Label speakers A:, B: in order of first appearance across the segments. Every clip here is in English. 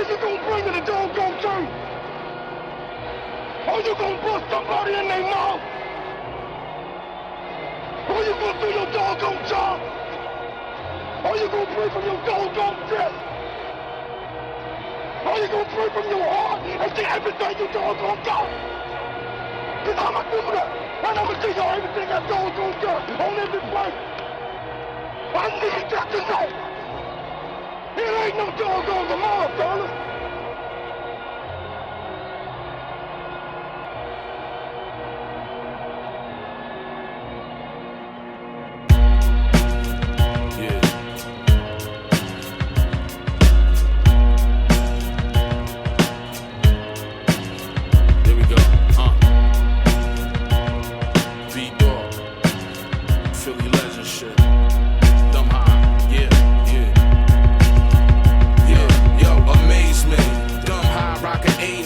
A: is you gonna bring to the doggone church? Or you gonna bust somebody in their mouth? Or you gonna do your doggone job? Or you gonna pray from your doggone chest? Or you gonna pray from your heart and see everything you doggone got? Cause I'ma do that. And I'ma see y'all everything that doggone got on every place. I need that to know. It ain't no doggone tomorrow, fellas.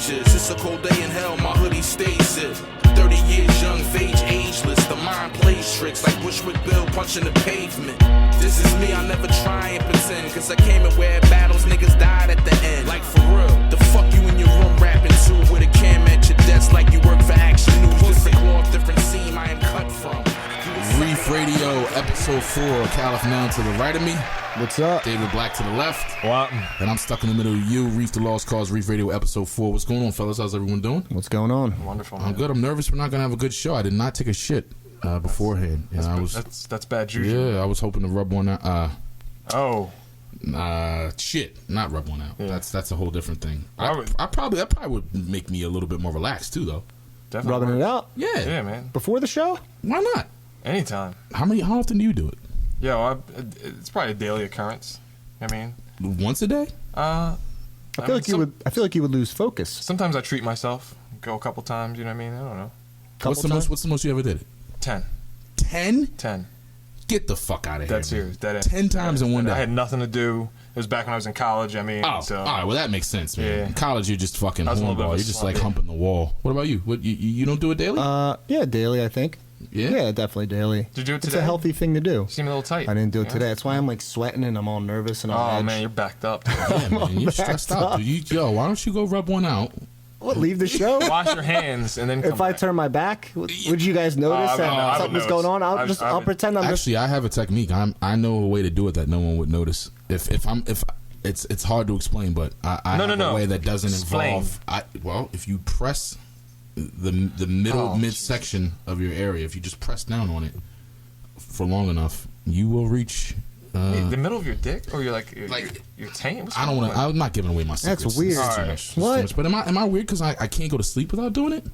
B: It's a cold day in hell, my hoodie stays it. 30 years young, phage ageless. The mind plays tricks like Bushwick Bill punching the pavement. This is me, I never try and pretend. Cause I came and where battles, niggas died at the end. Like for real, the fuck you in your room rapping to? With a cam at your desk like you work for Action News. Different cloth, different seam I am cut from.
C: Reef Radio, episode 4, Caliph-NOW to the right of me.
D: What's up?
C: David Blakk to the left.
D: What?
C: And I'm stuck in the middle of you, Reef the Lost Cause, Reef Radio, episode 4. What's going on, fellas? How's everyone doing?
D: What's going on?
E: Wonderful, man.
C: I'm good. I'm nervous we're not going to have a good show. I did not take a shit beforehand.
E: That's bad juju.
C: Yeah, I was hoping to rub one out. Shit, not rub one out. Yeah. That's a whole different thing. That probably would make me a little bit more relaxed, too, though.
E: Definitely.
D: Rubbing it out?
E: Yeah, man.
D: Before the show?
C: Why not?
E: Anytime.
C: How often do you do it?
E: Yeah, it's probably a daily occurrence. I mean,
C: once a day?
D: I feel like you would lose focus.
E: Sometimes I treat myself, go a couple times. You know what I mean? I don't know.
C: What's the most you ever did it?
E: 10.
C: 10?
E: 10.
C: Get the fuck out of here.
E: That's serious.
C: 10 times in one day.
E: I had nothing to do. It was back when I was in college. I mean,
C: all right. Well, that makes sense, man. Yeah. In college, you're just fucking hornball. You're just like humping the wall. What about you? You don't do it daily?
D: Yeah, daily. I think. Yeah, definitely daily.
E: Did you do it today?
D: It's a healthy thing to do.
E: You seem a little tight.
D: I didn't do it today. That's why I'm like sweating and I'm all nervous and
E: oh man, you're backed up.
C: Yeah, man, you're stressed out. Yo, why don't you go rub one out?
D: What? Leave the show?
E: Wash your hands and then. Come
D: if I turn my back, would you guys notice that something's going on? I'll pretend I'm.
C: Actually, I have a technique. I know a way to do it that no one would notice. If it's hard to explain, but I have a way that doesn't involve. If you press the midsection of your area, if you just press down on it for long enough, you will reach
E: the middle of your dick, or your taint.
C: I don't want to. I'm not giving away my secrets.
D: That's weird.
C: What? But am I weird because I can't go to sleep without doing it?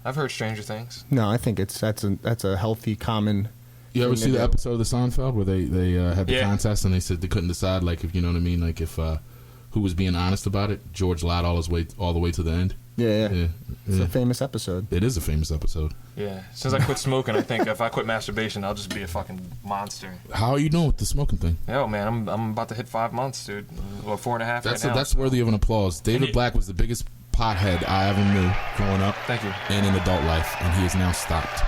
E: I've heard stranger things.
D: No, I think that's a healthy common.
C: You ever see the episode of the Seinfeld where they had the contest and they said they couldn't decide, like, if you know what I mean, like if who was being honest about it? George lied all the way to the end.
D: Yeah. It's a famous episode.
C: It is a famous episode.
E: Yeah. Since I quit smoking, I think if I quit masturbation, I'll just be a fucking monster.
C: How are you doing with the smoking thing?
E: Yo, man, I'm about to hit 5 months, dude. Or 4.5 right now.
C: That's worthy of an applause. David Blakk was the biggest pothead I ever knew growing up.
E: Thank you.
C: And in adult life, and he has now stopped.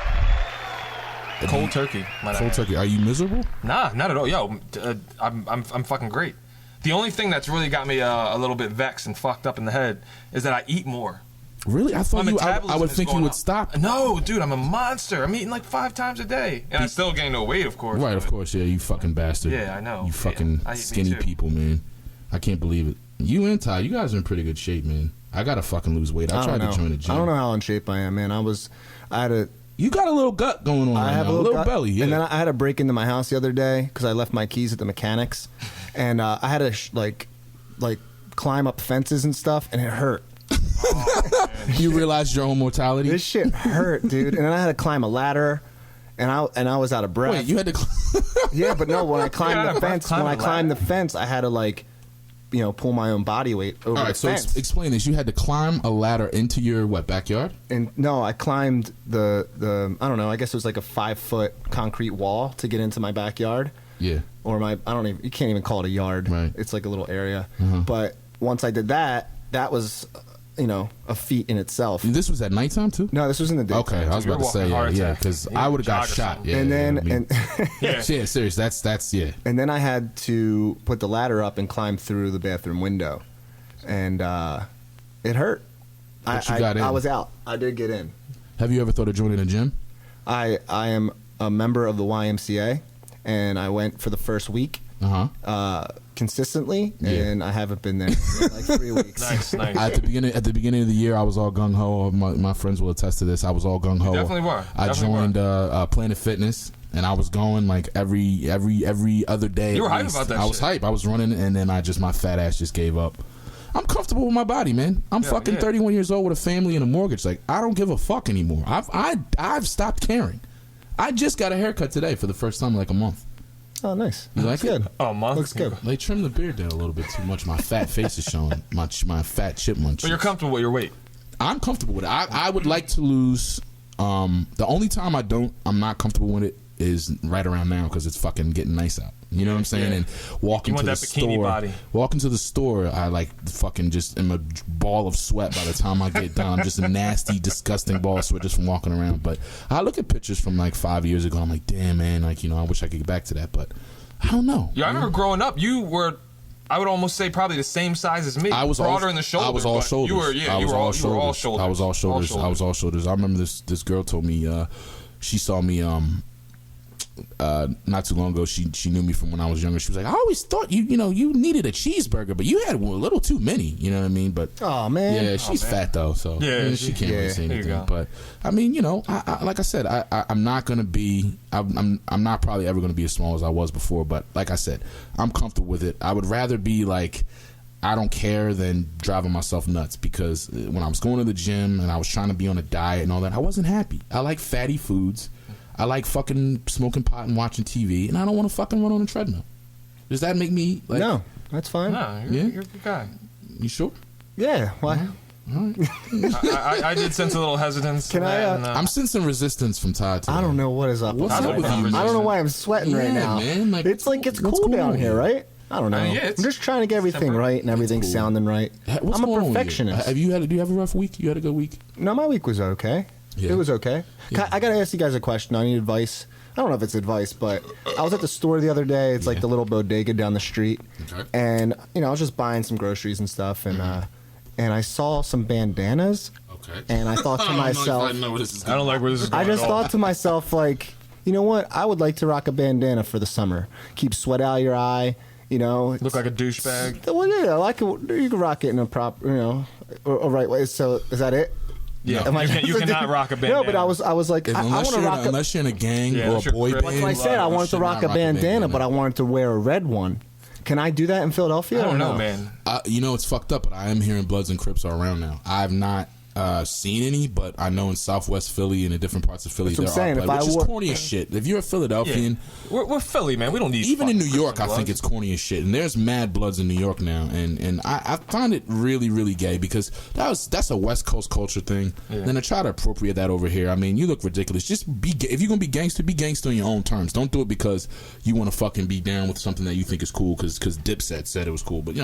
E: Cold turkey.
C: Cold turkey. Are you miserable?
E: Nah, not at all. Yo, I'm fucking great. The only thing that's really got me a little bit vexed and fucked up in the head is that I eat more.
C: Really? I thought I would think you would stop.
E: No, dude, I'm a monster. I'm eating like 5 times a day. And I still gain no weight, of course.
C: Right, of course. Yeah, you fucking bastard.
E: Yeah, I know.
C: You fucking skinny people, man. I can't believe it. You and Ty, you guys are in pretty good shape, man. I gotta fucking lose weight. I tried to join the gym.
D: I don't know how in shape I am, man.
C: You got a little gut going on.
D: I have a
C: little belly. Yeah.
D: And then I had to break into my house the other day because I left my keys at the mechanics, and I had to like climb up fences and stuff, and it hurt.
C: You realized your own mortality?
D: This shit hurt, dude. And then I had to climb a ladder, and I was out of breath.
C: Wait, you had to?
D: Yeah, but no. When I climbed the fence, I had to pull my own body weight over the fence. All right, so
C: explain this. You had to climb a ladder into your backyard?
D: And no, I climbed the I don't know. I guess it was like a 5-foot concrete wall to get into my backyard.
C: Yeah.
D: Or you can't even call it a yard.
C: Right.
D: It's like a little area. But once I did that was a feat in itself.
C: And this was at nighttime too?
D: No, this was in the daytime.
C: Okay, I was about to say because I would have got shot. Yeah,
D: and then
C: yeah, serious. That's yeah.
D: And then I had to put the ladder up and climb through the bathroom window. and it hurt.
C: But you got in.
D: I was out. I did get in.
C: Have you ever thought of joining a gym?
D: I am a member of the YMCA, and I went for the first week consistently, and I haven't been there in like 3 weeks.
E: Nice.
C: At the beginning of the year, I was all gung ho. My friends will attest to this. I was all gung ho.
E: Definitely were.
C: I joined Planet Fitness, and I was going like every other day.
E: You were hype about that.
C: I was hype. I was running, and then my fat ass just gave up. I'm comfortable with my body, man. I'm 31 years old with a family and a mortgage. Like, I don't give a fuck anymore. I've stopped caring. I just got a haircut today for the first time in like a month.
D: Oh, nice.
C: You like it?
E: Oh, a month?
D: Looks good.
C: They trimmed the beard down a little bit too much. My fat face is showing. My fat chipmunk.
E: But you're comfortable with your weight?
C: I'm comfortable with it. I would like to lose. The only time I'm not comfortable with it is right around now because it's fucking getting nice out. You know what I'm saying?
E: Yeah.
C: And walking to the store, I like fucking just am a ball of sweat by the time I get done. I'm just a nasty, disgusting ball of sweat just from walking around. But I look at pictures from like 5 years ago. I'm like, damn, man, like, I wish I could get back to that. But I don't know.
E: Yeah, I remember growing up, you were, I would almost say probably the same size as me.
C: I was
E: broader in the shoulders.
C: I was all shoulders.
E: You were all shoulders.
C: I was all shoulders. I remember this girl told me she saw me not too long ago. She knew me from when I was younger. She was like, I always thought you needed a cheezeburger, but you had a little too many. You know what I mean? But
D: oh man,
C: yeah, she's fat though, so she can't really say anything. But I mean, I like I said, I'm not gonna be. I'm not probably ever gonna be as small as I was before. But like I said, I'm comfortable with it. I would rather be like, I don't care than driving myself nuts, because when I was going to the gym and I was trying to be on a diet and all that, I wasn't happy. I like fatty foods. I like fucking smoking pot and watching TV, and I don't want to fucking run on a treadmill. Does that make me like?
D: No, that's fine.
E: No, you're a good guy.
C: You sure?
D: Yeah. Why?
E: I did sense a little hesitance.
D: Can I?
C: I'm sensing resistance from Todd today.
D: I don't know what is up.
C: What's up with you?
D: I don't know why I'm sweating right now.
C: Man, like,
D: it's cool down here, right? I don't know. I'm just trying to get everything right and everything sounding right. I'm a perfectionist.
C: Do you have a rough week? You had a good week?
D: No, my week was okay. Yeah. It was okay. Yeah. I gotta ask you guys a question. I need advice. I don't know if it's advice, but I was at the store the other day. It's like the little bodega down the street, and I was just buying some groceries and stuff, and I saw some bandanas. Okay. And I thought to myself,
E: I don't like where this is going.
D: I just thought to myself, like, you know what? I would like to rock a bandana for the summer. Keep sweat out of your eye.
E: Look like a douchebag.
D: Well, yeah, you can rock it in a proper, or right way. So is that it?
E: Yeah, you cannot rock a bandana.
D: No, but I was like, I want to rock.
C: Unless you're in a gang or a boy band.
D: Like I said, I wanted to rock a bandana, but I wanted to wear a red one. Can I do that in Philadelphia?
E: I don't know, man.
C: It's fucked up, but I am hearing Bloods and Crips are around now. I have not seen any, but I know in Southwest Philly and in different parts of Philly there are Bloods, which is corny as shit. If you're a Philadelphian,
E: we're Philly, man. We don't need
C: even in New York. I think it's corny as shit, and there's mad Bloods in New York now, and I find it really, really gay, because that's a West Coast culture thing. Then to try to appropriate that over here, I mean, you look ridiculous. Just if you're gonna be gangster on your own terms. Don't do it because you want to fucking be down with something that you think is cool because Dipset said it was cool. But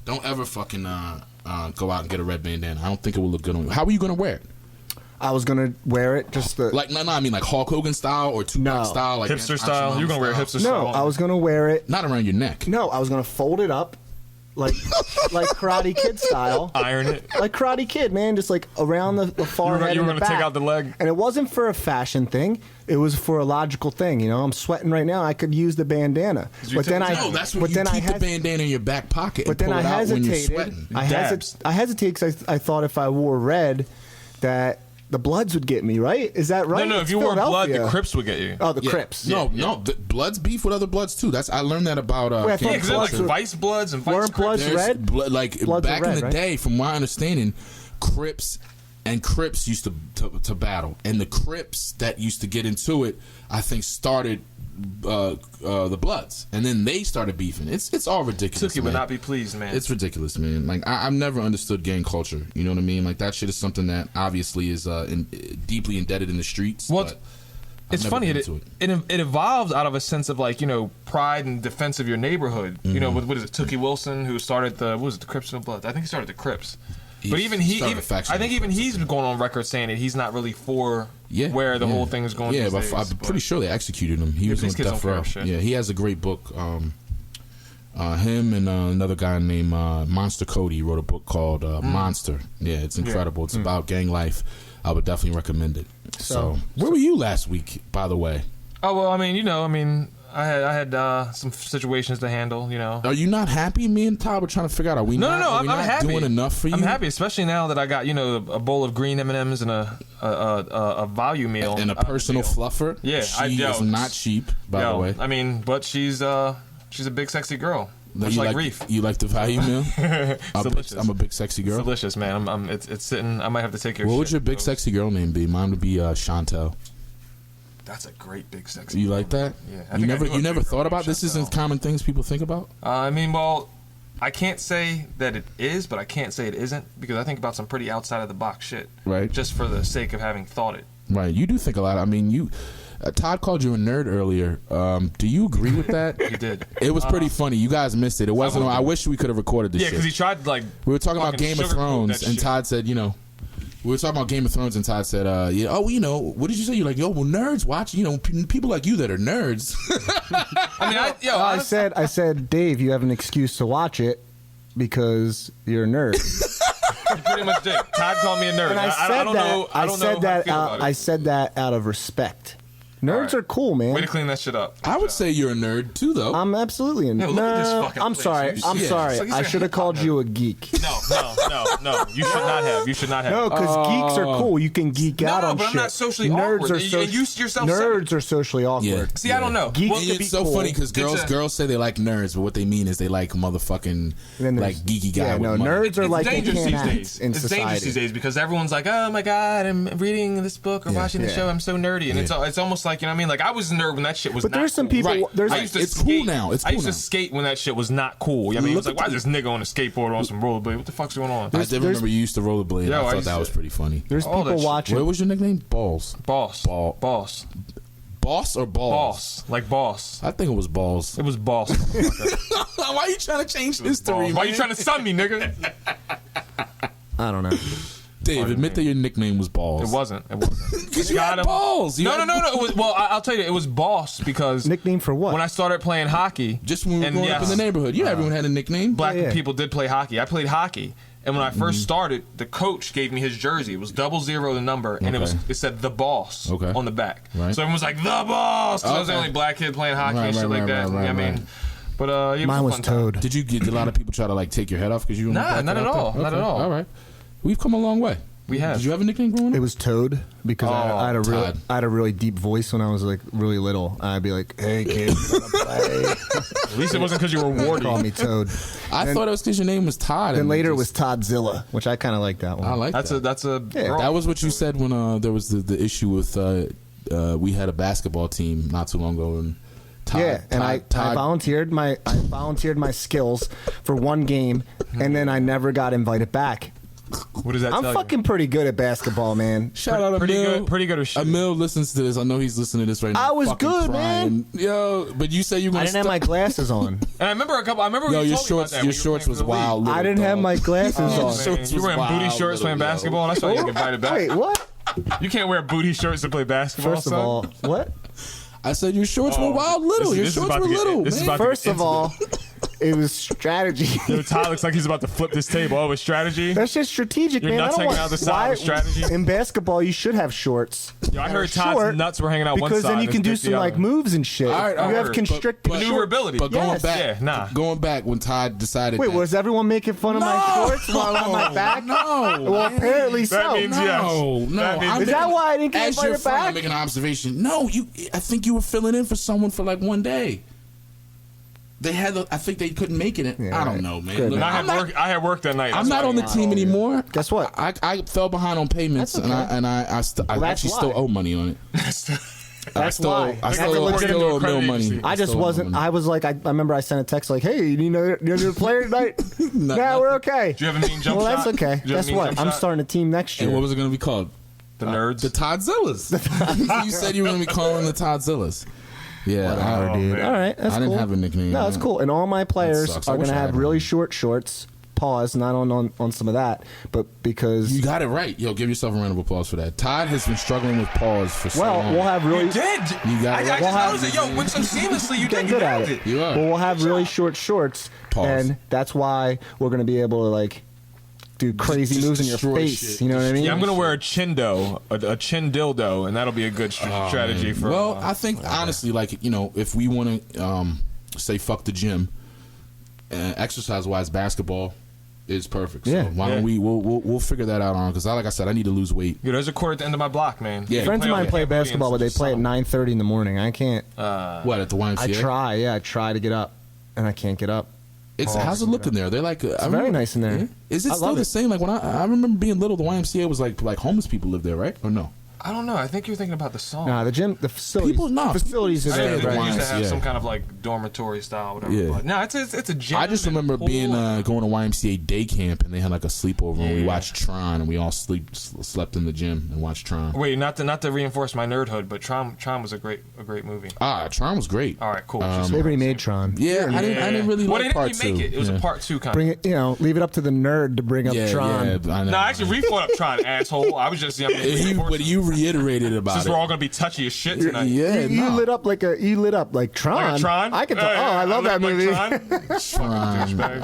C: don't ever fucking go out and get a red bandana. I don't think it will look good on you. How are you gonna wear it?
D: I was gonna wear it just
C: I mean like Hulk Hogan style or Tupac style, like
E: hipster style. You're gonna wear hipster style.
D: No, I was gonna wear it
C: not around your neck.
D: No, I was gonna fold it up like Karate Kid style.
E: Iron it
D: like Karate Kid, man, just like around the forehead.
E: You were gonna take out the leg,
D: and it wasn't for a fashion thing. It was for a logical thing. I'm sweating right now. I could use the bandana, but then
C: that's what you keep the bandana in your back pocket.
D: But then I hesitated. I hesitated because I thought if I wore red, that the Bloods would get me, right? Is that right?
E: No, if you wore blood, the Crips would get you.
D: Oh, the Crips.
C: No, the Bloods beef with other Bloods too. I learned that about.
E: Because they're like Vice Bloods and Vice
D: weren't Bloods red?
C: Bloods back in the day, from my understanding, Crips and Crips used to battle, and the Crips that used to get into it, I think, started the Bloods, and then they started beefing. It's all ridiculous.
E: Tookie would not be pleased, man.
C: It's ridiculous, man. Like I've never understood gang culture. You know what I mean? Like that shit is something that obviously is deeply embedded in the streets.
E: Well,
C: but
E: it's funny. It evolved out of a sense of like pride and defense of your neighborhood. With what is it? Tookie Wilson, who started the Crips and Bloods. I think he started the Crips. But I think even he's been going on record saying that he's not really for where the whole thing is going.
C: Yeah, but I'm pretty sure they executed him. He was on death row. Yeah, he has a great book. Him and another guy named Monster Cody wrote a book called Monster. Yeah, it's incredible. It's about gang life. I would definitely recommend it. So where were you last week, by the way?
E: Oh, well, I mean, I had some situations to handle,
C: Are you not happy? Me and Todd were trying to figure out, I'm
E: happy.
C: Doing enough for you?
E: I'm happy, especially now that I got, a bowl of green M&Ms and a value meal.
C: And a personal fluffer.
E: Yeah.
C: She is not cheap, by the way.
E: I mean, but she's a big, sexy girl. Much like Reef.
C: You like the value meal?
E: Delicious.
C: I'm a big, sexy girl.
E: It's delicious, man. It's sitting. I might have to take your.
C: What would your big, sexy girl name be? Mine would be Chantel.
E: That's a great big sexy.
C: You like that?
E: Yeah.
C: You never thought about this? Isn't common things people think about?
E: I can't say that it is, but I can't say it isn't because I think about some pretty outside of the box shit.
C: Right.
E: Just for the sake of having thought it.
C: Right. You do think a lot. I mean, Todd called you a nerd earlier. Do you agree with that?
E: He did.
C: It was pretty funny. You guys missed it. It wasn't. I wish we could have recorded this.
E: Yeah, because he tried
C: we were talking about Game of Thrones, and Todd said, we were talking about Game of Thrones, and Todd said, what did you say? You're like, well, nerds watch, people like you that are nerds.
D: I said, Dave, you have an excuse to watch it because you're a nerd.
E: You pretty much did. Todd called me a nerd.
D: And I said that out of respect. Nerds are cool, man.
E: Way to clean that shit up.
C: I would say you're a nerd too, though.
D: I'm absolutely a nerd.
E: Look at this fucking
D: I'm
E: place.
D: sorry. I'm sorry. I should have called you a geek.
E: No. You should not have.
D: No, because geeks are cool. You can geek out on
E: but
D: shit.
E: I'm not socially awkward.
D: Nerds are socially awkward.
C: Yeah.
E: See, I don't know.
D: Geeks
C: it's so funny because girls say they like nerds, but what they mean is they like motherfucking like geeky guy.
D: Yeah, no, nerds are like
E: dangerous
D: these days
E: in society. It's dangerous these days because everyone's like, oh my god, I'm reading this book or watching this show. I'm so nerdy, and it's almost like I mean, like I was a nerd when that shit was.
D: But there's some people.
C: Right. It's cool now.
E: I used to skate when that shit was not cool. I mean, it was like, why is this nigga on a skateboard on some rollerblade? What the fuck's going on?
C: I did remember you used to rollerblade. Yeah, I thought that was pretty funny.
D: There's people watching.
C: What was your nickname? Balls.
E: Boss.
C: Boss or balls?
E: Boss. Like boss.
C: I think it was balls.
E: It was boss.
C: Why are you trying to change history?
E: Why are you trying to sun me, nigga?
D: I don't know.
C: Dave, admit that your nickname was Balls.
E: It wasn't.
C: Because you had balls.
E: No. It was, I'll tell you, it was Boss because...
D: Nickname for what?
E: When I started playing hockey...
C: Just when we were growing up in the neighborhood. Everyone had a nickname.
E: Black people did play hockey. I played hockey. And when I first started, the coach gave me his jersey. It was 00 the number, and it said The Boss on the back. Right. So everyone was like, The Boss! Because I was the only black kid playing hockey and shit like that. I mean... But
D: mine was Toad.
C: Did a lot of people try to take your head off because you were
E: not at all. Not at all.
C: All right. We've come a long way.
E: We have.
C: Did you have a nickname growing up?
D: It was Toad because I had a really deep voice when I was really little. I'd be like, "Hey kid, wanna play?"
E: At least it wasn't because you were warty.
D: Call me Toad.
C: I thought it was because your name was Todd.
D: Then later it was Todzilla, which I kind of like that one.
C: I like that. That was what you said when there was the issue with we had a basketball team not too long ago and.
D: I volunteered my skills for one game, and then I never got invited back.
E: What does that tell you?
D: I'm fucking pretty good at basketball, man.
C: Shout out Emil.
E: Pretty good at shit.
C: Emil listens to this. I know he's listening to this right now.
D: I was good,
C: crying. Man. Yo, but you say you were
D: I didn't have my glasses on.
E: And I remember
C: your shorts was wild.
D: I didn't have my glasses on.
E: You were wearing booty shorts playing basketball, and that's why you get invited back.
D: Wait, what?
E: You can't wear booty shorts to play basketball.
D: First of all, what?
C: I said your shorts were wild little. Your shorts were little.
D: First of all, it was strategy.
E: Todd looks like he's about to flip this table. Oh, it's strategy?
D: That's just strategic, man.
E: Your nuts hanging out the side of strategy?
D: In basketball, you should have shorts.
E: I heard Todd's nuts were hanging out one side.
D: Because then you can do some moves and shit. You have constricted
E: maneuverability.
C: But going back when Todd decided.
D: Wait, was everyone making fun of my shorts while on my back?
C: No.
D: Well, apparently so.
E: That means yes.
C: No.
D: Is that why I didn't get invited back?
C: I'm making an observation. No, I think you were filling in for someone for one day. I think they couldn't make it.
D: Yeah,
C: I don't know, man.
D: Good,
C: Look,
D: man.
E: I had work that night.
C: I'm not on the team anymore.
D: Guess what?
C: I fell behind on payments,
D: okay.
C: and I actually still owe money on it. I still owe no money.
D: I just wasn't. I was like, I remember I sent a text like, "Hey, you know, you're a player tonight." Nah, we're okay.
E: Do you have a mean jump
D: shot?
E: Well,
D: that's okay. Guess what? I'm starting a team next year.
C: And what was it going to be called?
E: The Nerds.
C: The Toddzillas. You said you were going to be calling the Toddzillas. Yeah,
D: dude. All right, that's cool.
C: I didn't have a nickname.
D: No, it's cool. And all my players are going to have really short shorts, pause, not on some of that, but because
C: you got it right. Yo, give yourself a round of applause for that. Todd has been struggling with pause for so long.
D: We'll have really.
E: You did.
C: You got it.
E: I just noticed it. Yo, went so seamlessly. You did.
D: Good at it.
C: You are.
D: Well, we'll have really short shorts,
C: Pause.
D: and that's why we're going to be able to like do crazy
C: Just
D: moves in your
C: destroy
D: face.
C: shit.
D: You know what I mean?
E: Yeah, I'm gonna wear a chindo, a chin dildo, and that'll be a good strategy
C: man.
E: for.
C: Well, I think honestly, like, you know, if we want to say fuck the gym, exercise wise, basketball is perfect. So why don't we'll figure that out on, because like I said, I need to lose weight.
E: Yo, there's a court at the end of my block, man.
C: Yeah,
D: Friends of mine play basketball, but they play at 9:30 in the morning. I can't.
C: What, at the YMCA?
D: I try to get up, and I can't get up.
C: How's it looking there? They're like,
D: it's very nice in there.
C: Yeah? Is it still the same? Like when I remember being little, the YMCA was like homeless people lived there, right? Or no?
E: I don't know. I think you're thinking about the song.
D: Nah, the gym, the facilities. Facilities are there.
E: They
D: Right?
E: used to have some kind of like dormitory style, whatever.
C: Yeah.
E: But no, it's a gym.
C: I just remember being going to YMCA day camp, and they had like a sleepover, and we watched Tron, and we all slept in the gym and watched Tron.
E: Wait, not to reinforce my nerdhood, but Tron was a great movie.
C: Tron was great.
E: All right, cool.
D: They remade Tron.
C: Yeah, I didn't really like part 2.
E: They didn't remake it. It was a part 2 kind
D: Bring it, leave it up to the nerd to bring up Tron.
C: Yeah, I know.
E: No, actually, Reef brought up Tron, asshole. I was just
C: but you reiterated about
E: since
C: it.
E: we're all gonna be touchy as shit tonight.
D: You lit up like Tron.
E: Like Tron?
D: I could. I love that movie.
C: Tron.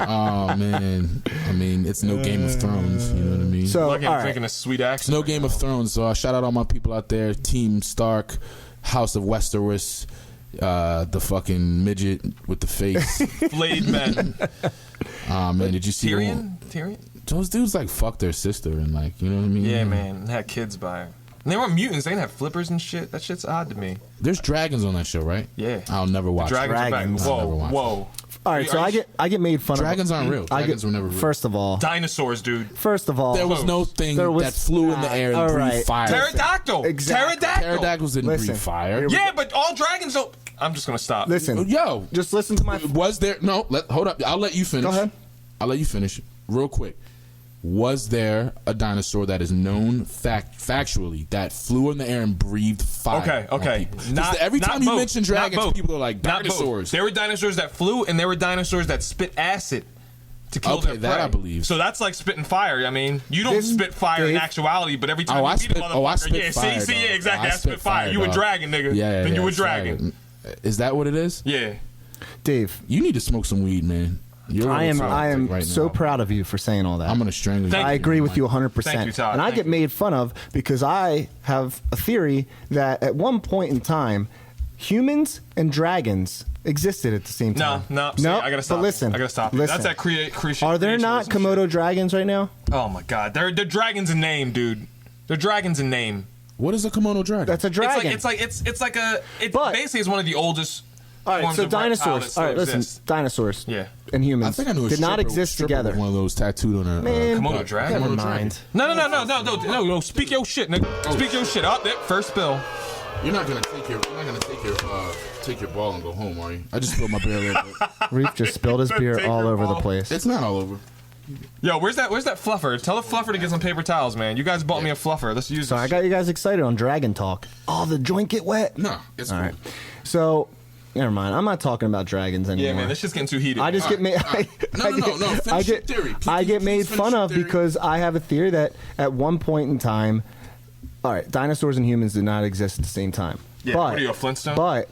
C: Oh man, I mean, it's no Game of Thrones. You know what I mean?
D: So,
E: I'm drinking a sweet accent.
C: It's no Game of Thrones. So shout out all my people out there: Team Stark, House of Westeros, the fucking midget with the face,
E: Flayed men.
C: Man, did you see
E: Tyrion?
C: Those dudes like fucked their sister and like, you know what I mean?
E: Yeah, man, had kids by her. And they weren't mutants. They didn't have flippers and shit. That shit's odd to me.
C: There's dragons on that show, right?
E: Yeah.
C: I'll never watch.
E: Dragons. Whoa.
D: All right, so I get made fun of.
C: Dragons aren't real. Dragons were never real.
D: First of all,
E: dinosaurs, dude.
C: There was no thing that flew in the air and breathed fire.
E: Pterodactyl.
D: Exactly.
C: Pterodactyls didn't breathe fire.
E: Yeah, but all dragons don't. I'm just gonna stop.
D: Listen, just listen to my.
C: Was there? No, hold up. I'll let you finish.
D: Go ahead.
C: I'll let you finish real quick. Was there a dinosaur that is known factually that flew in the air and breathed fire?
E: Okay.
C: Every time you mention dragons, people are like dinosaurs.
E: There were dinosaurs that flew, and there were dinosaurs that spit acid to kill their prey.
C: That I believe.
E: So that's like spitting fire. I mean, you don't spit fire in actuality, but every time you meet a motherfucker,
C: I spit fire.
E: See, exactly. I spit fire. You a dragon, nigga.
C: Yeah,
E: then you a dragon.
C: Is that what it is?
E: Yeah.
D: Dave,
C: you need to smoke some weed, man.
D: I am so proud of you for saying all that.
C: I'm gonna strangle you.
D: I agree with you 100%.
E: Thank you, Todd.
D: And I get made fun of because I have a theory that at one point in time, humans and dragons existed at the same time.
E: No. See, I gotta stop.
D: But listen,
E: I gotta stop.
D: Listen.
E: That's that creation.
D: Are there not Komodo dragons right now?
E: Oh my God, they're dragons in name, dude. They're dragons in name.
C: What is a Komodo dragon?
D: That's a dragon.
E: It's basically is one of the oldest.
D: All right, so dinosaurs. All right, listen, dinosaurs.
E: Yeah.
D: And humans.
C: I think I knew
D: did not exist together.
C: One of those tattooed on her.
E: Komodo dragon.
D: Never mind.
E: No. Speak your shit, nigga. Speak your shit. Up there, first spill.
C: You're not gonna take your ball and go home, are you? I just spilled my beer a little bit.
D: Reef just spilled his beer all over the place.
C: It's not all over.
E: Yo, where's that fluffer? Tell the fluffer to get some paper towels, man. You guys bought me a fluffer. Let's use.
D: So I got you guys excited on Dragon Talk. Oh, the joint get wet.
C: No, it's
D: all
C: cool.
D: right. So. Never mind. I'm not talking about dragons anymore.
E: Yeah, man, this shit's getting too heated.
D: I just get made. I get made fun of because I have a theory that at one point in time, all right, dinosaurs and humans did not exist at the same time.
E: Yeah, what are you, a Flintstone?
D: But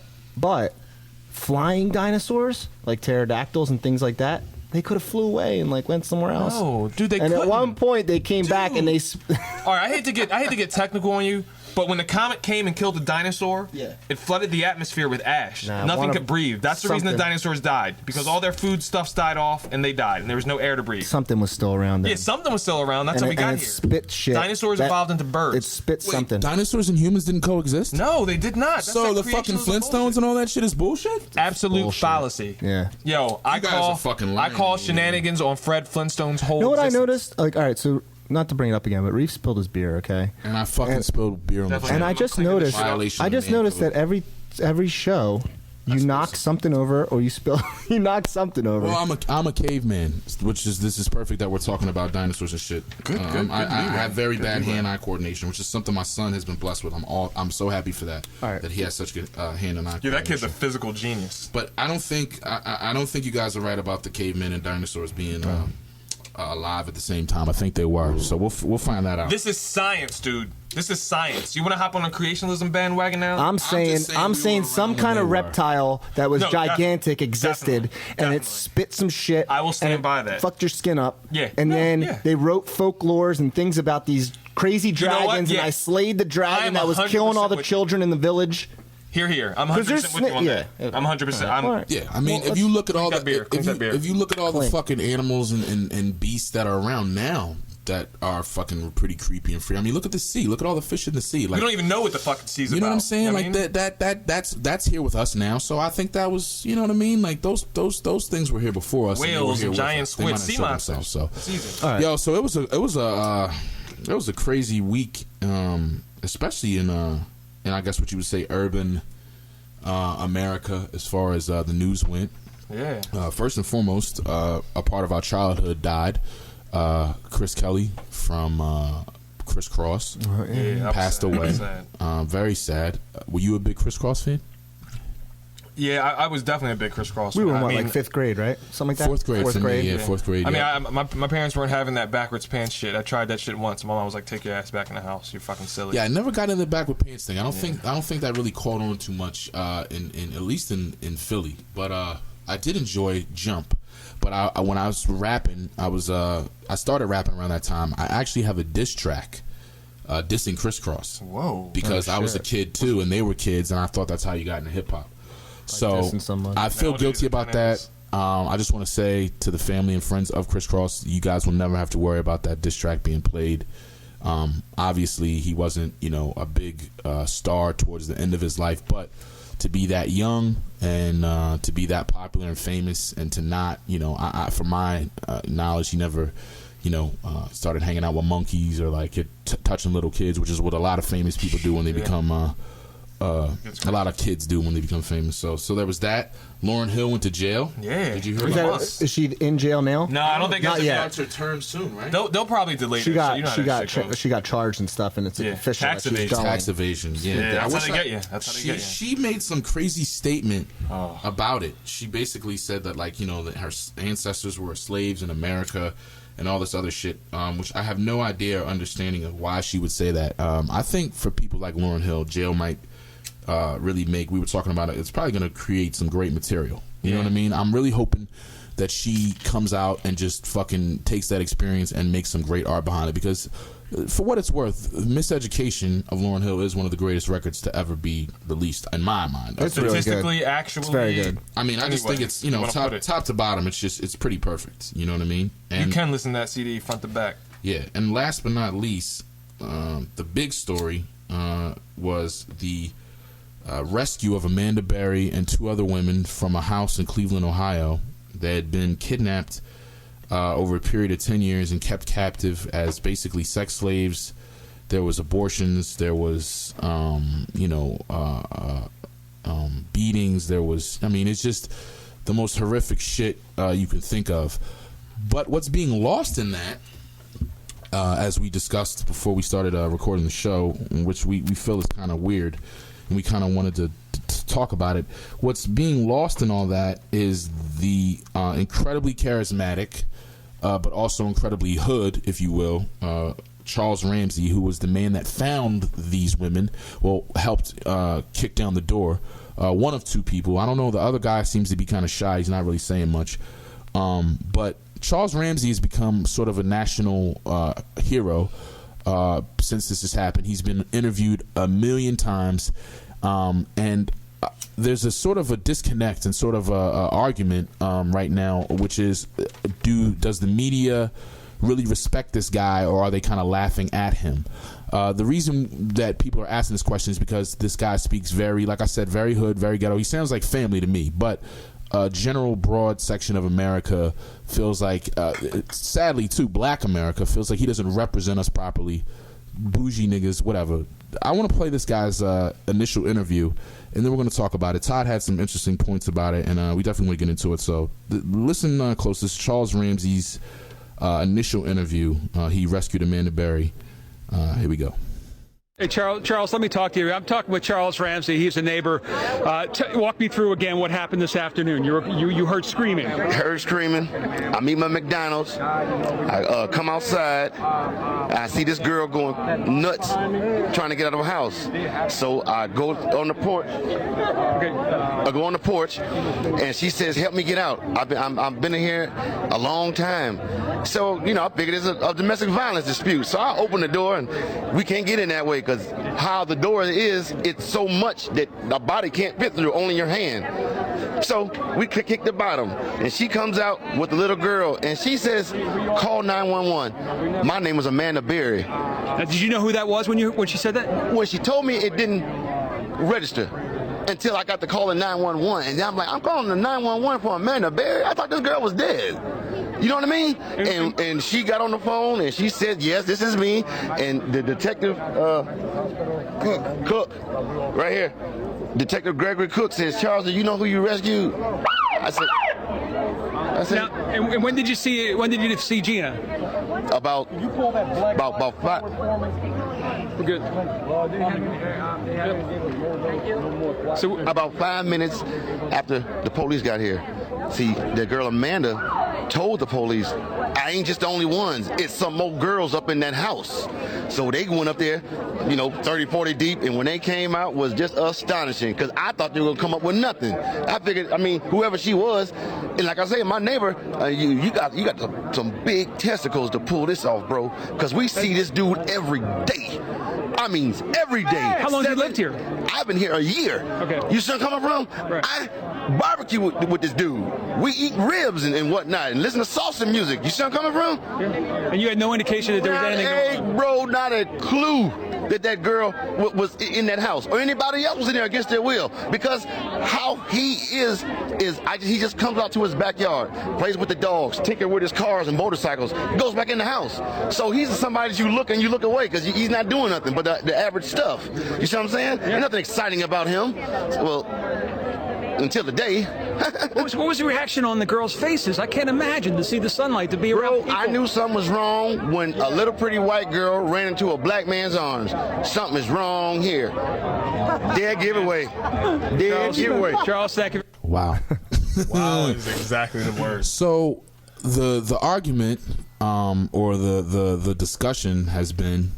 D: flying dinosaurs like pterodactyls and things like that, they could have flew away and like went somewhere else.
E: No, dude, they
D: couldn't.
E: And
D: at one point they came back and they.
E: All right, I hate to get technical on you. But when the comet came and killed the dinosaur, it flooded the atmosphere with ash. Nothing could breathe. That's the reason the dinosaurs died. Because all their food stuffs died off and they died. And there was no air to breathe.
D: Something was still around then.
E: Yeah, something was still around. That's how we got here.
D: Spit shit.
E: Dinosaurs evolved into birds.
D: It spit something.
C: Dinosaurs and humans didn't coexist?
E: No, they did not. That's
C: so the fucking Flintstones and all that shit is bullshit?
E: Absolute fallacy.
D: Yeah.
E: Yo, I call shenanigans on Fred Flintstone's whole
D: You know what I noticed? Like, all right, so not to bring it up again, but Reef spilled his beer, okay?
C: And I fucking spilled beer on the floor.
D: And I just noticed that every show you knock something over or you knock something over.
C: Well, I'm a caveman, this is perfect that we're talking about dinosaurs and shit.
E: Good.
C: I have very bad hand-eye coordination, which is something my son has been blessed with. I'm so happy for that.
D: Right.
C: That he has such good hand-eye coordination.
E: Yeah, that kid's a physical genius.
C: But I don't think you guys are right about the cavemen and dinosaurs being alive at the same time. I think they were. So we'll find that out.
E: This is science, dude. This is science. You want to hop on a creationism bandwagon now?
D: I'm saying some kind of reptile that was gigantic existed, and it spit some shit.
E: I will stand by that.
D: Fucked your skin up.
E: Yeah.
D: And then they wrote folklores and things about these crazy dragons, and I slayed the dragon that was killing all the children in the village.
E: Here. I'm 100% with you on that. I'm 100%.
C: Yeah, I mean, if you look at all the fucking animals and beasts that are around now that are fucking pretty creepy and free. I mean, look at the sea. Look at all the fish in the sea. Like,
E: we don't even know what the fucking sea's about.
C: You know what I'm saying? Like that's here with us now. So I think that was, you know what I mean? Like those things were here before us.
E: Whales and giant squid, sea monsters.
C: So,
E: right.
C: Yo, so it was a crazy week, especially in I guess what you would say urban America as far as the news went.
E: Yeah.
C: First and foremost, a part of our childhood died. Chris Kelly from Criss Cross passed away. Very sad. Were you a big Criss Cross fan?
E: Yeah, I was definitely a big Criss Cross
D: fan. We were
E: like
D: 5th grade, right? Something like that?
C: Fourth grade. Fourth grade.
E: I mean, my parents weren't having that backwards pants shit. I tried that shit once. My mom was like, "Take your ass back in the house. You're fucking silly."
C: Yeah, I never got into the backward pants thing. I don't think that really caught on too much in at least in Philly. But I did enjoy Jump. But when I was rapping, I started rapping around that time. I actually have a diss track dissing Criss Cross.
E: Whoa!
C: Because I was a kid too, and they were kids, and I thought that's how you got into hip hop. So I feel guilty about that. I just want to say to the family and friends of Criss Cross, you guys will never have to worry about that diss track being played. Obviously, he wasn't, a big star towards the end of his life, but to be that young and to be that popular and famous, and to not, from my knowledge, he never, started hanging out with monkeys or like touching little kids, which is what a lot of famous people do when they become. A lot of kids do when they become famous. So there was that. Lauryn Hill went to jail.
E: Yeah.
C: Did you hear about that?
D: Is she in jail now?
E: No, I don't think
C: not yet. That's her term soon, right?
E: They'll probably delay it.
D: She got charged and stuff, and it's official.
E: Tax evasion.
C: Tax evasion. Yeah.
E: That's how they get you. That's how they get you.
C: She made some crazy statement about it. She basically said that, like, that her ancestors were slaves in America and all this other shit, which I have no idea or understanding of why she would say that. I think for people like Lauryn Hill, jail might really we were talking about it, it's probably going to create some great material. You know what I mean? I'm really hoping that she comes out and just fucking takes that experience and makes some great art behind it, because for what it's worth, Miseducation of Lauryn Hill is one of the greatest records to ever be released in my mind.
D: It's
E: statistically, actually,
D: it's very good.
C: I mean, I just think it's, top to bottom, it's pretty perfect. You know what I mean? And
E: you can listen to that CD front to back.
C: Yeah, and last but not least, the big story was the rescue of Amanda Berry and 2 other women from a house in Cleveland, Ohio. They had been kidnapped over a period of 10 years and kept captive as basically sex slaves. There was abortions. There was, beatings. There was, it's just the most horrific shit you can think of. But what's being lost in that, as we discussed before we started recording the show, which we feel is kind of weird, and we kind of wanted to talk about it. What's being lost in all that is the incredibly charismatic, but also incredibly hood, if you will, Charles Ramsey, who was the man that found these women, helped kick down the door. One of 2 people. I don't know. The other guy seems to be kind of shy. He's not really saying much. But Charles Ramsey has become sort of a national hero since this has happened. He's been interviewed 1 million times, and there's a sort of a disconnect and sort of a argument right now, which is, does the media really respect this guy, or are they kind of laughing at him? The reason that people are asking this question is because this guy speaks very, like I said, very hood, very ghetto. He sounds like family to me, but a general broad section of America feels like, sadly too, Black America feels like he doesn't represent us properly. Bougie niggas, whatever. I want to play this guy's initial interview, and then we're going to talk about it. Todd had some interesting points about it, and we definitely want to get into it. So listen close. This is Charles Ramsey's initial interview. He rescued Amanda Berry. Here we go.
F: Hey, Charles, let me talk to you. I'm talking with Charles Ramsey. He's a neighbor. Walk me through again what happened this afternoon. You heard screaming.
A: I heard screaming. I'm eating my McDonald's. I come outside. I see this girl going nuts trying to get out of her house. So I go on the porch.
F: Okay.
A: I go on the porch, and she says, "Help me get out. I've been in here a long time." So, I figured it's a domestic violence dispute. So I open the door, and we can't get in that way because how the door is, it's so much that the body can't fit through, only your hand. So we kick the bottom, and she comes out with the little girl, and she says, "Call 911. My name was Amanda Berry.
F: Now, did you know who that was when she said that?
A: When she told me, it didn't register until I got the call in 911, and I'm like, I'm calling the 911 for Amanda Berry? I thought this girl was dead. You know what I mean? And she got on the phone and she said, "Yes, this is me." And the detective, Cook, right here, Detective Gregory Cook says, "Charles, do you know who you rescued?" I said.
F: Now, and when did you see Gina?
A: About 5.
F: We're good.
A: So about 5 minutes after the police got here, see, the girl Amanda told the police, "I ain't just the only ones. It's some more girls up in that house." So they went up there, 30, 40 deep, and when they came out was just astonishing because I thought they were going to come up with nothing. I figured, whoever she was, and like I say, my neighbor, you got some big testicles to pull this off, bro, because we see this dude every day. I mean, every day.
F: How long have you lived here?
A: I've been here a year.
F: Okay.
A: You see where I'm coming from?
F: Right.
A: I barbecue with this dude. We eat ribs and whatnot and listen to salsa music. You see where I'm coming from?
F: Yeah. And you had no indication that there was anything going on?
A: Bro, not a clue that girl was in that house or anybody else was in there against their will, because how he is he just comes out to his backyard, plays with the dogs, tinker with his cars and motorcycles, goes back in the house. So he's somebody that you look away because he's not doing nothing but the average stuff. You see what I'm saying?
F: Yeah.
A: There's nothing exciting about him. Well, until the day.
F: What was the reaction on the girls' faces? I can't imagine to see the sunlight, to be around people.
A: I knew something was wrong when a little pretty white girl ran into a black man's arms. Something is wrong here. Dead giveaway. Dead giveaway.
F: Charles, thank you.
C: Wow.
E: Wow is exactly the word.
C: So the argument or the discussion has been,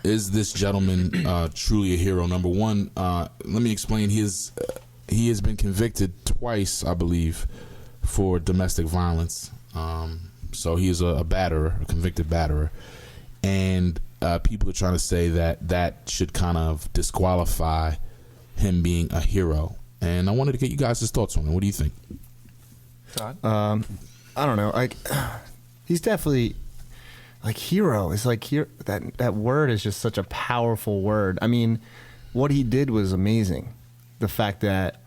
C: is this gentleman truly a hero? Number one, let me explain. He has been convicted twice, I believe, for domestic violence. So he is a batterer, a convicted batterer. And people are trying to say that should kind of disqualify him being a hero. And I wanted to get you guys' thoughts on it. What do you think?
D: I don't know. He's definitely hero. It's that word is just such a powerful word. I mean, what he did was amazing. The fact that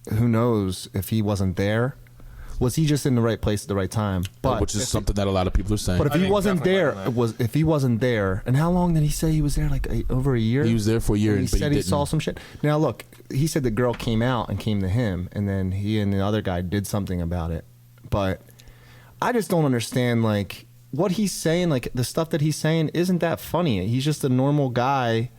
D: who knows if he wasn't there, was he just in the right place at the right time? But
C: which is something that a lot of people are saying.
D: But if he wasn't there, if he wasn't there, and how long did he say he was there? Over a year.
C: He was there for a year.
D: And he said he saw some shit. Now look, he said the girl came out and came to him, and then he and the other guy did something about it. But I just don't understand what he's saying. The stuff that he's saying isn't that funny. He's just a normal guy.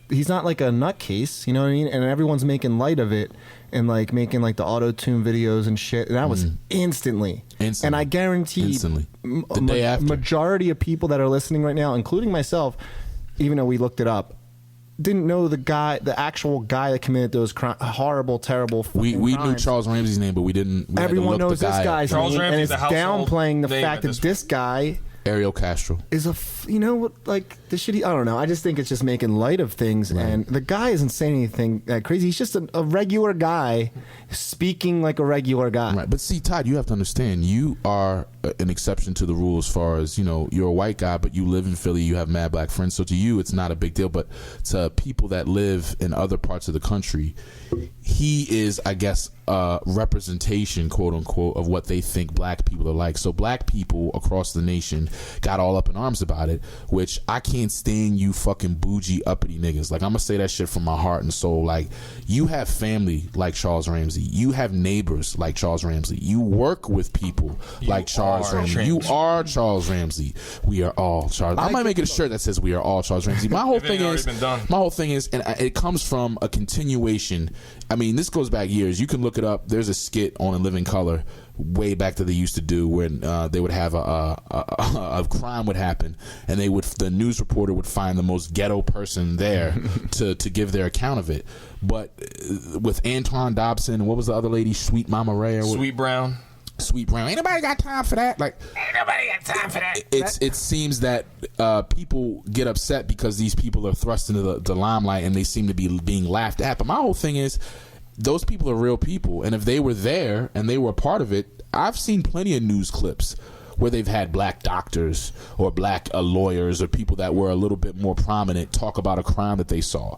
D: He's not like a nutcase, you know what I mean? And everyone's making light of it and making the auto-tune videos and shit. And that was instantly. And I guarantee
C: the day after,
D: majority of people that are listening right now, including myself, even though we looked it up, didn't know the actual guy that committed those horrible, terrible
C: we
D: crimes.
C: Knew Charles Ramsey's name, but we didn't.
D: Everyone knows this guy's
E: Charles
D: name,
E: Ramsey's
D: and it's downplaying the fact that this guy,
C: Ariel Castro,
D: is the shit. I don't know. I just think it's just making light of things, right. And the guy isn't saying anything that crazy. He's just a regular guy speaking like a regular guy.
C: Right. But see, Todd, you have to understand, you are an exception to the rule as far as, you're a white guy, but you live in Philly, you have mad black friends. So to you, it's not a big deal. But to people that live in other parts of the country, he is, I guess, representation, quote unquote, of what they think black people are like. So black people across the nation got all up in arms about it, which I can't stand you fucking bougie uppity niggas. Like, I'm gonna say that shit from my heart and soul. Like, you have family like Charles Ramsey. You have neighbors like Charles Ramsey. You work with people like Charles Ramsey. You are Charles Ramsey. We are all Charles. I might make it a shirt that says we are all Charles Ramsey. My whole thing is, and it comes from a continuation. I mean, this goes back years. You can look it up. There's a skit on In Living Color way back that they used to do when they would have a crime would happen, and the news reporter would find the most ghetto person there to give their account of it. But with Antoine Dobson, what was the other lady? Sweet Mama Ray, or
E: Sweet Brown.
C: Ain't nobody got time for that. Like, ain't nobody got time for that. It seems that people get upset because these people are thrust into the limelight and they seem to be being laughed at. But my whole thing is, those people are real people, and if they were there and they were a part of it, I've seen plenty of news clips where they've had black doctors or black lawyers or people that were a little bit more prominent talk about a crime that they saw.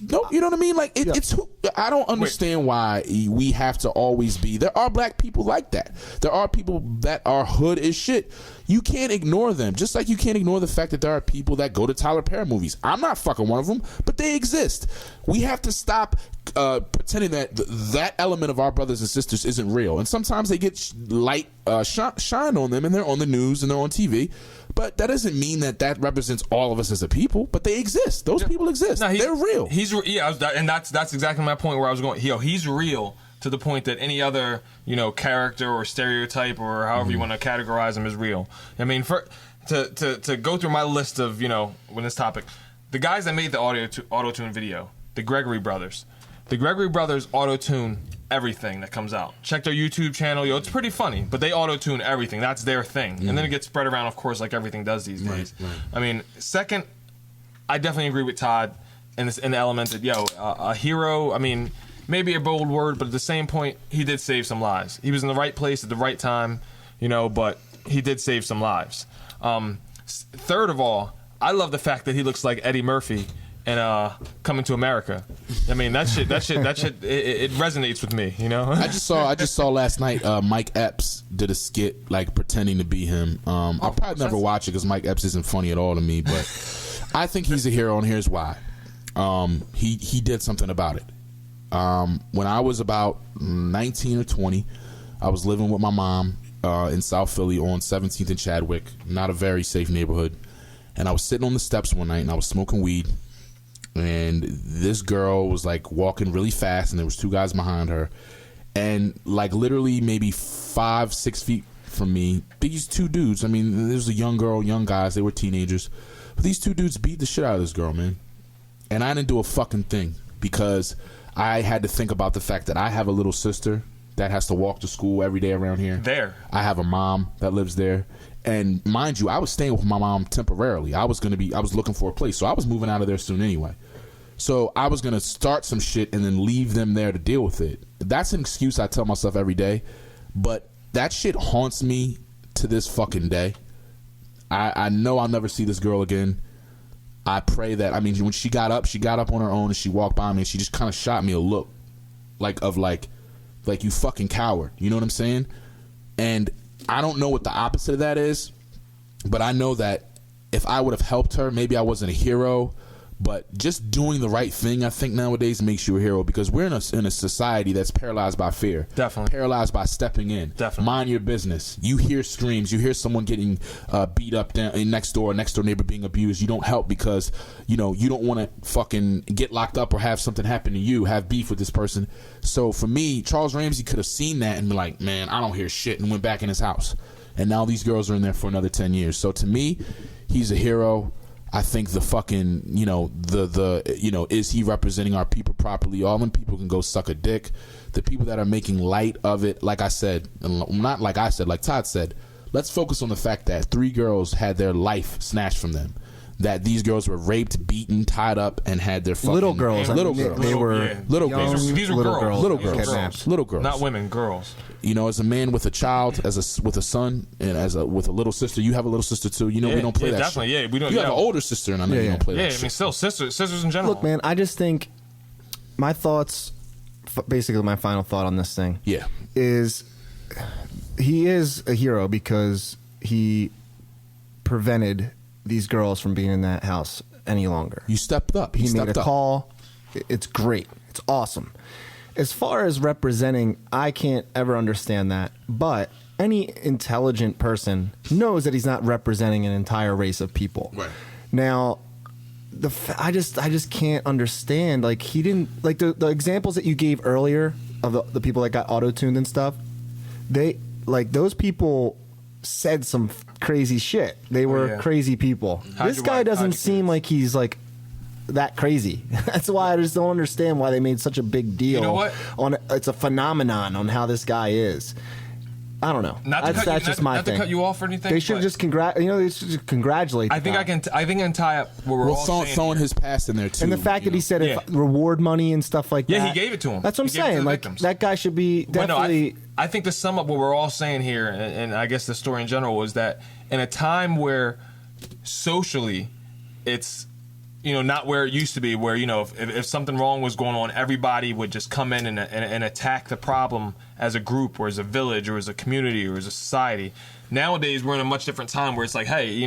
C: No, you know what I mean? Like, it's. I don't understand why we have to always be. There are black people like that. There are people that are hood as shit. You can't ignore them. Just like you can't ignore the fact that there are people that go to Tyler Perry movies. I'm not fucking one of them, but they exist. We have to stop pretending that that element of our brothers and sisters isn't real. And sometimes they get light shine on them, and they're on the news and they're on TV. But that doesn't mean that represents all of us as a people. But they exist. Those people exist. No, they're real.
E: And that's exactly my point where I was going. He's real to the point that any other character or stereotype or however you want to categorize him is real. I mean, to go through my list of with this topic, the guys that made the auto-tune video, the Gregory brothers. The Gregory brothers auto-tune everything that comes out. Check their YouTube channel. It's pretty funny, but they auto-tune everything. That's their thing. And then it gets spread around, of course, like everything does these days. Right. I mean, second, I definitely agree with Todd in the element that, a hero, I mean, maybe a bold word, but at the same point, he did save some lives. He was in the right place at the right time, but he did save some lives. Third of all, I love the fact that he looks like Eddie Murphy and Coming to America. I mean, that shit, it resonates with me,
C: I just saw last night Mike Epps did a skit like pretending to be him. I'll probably never watch it because Mike Epps isn't funny at all to me, but I think he's a hero, and here's why. He did something about it. When I was about 19 or 20, I was living with my mom in South Philly on 17th and Chadwick, not a very safe neighborhood. And I was sitting on the steps one night and I was smoking weed. And this girl was like walking really fast, and there was two guys behind her. And like literally maybe 5-6 feet from me, these two dudes, I mean, there was a young girl, young guys, they were teenagers. But these two dudes beat the shit out of this girl, man. And I didn't do a fucking thing because I had to think about the fact that I have a little sister that has to walk to school every day around here. I have a mom that lives there. And mind you, I was staying with my mom temporarily. I was looking for a place. So I was moving out of there soon anyway. So I was going to start some shit and then leave them there to deal with it. That's an excuse I tell myself every day. But that shit haunts me to this fucking day. I know I'll never see this girl again. I pray that, I mean, when she got up on her own and she walked by me and she just kind of shot me a look like you fucking coward. You know what I'm saying? And I don't know what the opposite of that is, but I know that if I would have helped her, maybe I wasn't a hero, but just doing the right thing, I think nowadays makes you a hero, because we're in a society that's paralyzed by fear.
E: Definitely.
C: Paralyzed by stepping in.
E: Definitely.
C: Mind your business. You hear screams. You hear someone getting beat up next door neighbor being abused. You don't help because, you don't want to fucking get locked up or have something happen to you, have beef with this person. So for me, Charles Ramsey could have seen that and been like, man, I don't hear shit, and went back in his house. And now these girls are in there for another 10 years. So to me, he's a hero. I think the fucking, is he representing our people properly? All them people can go suck a dick. The people that are making light of it, like I said, not like I said, like Todd said, let's focus on the fact that 3 girls had their life snatched from them. That these girls were raped, beaten, tied up, and had their fucking...
D: Little girls.
C: They were little girls.
E: These were girls.
C: Little girls.
E: Not women, girls.
C: As a man with a child, with a son, and with a little sister, you have a little sister too. We don't play that
E: definitely,
C: shit.
E: We don't.
C: You have an older sister, and I know you don't play that shit.
E: I mean, still, sisters in general.
D: Look, man, I just think my thoughts, basically my final thought on this thing, is he is a hero because he prevented these girls from being in that house any longer.
C: You stepped up.
D: He made a call. It's great. It's awesome. As far as representing, I can't ever understand that. But any intelligent person knows that he's not representing an entire race of people.
C: Right.
D: Now, I just can't understand. Like, he didn't, like, the examples that you gave earlier of the people that got auto-tuned and stuff, those people said some crazy shit. They were crazy people. This guy doesn't seem like he's like that crazy. That's why I just don't understand why they made such a big deal.
E: You know what?
D: It's a phenomenon on how this guy is. I don't know. That's just my thing.
E: Not to cut you off or anything.
D: They should just congratulate.
E: I think I can tie up what we're all saying.
C: Throwing his past in there too.
D: And the fact that he said reward money and stuff like that.
E: Yeah, he gave it to him.
D: That's what I'm saying. Like, that guy should be definitely.
E: I think to sum up what we're all saying here, and I guess the story in general, is that in a time where socially it's, not where it used to be, where, if something wrong was going on, everybody would just come in and attack the problem as a group or as a village or as a community or as a society. Nowadays, we're in a much different time where it's like, hey,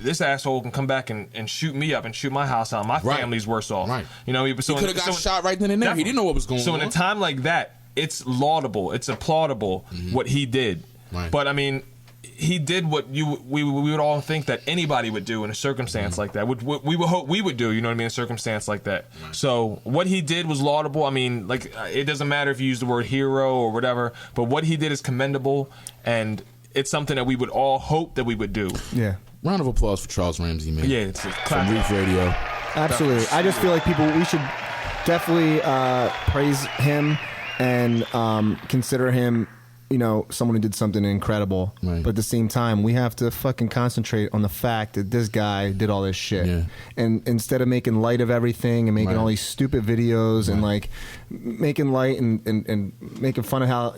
E: this asshole can come back and shoot me up and shoot my house out. My family's worse off.
C: Right.
E: He
C: could have got shot right then and there. He didn't know what was going on.
E: So in a time like that, it's laudable, it's applaudable what he did.
C: Right.
E: But I mean, he did what we would all think that anybody would do in a circumstance like that. What we would hope we would do, in a circumstance like that. Right. So what he did was laudable. I mean, like, it doesn't matter if you use the word hero or whatever, but what he did is commendable, and it's something that we would all hope that we would do.
D: Yeah.
C: Round of applause for Charles Ramsey, man.
E: Yeah, it's
C: from Reef Radio.
D: Absolutely. I just feel like we should definitely praise him and consider him, someone who did something incredible.
C: Right.
D: But at the same time, we have to fucking concentrate on the fact that this guy did all this shit.
C: Yeah.
D: And instead of making light of everything and making all these stupid videos and like making light and making fun of how,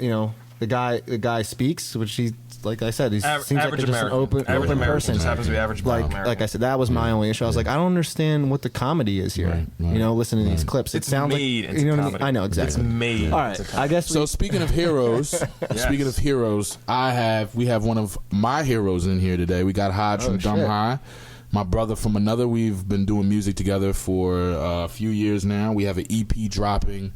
D: the guy speaks, which he, like I said, he seems like just an open person.
E: Just happens to be average American.
D: Like I said, that was my only issue. I was like, I don't understand what the comedy is here.
C: Right.
D: Listening to these clips, it sounds
E: made
D: like
E: into
D: what I
E: comedy.
D: mean. I know exactly.
E: It's made.
D: All right, I guess.
C: So speaking of heroes, we have one of my heroes in here today. We got Haj from Dumb High. My brother from another. We've been doing music together for a few years now. We have an EP dropping.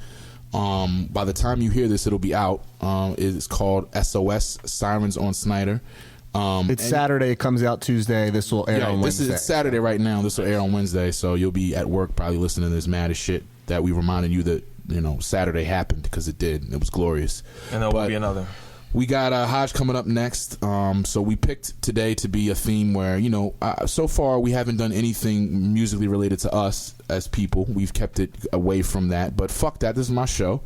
C: By the time you hear this, it'll be out. It's called SOS, Sirens on Snyder.
D: It's Saturday. It comes out Tuesday. This will air on Wednesday.
C: It's Saturday right now. This will air on Wednesday, so you'll be at work probably listening to this mad as shit that we reminded you that Saturday happened, because it did. It was glorious.
E: And there will be another.
C: We got Haj coming up next. So we picked today to be a theme where, so far we haven't done anything musically related to us as people. We've kept it away from that. But fuck that. This is my show.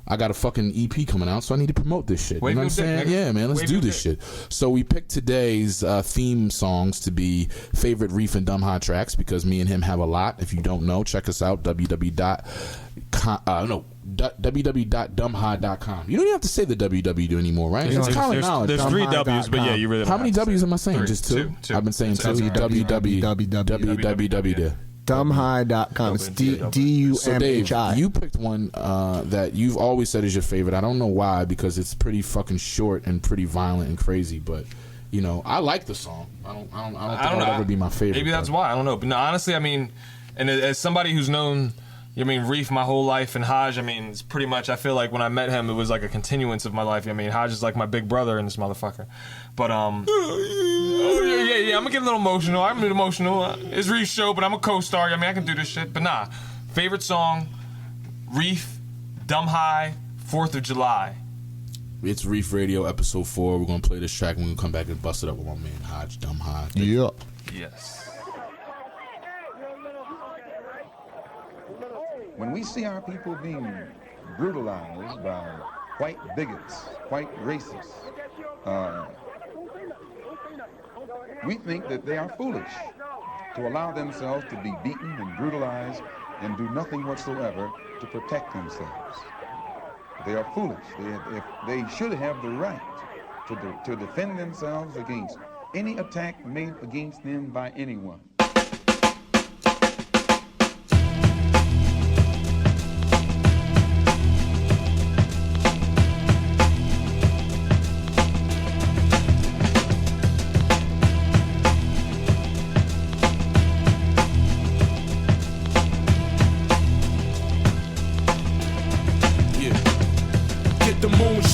C: I got a fucking EP coming out, so I need to promote this shit. You know what I'm saying? Yeah, man, let's do this shit. So we picked today's theme songs to be favorite Reef and Dumb High tracks, because me and him have a lot. If you don't know, check us out, www.dumbhigh.com. You don't even have to say the www anymore, right? It's common knowledge.
E: There's 3 W's, but yeah, you really don't.
C: How many W's am I saying?
E: 3.
C: Just 2? I've been saying 2.
D: www. Dumbhigh.com. It's DUMHI.
C: So Dave, you picked one that you've always said is your favorite. I don't know why, because it's pretty fucking short and pretty violent and crazy, but I like the song. I don't think it'll ever be my favorite.
E: Maybe that's why. I don't know. But no, honestly, I mean, and as somebody who's known Reef my whole life, and Haj, it's pretty much, I feel like when I met him, it was like a continuance of my life. Haj is like my big brother in this motherfucker. But, I'm gonna get a little emotional. I'm emotional. It's Reef's show, but I'm a co-star. I can do this shit. But nah, favorite song, Reef, Dumb High, 4th of July.
C: It's Reef Radio, episode 4. We're gonna play this track, and we're gonna come back and bust it up with my man, Haj, Dumb High.
D: Yeah.
E: Yes.
G: When we see our people being brutalized by white bigots, white racists, we think that they are foolish to allow themselves to be beaten and brutalized and do nothing whatsoever to protect themselves. They are foolish. They should have the right to defend themselves against any attack made against them by anyone.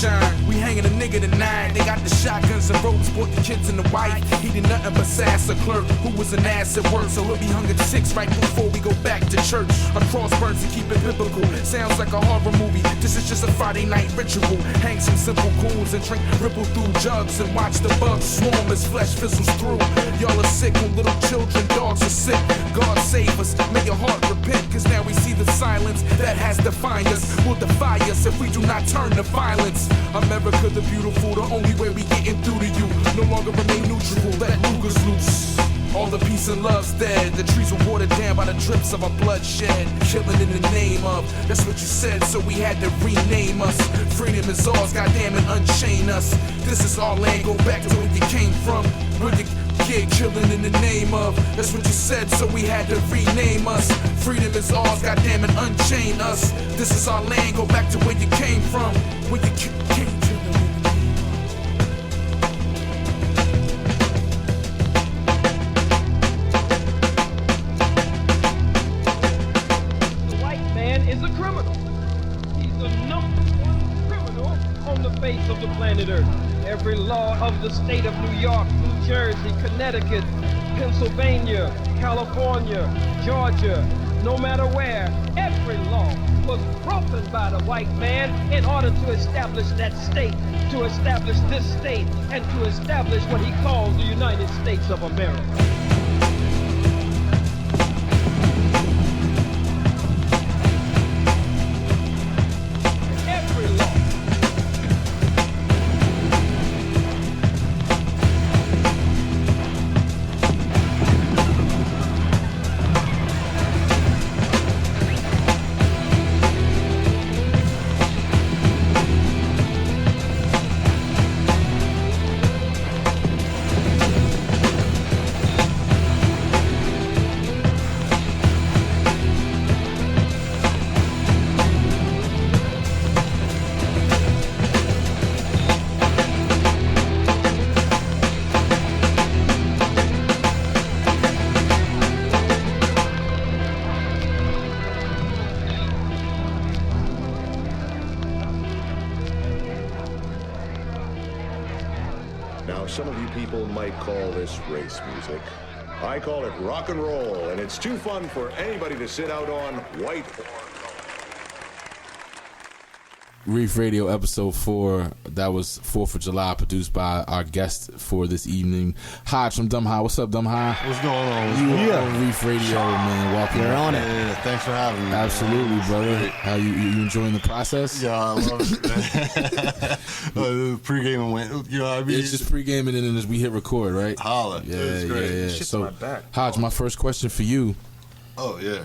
B: sunshine. We hanging a nigga tonight. They got the shotguns and ropes, brought the kids and the wife. He did nothing but sass a clerk who was an ass at work. So he'll be hung at 6 right before we go back to church. A cross burns to keep it biblical. Sounds like a horror movie. This is just a Friday night ritual. Hang some simple goons and drink ripple through jugs and watch the bugs swarm as flesh fizzles through. Y'all are sick when little children, dogs are sick. God save us, may your heart repent, cause now we see the silence that has defined us. Will defy us if we do not turn to violence. America the beautiful, the only way we getting through to you. No longer remain neutral, let Lucas loose. All the peace and love's dead. The trees were watered down by the drips of our bloodshed. Killing in the name of, that's what you said, so we had to rename us. Freedom is ours, goddamn it, unchain us. This is our land, go back to where you came from. Where you get killing in the name of, that's what you said, so we had to rename us. Freedom is ours, goddamn it, unchain us. This is our land, go back to where you came from. Where you came from.
H: Of the planet Earth. Every law of the state of New York, New Jersey, Connecticut, Pennsylvania, California, Georgia, no matter where, every law was broken by the white man in order to establish that state, to establish this state, and to establish what he calls the United States of America.
I: Some of you people might call this race music. I call it rock and roll, and it's too fun for anybody to sit out on white.
C: Reef Radio episode 4. That was 4th of July, produced by our guest for this evening, Haj from Dumhi. What's up, Dumhi?
J: What's going on?
C: You on Reef Radio, man. Welcome.
D: You're on it.
J: Yeah, thanks for having me.
C: Absolutely, brother. How you enjoying the process?
J: Yeah, I love it. Pre-game went. You know what I mean?
C: It's just pre-gaming and then as we hit record, right?
J: Holla.
C: Yeah, yeah.
E: Shit's
C: So,
E: my back.
C: Haj, my first question for you.
J: Oh yeah.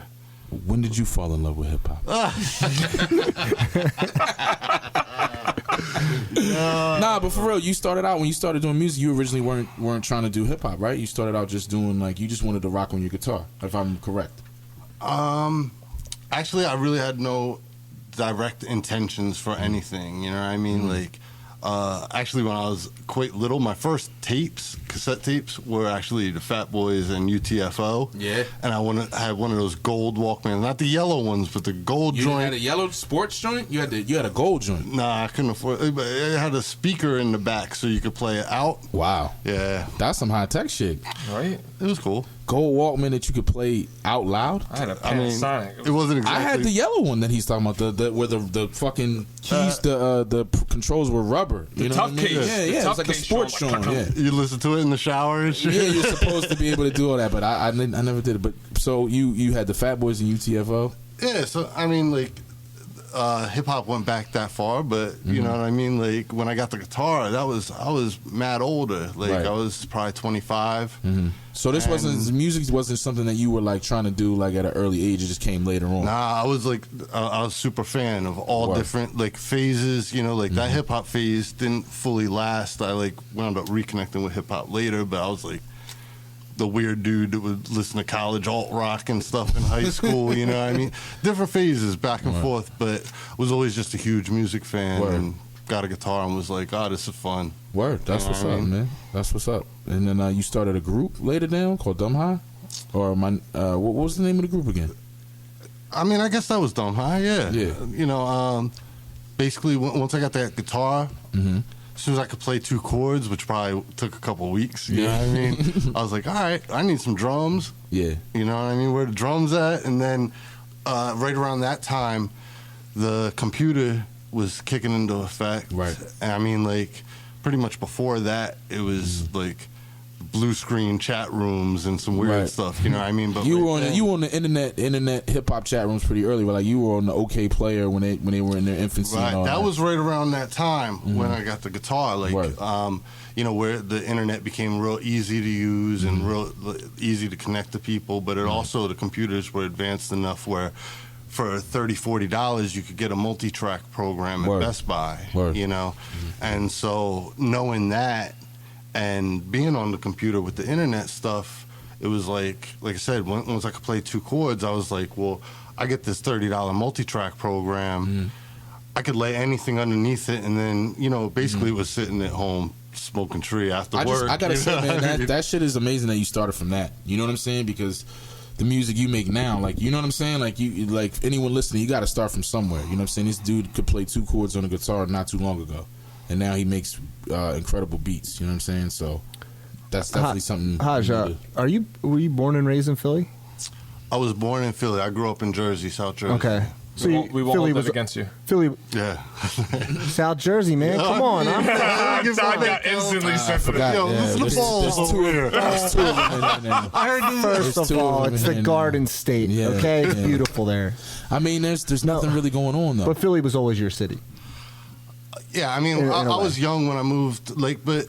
C: When did you fall in love with hip hop? Nah, but for real, you started out when you started doing music. You originally weren't trying to do hip hop, right? You started out just doing you just wanted to rock on your guitar, if I'm correct.
J: Actually, I really had no direct intentions for anything. You know what I mean?
C: Mm-hmm.
J: Actually, when I was quite little, my first cassette tapes, were actually the Fat Boys and UTFO.
C: Yeah.
J: And I had one of those gold Walkmans, not the yellow ones, but the gold joint.
C: You had a yellow sports joint? You had a gold joint.
J: Nah, I couldn't afford it. But it had a speaker in the back so you could play it out.
C: Wow.
J: Yeah.
C: That's some high tech shit.
E: Right?
J: It was cool.
C: Gold Walkman that you could play out loud?
E: I had a Panasonic.
J: It wasn't exactly.
C: I had the yellow one that he's talking about, where the fucking keys, the controls were rubber. You know what I mean?
E: Case.
C: Yeah. It's like a sports joint. Yeah.
J: You listen to it in the shower and shit.
C: Yeah, you're supposed to be able to do all that, but I never did it. But so you had the Fat Boys and UTFO?
J: Yeah, so I mean, hip hop went back that far, but you know what I mean. When I got the guitar, I was mad older.
C: Right.
J: I was probably 25.
C: Mm-hmm. So this music wasn't something that you were trying to do at an early age. It just came later on.
J: Nah, I was I was super fan of all different phases. You know, that hip hop phase didn't fully last. I wound up reconnecting with hip hop later, but I was the weird dude that would listen to college alt rock and stuff in high school. You know what I mean? Different phases back and forth, but was always just a huge music fan. And got a guitar and was like, oh, this is fun.
C: Word. That's what's up, man. That's what's up. And then you started a group later down called Dumhi? Or what was the name of the group again?
J: I mean, I guess that was Dumhi, yeah.
C: Yeah.
J: You know, basically once I got that guitar, as soon as I could play 2 chords, which probably took a couple weeks, you know what I mean? I was like, all right, I need some drums.
C: Yeah.
J: You know what I mean? Where the drums at? And then right around that time, the computer was kicking into effect.
C: Right.
J: And I mean, like, pretty much before that, it was like blue screen chat rooms and some weird stuff. You know what I mean? But
C: you were on the internet hip hop chat rooms pretty early. Like you were on the OK Player when they were in their infancy.
J: Right.
C: And all
J: that was right around that time when I got the guitar. Like, you know, where the internet became real easy to use and real easy to connect to people. But it also, the computers were advanced enough where for $30-$40 you could get a multi-track program at Best Buy. You know, and so knowing that and being on the computer with the internet stuff, it was like I said, once I could play 2 chords, I was like, well, I get this $30 multi-track program. I could lay anything underneath it, and then, you know, basically was sitting at home smoking tree after work.
C: I gotta say, man, that shit is amazing that you started from that. You know what I'm saying? Because the music you make now, like, you know what I'm saying? Like, you, like anyone listening, you got to start from somewhere. You know what I'm saying? This dude could play 2 chords on a guitar not too long ago, and now he makes incredible beats. You know what I'm saying? So that's definitely something.
D: Haj, were you born and raised in Philly?
J: I was born in Philly. I grew up in Jersey, South Jersey.
D: Okay. So
E: we won't hold that against you.
D: Philly,
J: yeah.
D: South Jersey, man. Come on.
E: I got instantly sensitive.
J: Yo, listen to balls over here.
C: I
D: heard First of all, it's the Garden State. Okay, it's beautiful there.
C: I mean, there's nothing really going on though.
D: But Philly was always your city.
J: Yeah, I mean, I was young when I moved, like, but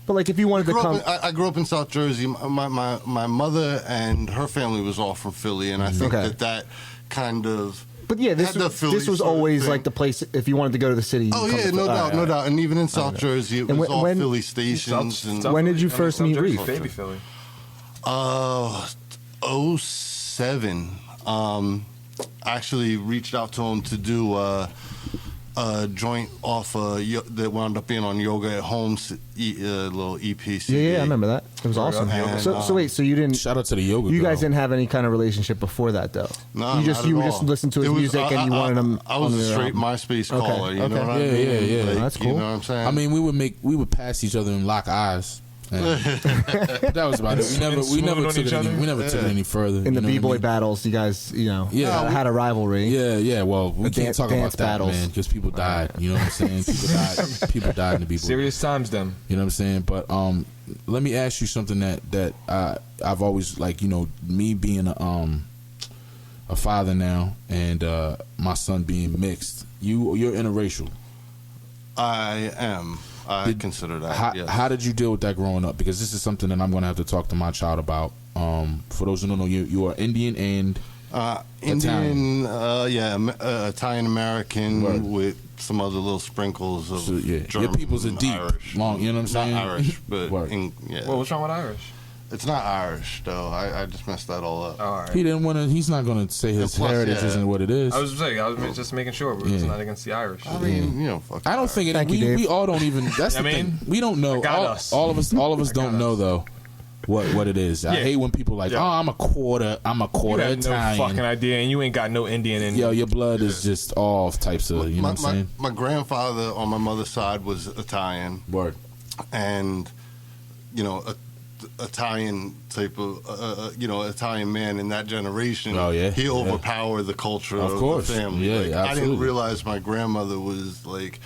D: like, if you wanted to come,
J: I grew up in South Jersey. My mother and her family was all from Philly, and I think that kind of.
D: But yeah, this was always like the place if you wanted to go to the city.
J: Oh yeah, no doubt. And even in South Jersey, it was all Philly stations.
D: When did you first meet Reef?
E: Baby Philly.
J: 07. I actually reached out to him to do a joint off that wound up being on Yoga at Home's little EP.
D: Yeah, I remember that. It was awesome. And, so wait, so you didn't?
C: Shout out to the Yoga.
D: You guys didn't have any kind of relationship before that, though.
J: No,
D: you were just listening to his music and you wanted him.
J: I was a straight MySpace caller. You know what I mean?
C: Yeah.
J: Like,
D: that's cool.
J: You know what I'm saying?
C: I mean, we would pass each other and lock eyes. That was about it. We never took it any further.
D: In the b-boy battles, you guys, had a rivalry.
C: Yeah. Well, we can't talk about that, battles. Man, because people died. You know what I'm saying? People died in the b-boy.
E: Serious times, them.
C: You know what I'm saying? But let me ask you something that I've always, like, you know, me being a father now and my son being mixed. You're interracial.
J: I am. I consider that. Yes.
C: How did you deal with that growing up? Because this is something that I'm going to have to talk to my child about. For those who don't know, you are Indian and
J: Italian, Italian American with some other little sprinkles of German.
C: Your people's a deep,
J: Irish.
C: long. You know what I'm saying?
J: Not Irish, but
E: Well, what's wrong with Irish?
J: It's not Irish though. I just messed that all up.
E: All right.
C: He didn't want to. He's not going to say his heritage isn't what it is.
E: I was just making sure it's not against the Irish.
J: I mean, fuck.
C: I don't think we all don't even. That's the thing. We don't know. All of us don't know though. What it is. I hate when people are like, I'm a quarter
E: you
C: Italian.
E: No fucking idea, and you ain't got no Indian in you.
C: Yo, your blood is just all types of. You know what I'm saying?
J: My grandfather on my mother's side was Italian.
C: Word.
J: And Italian type of Italian man in that generation.
C: Oh yeah,
J: he overpowered the culture of the family. I didn't realize my grandmother was like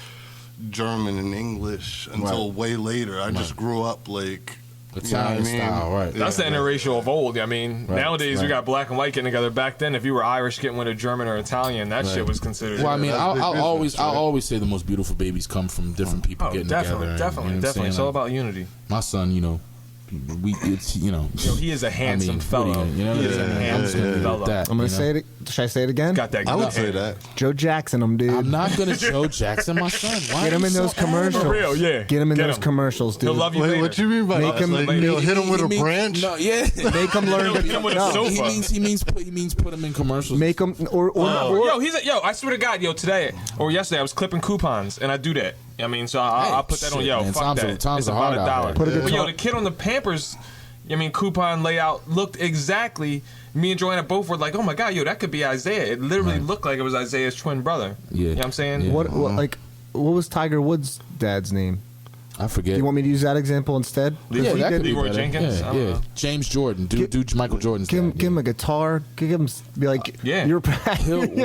J: German and English until way later. I just grew up like
C: Italian style, right?
E: That's the interracial of old. I mean, nowadays we got black and white getting together. Back then, if you were Irish getting with a German or Italian, that shit was considered.
C: Well, I mean, I'll always say the most beautiful babies come from different people getting together.
E: Definitely. It's all about unity.
C: My son,
E: he is a handsome fellow. He is a handsome fellow.
D: I'm gonna say it. Should I say it again?
E: Got that.
J: I would say that.
D: Joe Jackson, dude.
C: I'm not gonna Joe Jackson my son. Why
D: get him in those commercials.
E: For real, yeah.
D: Get him in those commercials, dude.
E: He'll love you.
J: Wait, what you mean by
D: make him?
J: Hit him with a branch?
C: No, yeah.
D: Make him learn.
E: Hit him with a sofa.
C: He means put him in commercials.
D: Make him or
E: I swear to God, today or yesterday I was clipping coupons and I do that. I mean, so I'll put that on. Fuck that.
C: Times
E: it's
C: are hard
E: about
C: out
E: $1.
C: there.
E: But the kid on the Pampers. coupon layout looked exactly. Me and Joanna both were like, "Oh my god, yo, that could be Isaiah." It literally looked like it was Isaiah's twin brother. Yeah, you know what I'm saying.
D: Yeah. What was Tiger Woods' dad's name?
C: I forget.
D: Do you want me to use that example instead?
C: Yeah, that could be
E: Leroy Jenkins.
C: Yeah. James Jordan. Do Michael Jordan's
D: give him a guitar. Give him be like, you're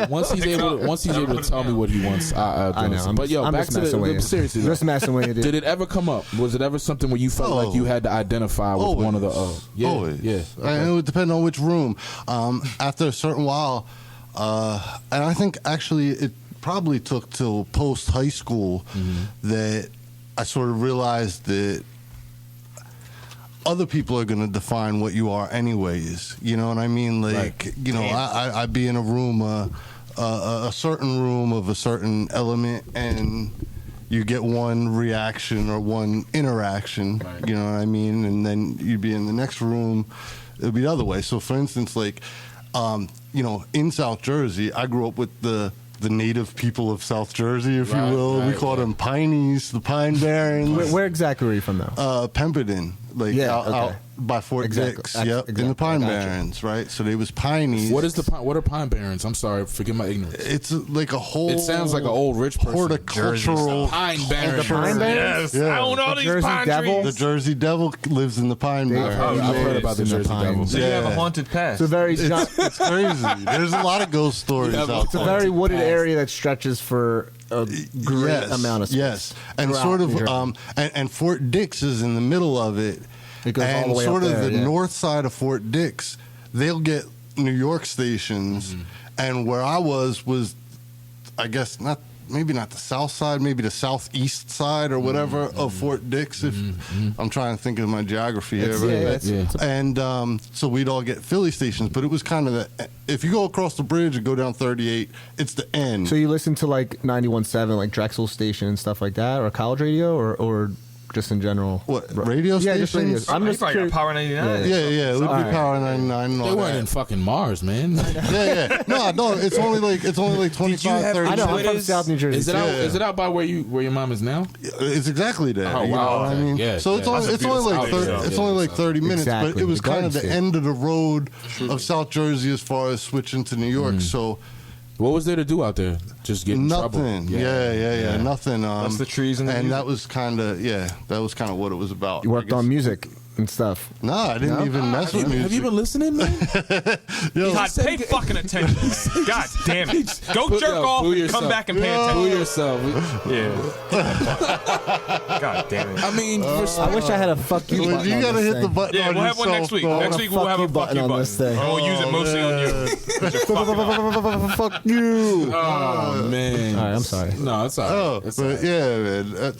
C: once he's able to tell me what he wants, I know. But yo, back to the seriously.
D: Just messing with you, dude.
C: Did it ever come up? Was it ever something where you felt like you had to identify with one of the?
J: Always. Yeah. Okay. And it would depend on which room. After a certain while, and I think actually it probably took till post high school that I sort of realized that other people are going to define what you are anyways. You know what I mean? Like, you know, I'd be in a room, a certain room of a certain element, and you get one reaction or one interaction, you know what I mean? And then you'd be in the next room, it would be the other way. So, for instance, like, you know, in South Jersey, I grew up with the native people of South Jersey, if you will. We call them Pineys, the Pine Barrens.
D: Where exactly are you from, though?
J: Pemberton, like out by Fort Dix, in the Pine Barrens, right? So they was Pineys.
C: What are Pine Barrens? I'm sorry, forgive my ignorance.
J: It's like a whole.
C: It sounds like an old rich person.
J: Horticultural
C: Pine Barrens.
D: The Pine Barrens?
E: Yes, I own all these pine trees.
J: The Jersey Devil lives in the Pine Barrens.
C: I've heard about the Jersey Devil.
E: So you have a haunted past.
D: It's
J: it's crazy. There's a lot of ghost stories out there.
D: It's a very wooded area that stretches for a great amount of space.
J: Yes, and sort of, and Fort Dix is in the middle of it.
D: It goes
J: and
D: all the way
J: sort
D: up
J: of
D: there,
J: the north side of Fort Dix, they'll get New York stations, and where I was, I guess maybe not the south side, maybe the southeast side or whatever of Fort Dix. If I'm trying to think of my geography here, and so we'd all get Philly stations, but it was kind of if you go across the bridge and go down 38, it's the end.
D: So you listen to like 91.7, like Drexel station and stuff like that, or college radio, or just in general?
J: What, radio stations?
D: Yeah, just radio.
E: I'm just probably got Power 99.
J: Yeah, it would be Power 99 and all
C: They weren't
J: that.
C: in fucking Mars, man.
J: No, it's only like 25, 30
D: I know, I'm from South New Jersey.
C: Is it out by where your mom is now?
J: It's exactly there.
C: Oh, wow.
J: You know what I mean?
C: Yeah,
J: so it's only like 30 minutes,
D: Exactly.
J: but it was
D: The
J: kind of
D: Garden
J: the
D: State.
J: end of the road of South Jersey as far as switching to New York. So
C: what was there to do out there? Just get in trouble?
J: nothing. Yeah, nothing.
E: That's the trees and the music.
J: that was kind of what it was about.
D: You worked on music and stuff.
J: No, I didn't even mess with music.
C: Have you been listening, man?
E: God, pay fucking attention. God damn it. Go jerk off and come back and pay attention.
C: Fool yourself.
E: God damn it.
C: I mean,
D: I wish I had a fuck you button.
J: You gotta
D: on this
J: hit the
D: thing.
J: button.
E: Yeah,
J: on
E: we'll have one
J: yourself,
E: next week.
J: though.
E: Next week we'll have a fuck you button
D: on this thing.
E: And we'll use it mostly on you.
D: Fuck you.
C: oh man.
D: All right, I'm sorry.
C: No, it's all right.
J: But yeah, man.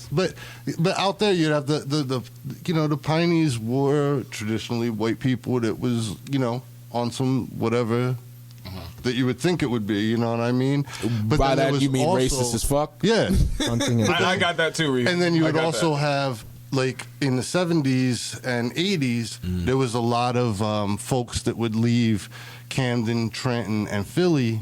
J: But out there you'd have the Pineys were traditionally white people that was on some whatever that you would think it would be. You know what I mean? But
C: by
J: then
C: that you mean racist as fuck?
J: Yeah.
E: I got that too, Reef.
J: And then you would also have, like, in the 70s and 80s, there was a lot of folks that would leave Camden, Trenton, and Philly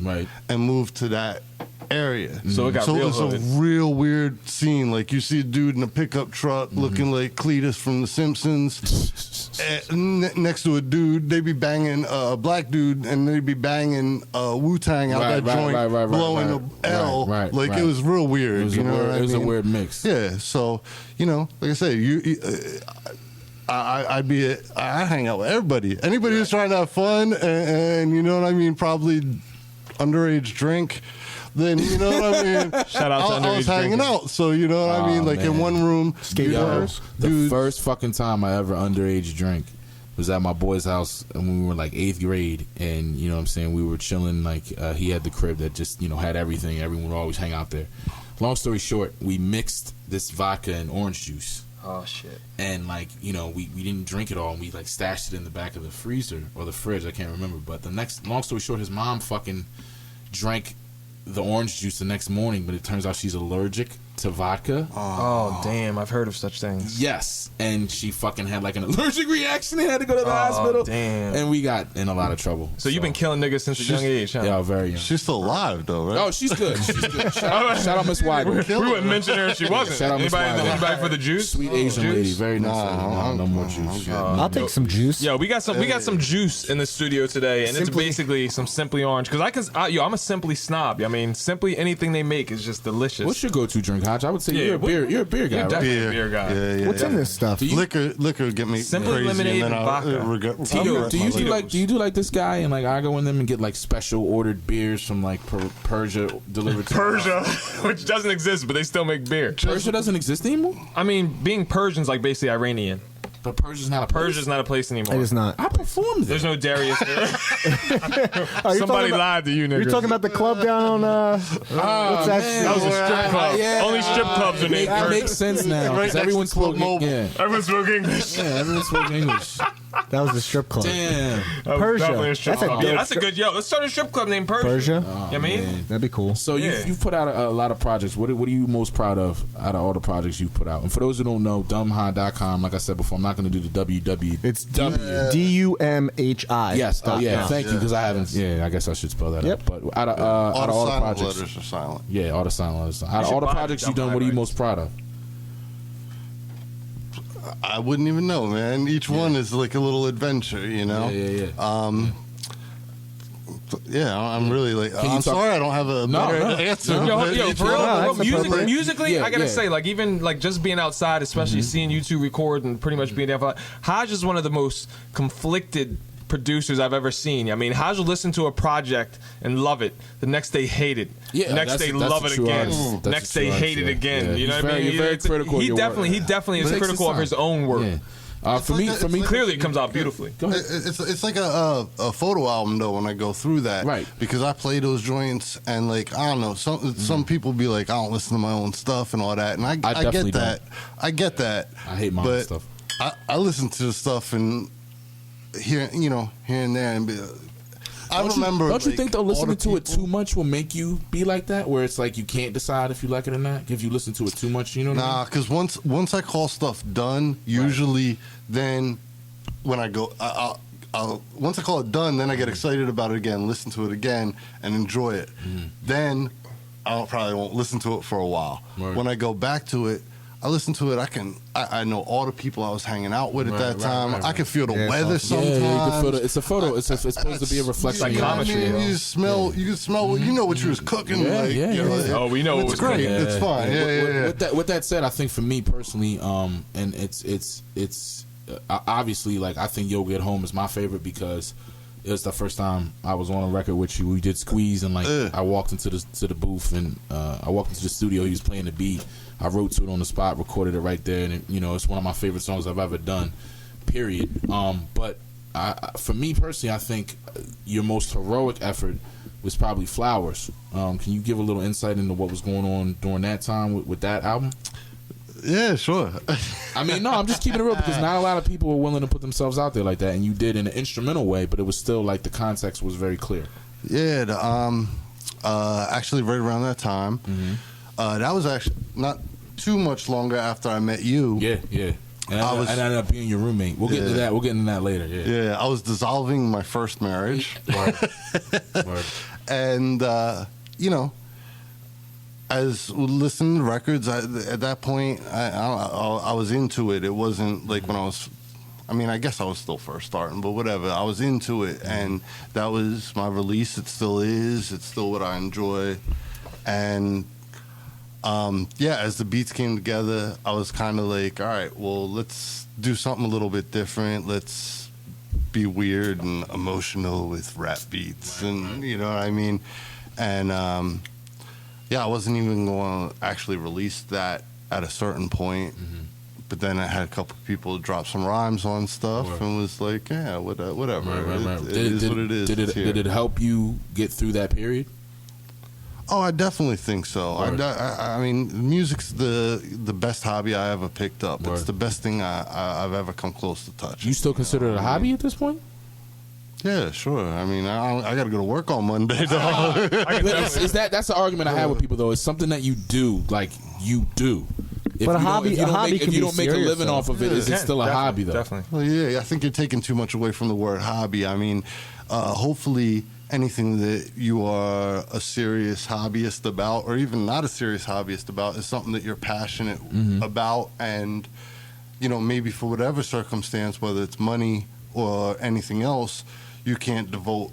J: and move to that area.
E: So it
J: was a real weird scene. Like, you see a dude in a pickup truck looking like Cletus from The Simpsons. Next to a dude, they'd be banging a black dude, and they'd be banging Wu-Tang out that joint, blowing a L. Like, it was real weird.
C: It was a weird mix.
J: Yeah, so, like I say, I hang out with everybody. Anybody who's trying to have fun and you know what I mean, probably underage drink, then you know what I mean.
E: Shout out to underage
J: I was hanging out, so you know what I mean. Like in one room,
C: the first fucking time I ever underage drank was at my boy's house when we were like 8th grade, and you know what I'm saying, we were chilling. Like he had the crib that just had everything. Everyone would always hang out there. Long story short, we mixed this vodka and orange juice.
E: Oh shit!
C: And like we didn't drink it all, and we like stashed it in the back of the freezer or the fridge. I can't remember. But long story short, his mom fucking drank the orange juice the next morning, but it turns out she's allergic to vodka.
E: Oh, damn. I've heard of such things.
C: Yes. And she fucking had like an allergic reaction and had to go to the hospital.
E: Damn.
C: And we got in a lot of trouble.
E: So you've been killing niggas since a young age, huh?
C: Yeah, very young.
J: She's still alive, though, right?
C: Oh, she's good. She's good. Shout out Miss Wyden.
E: We wouldn't mention her if she wasn't.
C: Shout out Miss Wyden.
E: Anybody for the juice?
C: Sweet Asian lady. Very nice. No more juice.
D: I'll take some juice.
E: Yo, we got some juice in the studio today, and it's basically some Simply Orange. Because I'm a Simply snob. I mean, Simply anything they make is just delicious.
C: What's your go-to drink, Haj? I would say you're a beer guy, right?
E: Beer guy.
J: Yeah.
D: What's in this stuff?
J: Liquor get me
E: Simply
J: crazy,
E: lemonade
J: and then
E: and vodka.
C: Tito, do you do like this guy and like I go in them and get like special ordered beers from like Persia delivered to
E: Persia, which doesn't exist, but they still make beer.
C: Persia doesn't exist anymore?
E: I mean, being Persian's like basically Iranian.
C: But Persia's not a place.
E: Persia's not a place anymore.
D: It is not.
C: I performed there.
E: There's no Darius there. Somebody lied to you, nigga.
D: You're talking about the club down on what's that?
E: That was a strip club.
C: Yeah.
E: Only strip clubs are named
C: That
E: Persia.
C: makes sense now. Because everyone spoke
E: Everyone spoke English.
C: Yeah, everyone spoke English.
D: That was the strip club.
C: Damn.
D: Persia.
E: Definitely a strip
D: That's a
E: club.
D: dope
E: Yeah, that's a good. Yo, let's start a strip club named Persia.
D: Persia?
C: Oh,
E: You know what I mean?
C: man.
D: That'd be cool.
C: So
E: Yeah.
C: you've put out a lot of projects. What are you most proud of out of all the projects you've put out? And for those who don't know, dumbhi.com, like I said before, I'm not going to do the WW.
D: It's DUMHI.
C: Yes. Oh, yeah. Thank you, because I haven't. Yeah, I guess I should spell that
D: Yep.
C: out. But out of all the
J: silent
C: projects.
J: letters are silent.
C: Yeah, all the silent letters. Out of all the
E: buy
C: projects
E: the
C: you've done, what are you most proud of?
J: I wouldn't even know, man. Each one is like a little adventure, you know?
C: Yeah.
J: Yeah, I'm really like.
C: Can you
J: I'm
C: talk-
J: sorry, I don't have a better answer.
E: Yo, for real,
D: that's appropriate.
E: musically,
C: Yeah,
E: I gotta
C: yeah.
E: say, like even like just being outside, especially seeing you two record and pretty much being there. Haj is one of the most conflicted producers I've ever seen. I mean, Haj will listen to a project and love it. The next day, hate it.
C: Yeah,
E: next
C: that's
E: day,
C: a
E: love it
C: true
E: again.
C: artist. That's
E: Next
C: a true
E: day, hate
C: artist,
E: it
C: yeah.
E: again.
C: Yeah.
E: You know what I mean?
C: You're very critical of
E: He
C: your
E: definitely
C: work.
E: is
C: It takes
E: critical of
C: time.
E: his own work.
C: Yeah. For me,
E: Clearly, it comes out beautifully.
C: Go ahead.
J: It's like a photo album though when I go through that,
C: Right.
J: Because I play those joints and like I don't know, some people be like I don't listen to my own stuff and all that, and I
C: definitely
J: get that. I get that.
C: I hate my own
J: but
C: stuff.
J: I listen to the stuff and here and there and be. Remember.
C: Don't you
J: like,
C: think though
J: all
C: listening
J: the
C: to it
J: people-
C: too much will make you be like that? Where it's like you can't decide if you like it or not if you listen to it too much. You know what I mean?
J: Nah, because once I call stuff done, usually then when I go, I'll once I call it done, then I get excited about it again, listen to it again, and enjoy it. Then I probably won't listen to it for a while.
C: Right.
J: When I go back to it, I listen to it. I know all the people I was hanging out with at that time. I can feel the weather sometimes.
C: Yeah, you can feel it's a photo. It's supposed to be a reflection.
E: Like
C: of your
E: chemistry,
C: life.
J: You can smell. You can smell. You know what you was cooking.
C: Yeah,
J: like,
C: yeah,
J: you know,
C: yeah.
E: Oh, we know
J: It's
E: what was
J: great.
E: cooking.
J: It's fine. Yeah.
C: With that said, I think for me personally, and it's obviously like I think Yo Get Home is my favorite because it was the first time I was on a record with you. We did Squeeze and like I walked into the booth and I walked into the studio. He was playing the beat. I wrote to it on the spot, recorded it right there, and it's one of my favorite songs I've ever done. Period. But for me personally, I think your most heroic effort was probably Flowers. Can you give a little insight into what was going on during that time with that album?
J: Yeah, sure.
C: I mean, no, I'm just keeping it real because not a lot of people were willing to put themselves out there like that, and you did in an instrumental way, but it was still like the context was very clear.
J: Yeah, actually right around that time. That was actually not too much longer after I met you.
C: Yeah. And I ended up being your roommate. We'll get into that. We'll get into that later.
J: Yeah, I was dissolving my first marriage.
C: Word.
J: And, as listening to records, at that point, I was into it. It wasn't like when I was, I guess I was still first starting, but whatever. I was into it, and that was my release. It still is. It's still what I enjoy. And, as the beats came together, I was kind of like, all right, well, let's do something a little bit different. Let's be weird and emotional with rap beats, and you know what I mean? And, I wasn't even going to actually release that at a certain point, but then I had a couple of people drop some rhymes on stuff and was like, yeah, whatever.
C: Right.
J: It is what it is.
C: Did it help you get through that period?
J: Oh, I definitely think so. I mean, music's the best hobby I ever picked up. It's the best thing I've ever come close to touching.
C: You still consider it a hobby at this point?
J: Yeah, sure. I mean, I got to go to work on Monday, dog.
C: That's the argument I have with people, though. It's something that you do, like you do.
D: But a hobby
C: if you don't make a living
D: though.
C: off of it, is it still a hobby, though?
E: Definitely.
J: Well, yeah, I think you're taking too much away from the word hobby. I mean, hopefully anything that you are a serious hobbyist about, or even not a serious hobbyist about, is something that you're passionate about, and, you know, maybe for whatever circumstance, whether it's money or anything else, you can't devote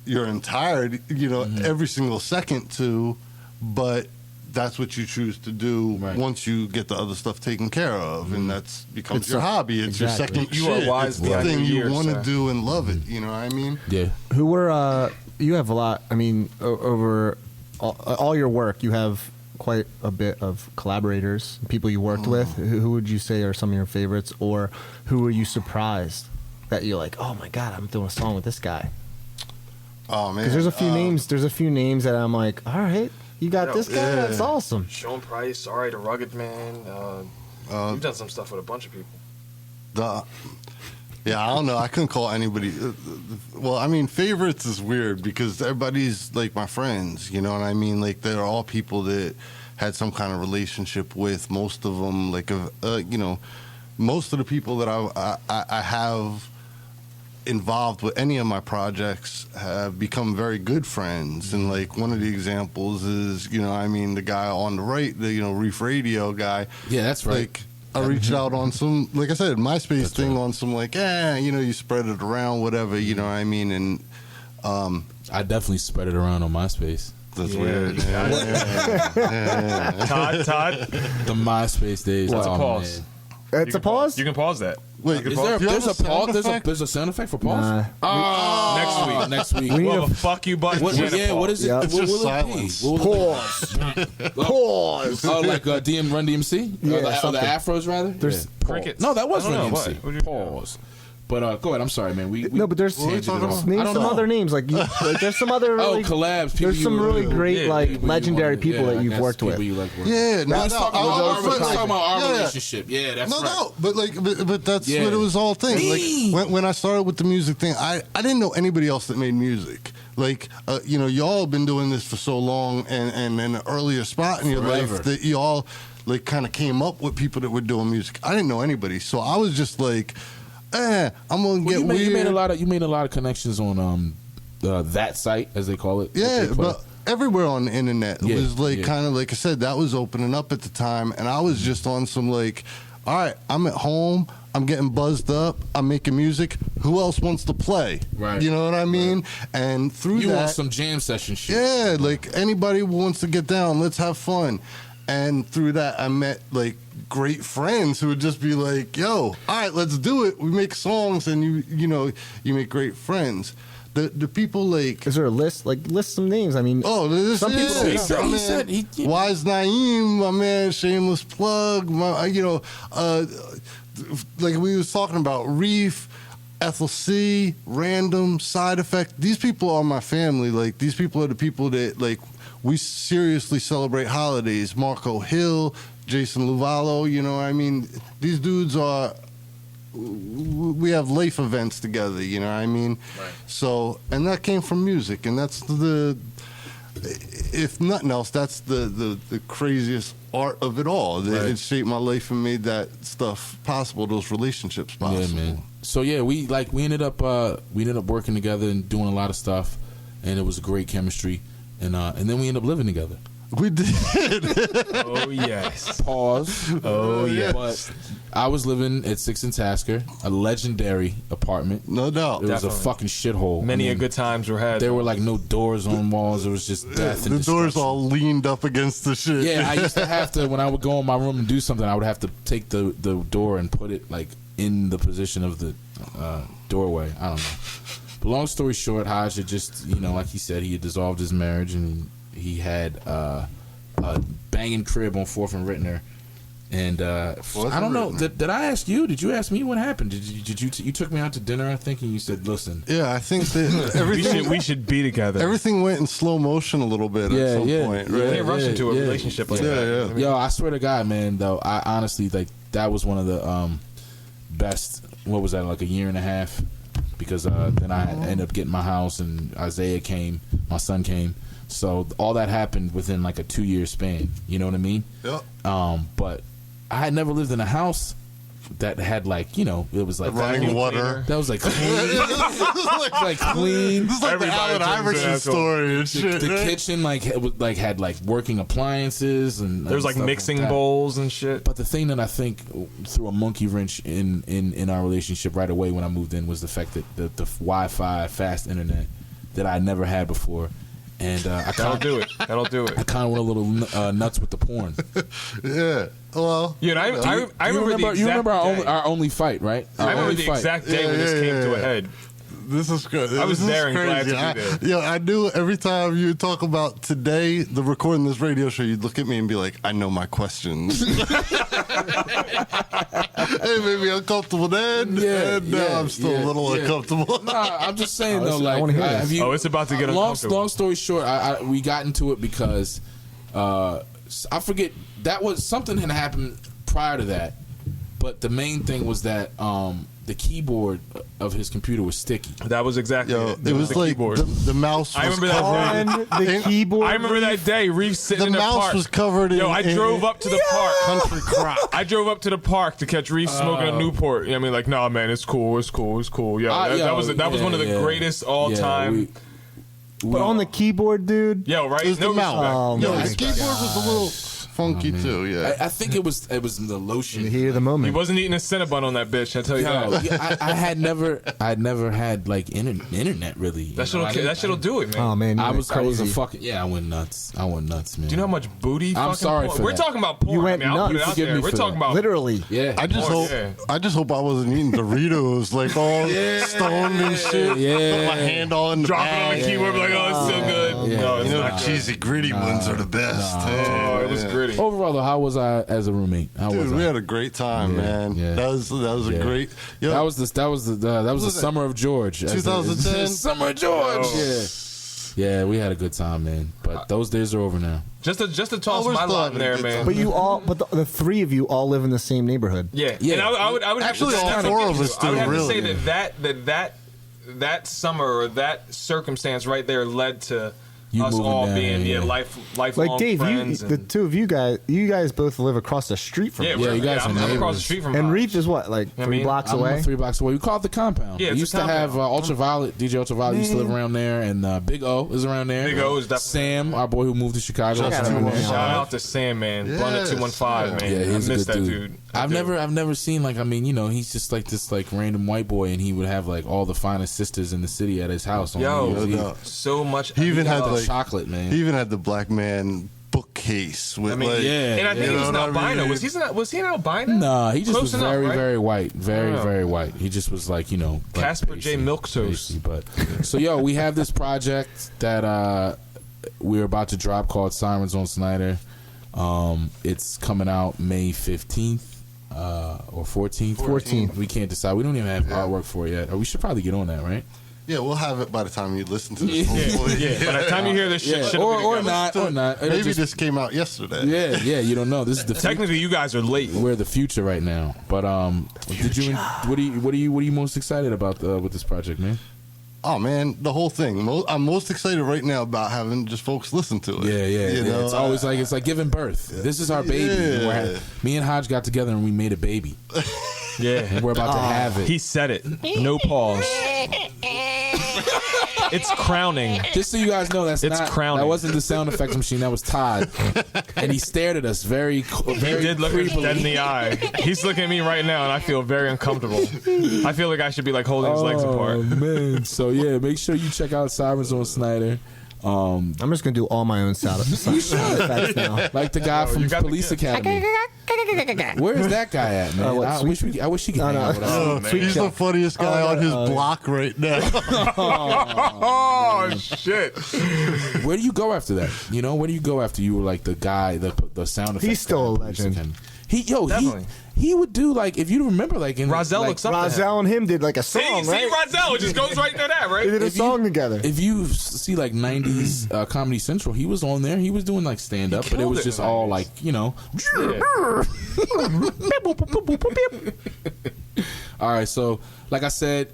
J: your entire, you know, every single second to, but that's what you choose to do once you get the other stuff taken care of, and that's becomes your hobby. It's your second
E: you
J: shit.
E: are wise
J: it's the thing you want to do and love it. You know what I mean?
C: Yeah.
D: Who were you have a lot? I mean, over all your work, you have quite a bit of collaborators, people you worked with. Who would you say are some of your favorites, or who were you surprised that you're like, oh my god, I'm doing a song with this guy?
J: Oh man,
D: because there's a few names. There's a few names that I'm like, all right. You got this guy?
J: Yeah.
D: That's awesome.
E: Sean Price, Ari the Rugged Man. You've done some stuff with a bunch of people.
J: Yeah, I don't know. I couldn't call anybody. Well, I mean, favorites is weird because everybody's like my friends. You know what I mean? Like, they're all people that had some kind of relationship with. Most of them, like, you know, most of the people that I have involved with any of my projects have become very good friends. And like one of the examples is, you know, I mean, the guy on the right, the, you know, Reef Radio guy.
C: Yeah, that's right.
J: Like, I reached out on some, like I said, MySpace thing on some like, you know, you spread it around, whatever, you know what I mean? And
C: I definitely spread it around on MySpace.
J: That's weird.
E: Todd?
C: The MySpace days.
E: What's a pause?
D: It's a pause?
E: You can pause that.
J: Wait,
C: there's a pause? There's a sound effect for pause? Next week.
E: Well, fuck you, button.
C: What is it?
J: It's just silence.
D: Pause. Pause.
C: Oh, like Run DMC?
D: Yeah,
C: or the Afros, rather?
E: There's crickets.
C: No, that was
E: I
C: Run
E: don't know.
C: DMC. Pause. But go ahead. I'm sorry, man.
D: No, but there's name some other names. Like there's some other really,
C: collabs.
D: There's some really great legendary people that you've worked with.
J: Yeah, no,
C: let's talk about our relationship. Yeah, that's right.
J: No, but that's what it was all thing. Like when I started with the music thing, I didn't know anybody else that made music. Like you know, y'all have been doing this for so long, and in an earlier spot in your life that y'all like kind of came up with people that were doing music. I didn't know anybody, so I was just like, I'm gonna get weird.
C: You made a lot of connections on that site, as they call it.
J: Yeah, but everywhere on the internet it was like kind of like I said, that was opening up at the time, and I was just on some like, all right, I'm at home, I'm getting buzzed up, I'm making music. Who else wants to play?
C: Right.
J: You know what I mean? Right. And through
C: you
J: that,
C: want some jam session shit.
J: Yeah, like anybody who wants to get down, let's have fun. And through that, I met like great friends who would just be like, "Yo, all right, let's do it." We make songs, and you know, you make great friends. The people like,
D: is there a list? Like list some names. I mean,
J: some people.
C: He said
J: Wise Naeem, my man, Shameless Plug, you know, like we was talking about Reef, Ethel C, Random, Side Effect. These people are my family. Like these people are the people that like we seriously celebrate holidays. Marco Hill, Jason Luvallo, you know, I mean, these dudes are, we have life events together, you know what I mean? Right. So, and that came from music, and that's if nothing else, that's the craziest art of it all. Right. It shaped my life and made that stuff possible, those relationships possible.
C: Yeah, man. So yeah, we ended up working together and doing a lot of stuff, and it was a great chemistry. And then we ended up living together.
J: We did.
E: Oh, yes.
C: Pause.
E: Oh, yes.
C: But I was living at 6 and Tasker, a legendary apartment.
J: No doubt.
C: It was a fucking shithole.
E: Many a good times were had.
C: There were like no doors on walls. It was just death and
J: the doors all leaned up against the shit.
C: Yeah, I used to have to, when I would go in my room and do something, I would have to take the door and put it like in the position of the doorway. I don't know. But long story short, Haj had just, you know, like he said, he had dissolved his marriage, and he had a banging crib on 4th and Rittner. And I don't know. Did I ask you? Did you ask me what happened? Did you took me out to dinner, I think, and you said, "Listen."
J: Yeah, I think that everything
E: we should be together.
J: Everything went in slow motion a little bit at some point. Right?
E: You can't rush into a relationship like that.
J: Yeah.
C: Yo, I swear to God, man. Though I honestly like that was one of the best. What was that? Like a year and a half because then I ended up getting my house, and Isaiah came, my son came. So all that happened within like a 2-year span. You know what I mean?
J: Yep.
C: But I had never lived in a house that had like, you know, it was like
J: running water.
C: That was like clean. like clean.
J: This is like the Allen Iverson story and shit.
C: The kitchen had like working appliances, and
E: there was like mixing bowls and shit.
C: But the thing that I think threw a monkey wrench in our relationship right away when I moved in was the fact that the Wi-Fi, fast internet that I never had before. And
E: That'll do it.
C: I kind of went a little nuts with the porn.
J: Yeah. Well,
E: yeah. I
C: remember our only fight, right?
E: I remember the exact day when this came to a head.
J: This is good.
E: I was there and glad to be there.
J: Yeah, I knew every time you talk about today, the recording this radio show, you'd look at me and be like, I know my questions. It made me uncomfortable then, and now I'm still a little uncomfortable.
C: Nah, I'm just saying, though, like,
E: it's about to get uncomfortable.
C: Long story short, we got into it because I forget, something had happened prior to that, but the main thing was that the keyboard of his computer was sticky.
E: That was exactly it.
J: It was like the mouse was
E: covered.
D: The keyboard.
E: I remember that day, Reef sitting in the park.
J: The mouse was covered in...
E: I drove up to the park.
J: Country crop.
E: I drove up to the park to catch Reef smoking a Newport. You know what I mean? Like, nah, man, it's cool. Yeah, that was one of the greatest all-time...
D: But on the keyboard, dude...
E: Yo, right?
J: It was the mouse.
E: The
J: keyboard was a little... funky too, yeah.
C: I think it was the lotion.
D: The heat of the moment.
E: He wasn't eating a Cinnabon on that bitch. I tell you that.
C: I had never had like internet really.
E: That shit'll do it, man.
D: Oh man,
C: I was a fucking I went nuts, man.
E: Do you know how much booty?
C: I'm sorry for that.
E: We're talking about porn.
D: You went
E: I'll
D: nuts.
E: put it out there. We're talking about
D: literally.
C: Yeah.
J: I just hope I wasn't eating Doritos like all stoned and shit.
C: Yeah.
J: Put my hand all in the
E: dropping
J: bag.
E: on the keyboard, like, oh, it's so good.
C: Yeah.
E: No, it's
J: You know,
E: not
J: the cheesy gritty ones are the best.
E: Oh, it was gritty.
C: Overall, though, how was I as a roommate?
J: Dude, we had a great time, man.
C: Yeah.
J: That was a great. Yo,
C: that was the summer of George.
J: 2010
C: summer of George. Yeah, we had a good time, man. But those days are over now.
E: Just to toss my lot in there, man.
D: But the three of you all live in the same neighborhood.
E: Yeah.
C: Yeah.
E: And I would
J: Actually, all four of us do.
E: I would have
J: really.
E: to say that summer or that circumstance right there led to us all being lifelong
D: like Dave,
E: friends.
D: the two of you guys both live across the street from
E: Yeah,
D: each other.
C: you guys are
E: I'm
C: neighbors.
E: across the street from
D: And
E: Haj.
D: Reef is what, like 3 blocks away?
C: 3 blocks away. We call it the compound.
E: Yeah,
C: we
E: it's
C: used
E: a
C: to have
E: compound.
C: Ultraviolet. DJ Ultraviolet used to live around there, and Big O is around there.
E: Big O is definitely.
C: Sam, our boy who moved to Chicago.
D: Shout out
E: Shout out to Sam, man.
J: Yes.
E: Blunted 215, man.
C: Yeah, he's
E: I
C: a
E: miss
C: good
E: that
C: dude.
E: dude.
C: I've never seen like, I mean, you know, he's just like this like random white boy, and he would have like all the finest sisters in the city at his house. On New Year's Eve.
E: So much.
J: He even had
C: The
J: like
C: chocolate, man.
J: He even had the black man bookcase with like.
C: yeah.
E: And I think he was an albino. Was he an albino?
C: Nah, he just
E: Close
C: was
E: enough,
C: very,
E: right?
C: very white. Very white. He just was like, you know, like
E: Casper J. Milquetoast.
C: But so yo, we have this project that we're about to drop called Sirens on Snyder. It's coming out May 15th or 14th.
D: 14th.
C: We can't decide. We don't even have artwork for it yet. Or we should probably get on that, right?
J: Yeah, we'll have it by the time you listen to this.
E: Yeah. By the time you hear this shit,
C: or not.
J: Maybe this came out yesterday.
C: Yeah. You don't know. This is the
E: technically you guys are late.
C: We're the future right now. But what are you most excited about with this project, man?
J: Oh man, the whole thing. I'm most excited right now about having just folks listen to it.
C: Yeah.
J: You know,
C: it's always like giving birth. This is our baby.
J: Yeah.
C: Me and Haj got together and we made a baby.
E: Yeah,
C: and we're about to have it.
E: He said it. No pause. It's crowning.
C: Just so you guys know, it's not crowning. That wasn't the sound effects machine. That was Todd, and he stared at us very. He
E: did look us dead in the eye. He's looking at me right now, and I feel very uncomfortable. I feel like I should be like holding his legs apart.
C: Oh man! So yeah, make sure you check out Sirens on Snyder.
D: I'm just gonna do all my own sound effects now.
C: Like the guy from Police Academy. Where is that guy at, man? I wish he could hang out with us.
J: He's the funniest guy on his block right now.
E: Oh shit!
C: Where do you go after that? You know, where do you go after you were like the guy, the sound effects?
D: He's still a legend.
C: He would do like, if you remember, like in
E: Rozelle
C: like,
E: looks up.
D: Rozelle and him did like a song, right?
E: See, Rozelle just goes right to that, right?
D: They did a song together.
C: If you see like 90s Comedy Central, he was on there. He was doing like stand up, but it was just all like, you know. All right, so like I said,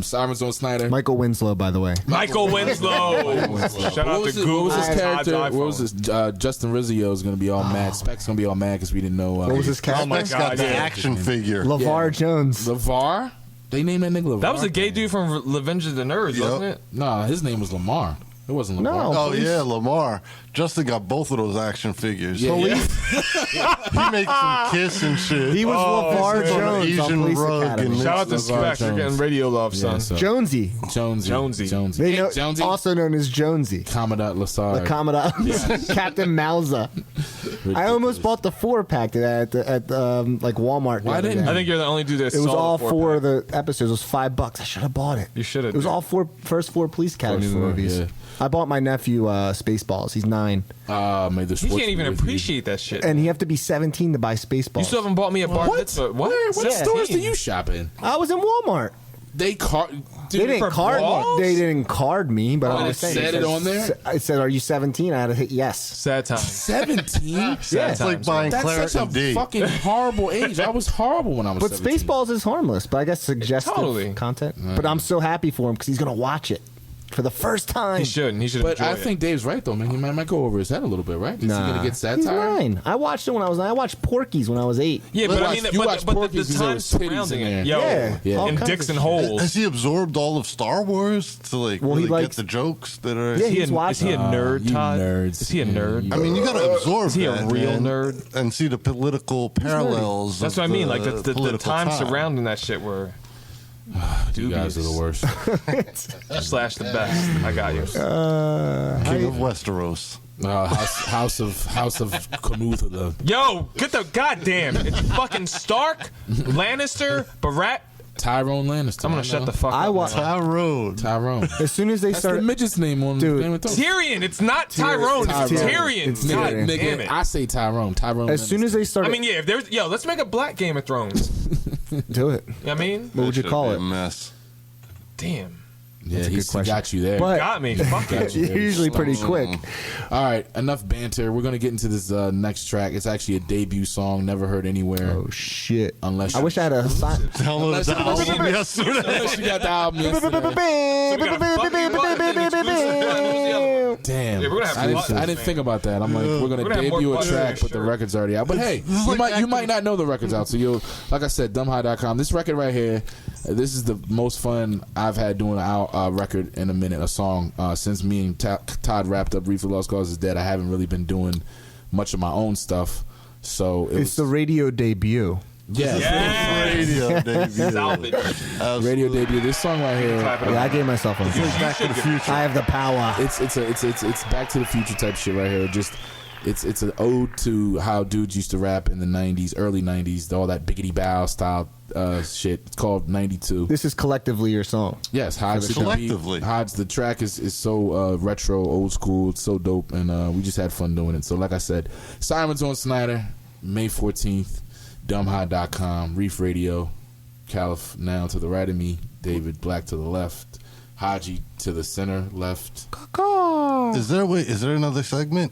C: Sirens on Snyder.
D: Michael Winslow, by the way.
E: Michael Winslow. Shout out to Google.
C: What was his character? What was this? Justin Rizzio is going to be all mad. Spec's going to be all mad because we didn't know.
D: What was his character?
J: Oh my God, the action figure.
D: LeVar Jones.
C: LeVar? They named that nigga LeVar.
E: That was a gay dude from Revenge of the Nerds, wasn't it?
C: Nah, his name was Lamar. It wasn't Lamar.
D: No,
J: Oh yeah, Lamar. Justin got both of those action figures.
C: Yeah.
J: He makes some kiss and shit.
D: He was LeVar
J: He's on
D: Jones
J: the
D: on
J: Asian
D: Police
J: rug
D: Academy.
J: and
E: Shout out to
C: LeVar
E: Specs. You're
C: Jones.
E: getting radio love, son.
C: so-
D: Jonesy.
C: Jonesy.
D: They know,
C: Jonesy.
D: also known as Jonesy.
C: Commandant Lassard.
D: The Commodore. Captain Mauser. I almost bought the 4-pack at like Walmart.
C: Why didn't
E: I
C: you?
E: think you're the only dude that
D: It was
E: saw
D: all
E: the
D: 4 of the episodes. It was $5. I should have bought it.
E: You should have.
D: It was all first 4 Police Academy movies.
C: Yeah.
D: I bought my nephew Spaceballs. He's 9.
C: May the
E: He
C: sports
E: can't even
C: be with you.
E: appreciate that shit.
D: And you have to be 17 to buy Spaceballs.
E: You still haven't bought me a bar mitzvah. What?
C: What
D: Yeah.
C: stores do you shop in?
D: I was in Walmart.
C: They
D: They didn't
E: for
D: card
E: balls?
D: me. They didn't card me, but I'm
C: it
D: just saying.
C: said it on there?
D: I said, "Are you 17?" I had to hit yes.
E: Sad times.
C: 17?
E: Sad
J: It's like
E: times.
J: buying
C: That's
J: Claret
C: such
J: and
C: a
J: D.
C: fucking horrible age. I was horrible when I was
D: But
C: 17.
D: Spaceballs is harmless. But I guess suggestive
E: Totally.
D: content. But I'm so happy for him because he's gonna watch it for the first time.
E: He shouldn't. He should
C: But
E: enjoy
C: I
E: it.
C: think Dave's right, though, man. He might go over his head a little bit, right? Is he going to get
D: He's
C: satire?
D: 9. I watched it when I was 9. I watched Porky's when I was 8.
E: Yeah, but I mean,
C: you
E: but
C: watch
E: the
C: Porky's
E: time
C: because there was titties
E: surrounding
C: in
E: it.
C: there.
E: Yo,
C: Yeah.
D: all
E: and
D: kinds
E: dicks
D: of
E: and
D: shit.
E: holes.
J: Has he absorbed all of Star Wars to like
D: Well, he
J: really
D: likes-
J: get the jokes that are?
D: Yeah,
E: Is he
D: he's
E: a
D: watching.
E: nerd,
C: You
E: Todd?
C: nerds.
E: Is he a nerd?
J: I mean, you got to absorb.
E: Is he a
J: that,
E: real
J: man,
E: nerd?
J: And see the political parallels.
E: That's
J: of
E: what I mean. Like the
J: political
E: time surrounding that shit were
C: You guys are the worst.
E: slash the best. I got you.
J: King of Westeros.
C: House of Canuth.
E: Yo, get the goddamn. It's fucking Stark, Lannister, Barack.
C: Tyrone Lannister.
E: I'm gonna shut the fuck
D: I
E: up.
D: wa-
C: Tyrone.
D: As soon as they
C: That's
D: start,
C: the midget's name on
D: Dude.
C: Game of Thrones.
E: Tyrion. It's not Tyrone. It's Tyrion.
D: It's
E: God
D: Tyrion.
E: damn
C: Nigga,
E: it.
C: I say Tyrone.
D: as soon as they start,
E: I mean, yeah. If there's let's make a black Game of Thrones.
D: do it.
E: You know what I mean,
D: What would you call
J: A
D: it?
J: mess.
E: damn,
C: Yeah,
D: a good
C: he's
D: question.
C: got you there.
D: But-
E: got me. Fuck it.
D: You're usually pretty quick.
C: All right, enough banter. We're gonna get into this next track. It's actually a debut song, never heard anywhere.
D: Oh shit!
C: Unless
D: I
C: you-
D: wish I had a sign.
J: Downloaded the album yesterday.
C: Unless you got the album Damn,
E: Yeah, we're gonna have
C: I didn't
E: buttons,
C: think about that. I'm like, we're gonna
E: gonna have more
C: debut a
E: buttons
C: track,
E: in
C: but the
E: shirt.
C: record's already out. But hey, you might not know the record's out. So you'll, like I said, dumbhigh.com. This record right here, this is the most fun I've had doing a record in a minute, a song since me and Todd wrapped up Reef for Lost Cause is Dead. I haven't really been doing much of my own stuff, so
D: It's the radio debut.
J: Radio debut.
E: Salvage.
C: radio debut. This song right here.
D: Yeah, I gave myself a.
J: Back to the Future.
D: I have the power.
C: It's Back to the Future type shit right here. Just it's an ode to how dudes used to rap in the 90s, early 90s, all that biggity bow style shit. It's called 92.
D: This is collectively your song.
C: Yes, Hodge.
J: Collectively.
C: Hodge, the track is so retro, old school. It's so dope, and we just had fun doing it. So like I said, Sirens on Snyder, May 14th, dumbhigh.com, Reef Radio, Caliph-NOW to the right of me, David Blakk to the left, Haji to the center left.
J: Is there another segment?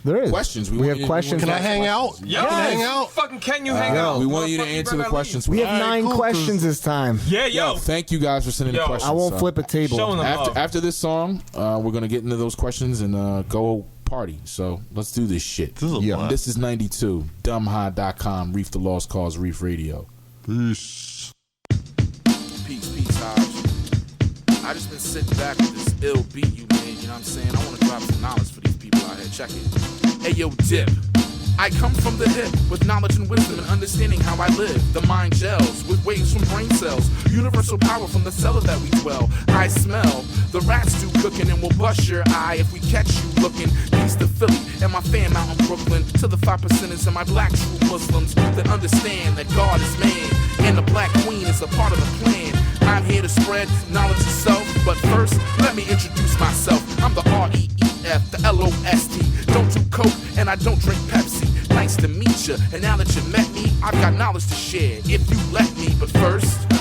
D: There is
C: Questions.
D: We have questions.
J: Can I hang out?
E: Yes.
J: Can I hang out?
E: Fucking can you hang out?
C: We want you to answer the questions.
D: We have
J: All right,
D: 9
J: cool,
D: questions this time.
E: Yeah, yo.
C: Thank you guys for sending the
E: Yo,
C: questions.
D: I won't
C: So
D: flip a table.
E: Showing them love.
C: After this song, we're gonna get into those questions and go party. So let's do this shit.
J: This is a
D: Yeah.
J: blast.
C: This is 92. Dumbhigh.com. Reef the Lost Cause. Reef Radio.
J: Peace.
B: Peace, Hodge. I just been sitting back with this ill beat you made, you know what I'm saying? I want to drop some knowledge for these people out here. Check it. Hey, yo, Dip. I come from the hip with knowledge and wisdom and understanding how I live. The mind gels with waves from brain cells. Universal power from the cellar that we dwell. I smell the rats do cooking and will bust your eye if we catch you looking. East of Philly and my fam out in Brooklyn. To the 5%ers and my black true Muslims that understand that God is man and the black queen is a part of the plan. I'm here to spread knowledge of self, but first, let me introduce myself. I'm the R-E-E-F, the L-O-S-T. Don't do coke and I don't drink Pepsi. Nice to meet you, and now that you met me, I've got knowledge to share, if you let me. But first,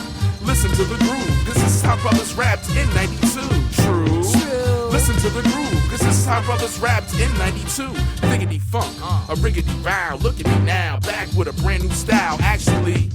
B: listen to the groove, cause this is how brothers rapped in 92. True. Listen to the groove, cause this is how brothers rapped in 92. Biggity funk, a riggedy row, look at me now, back with a brand new style. Actually,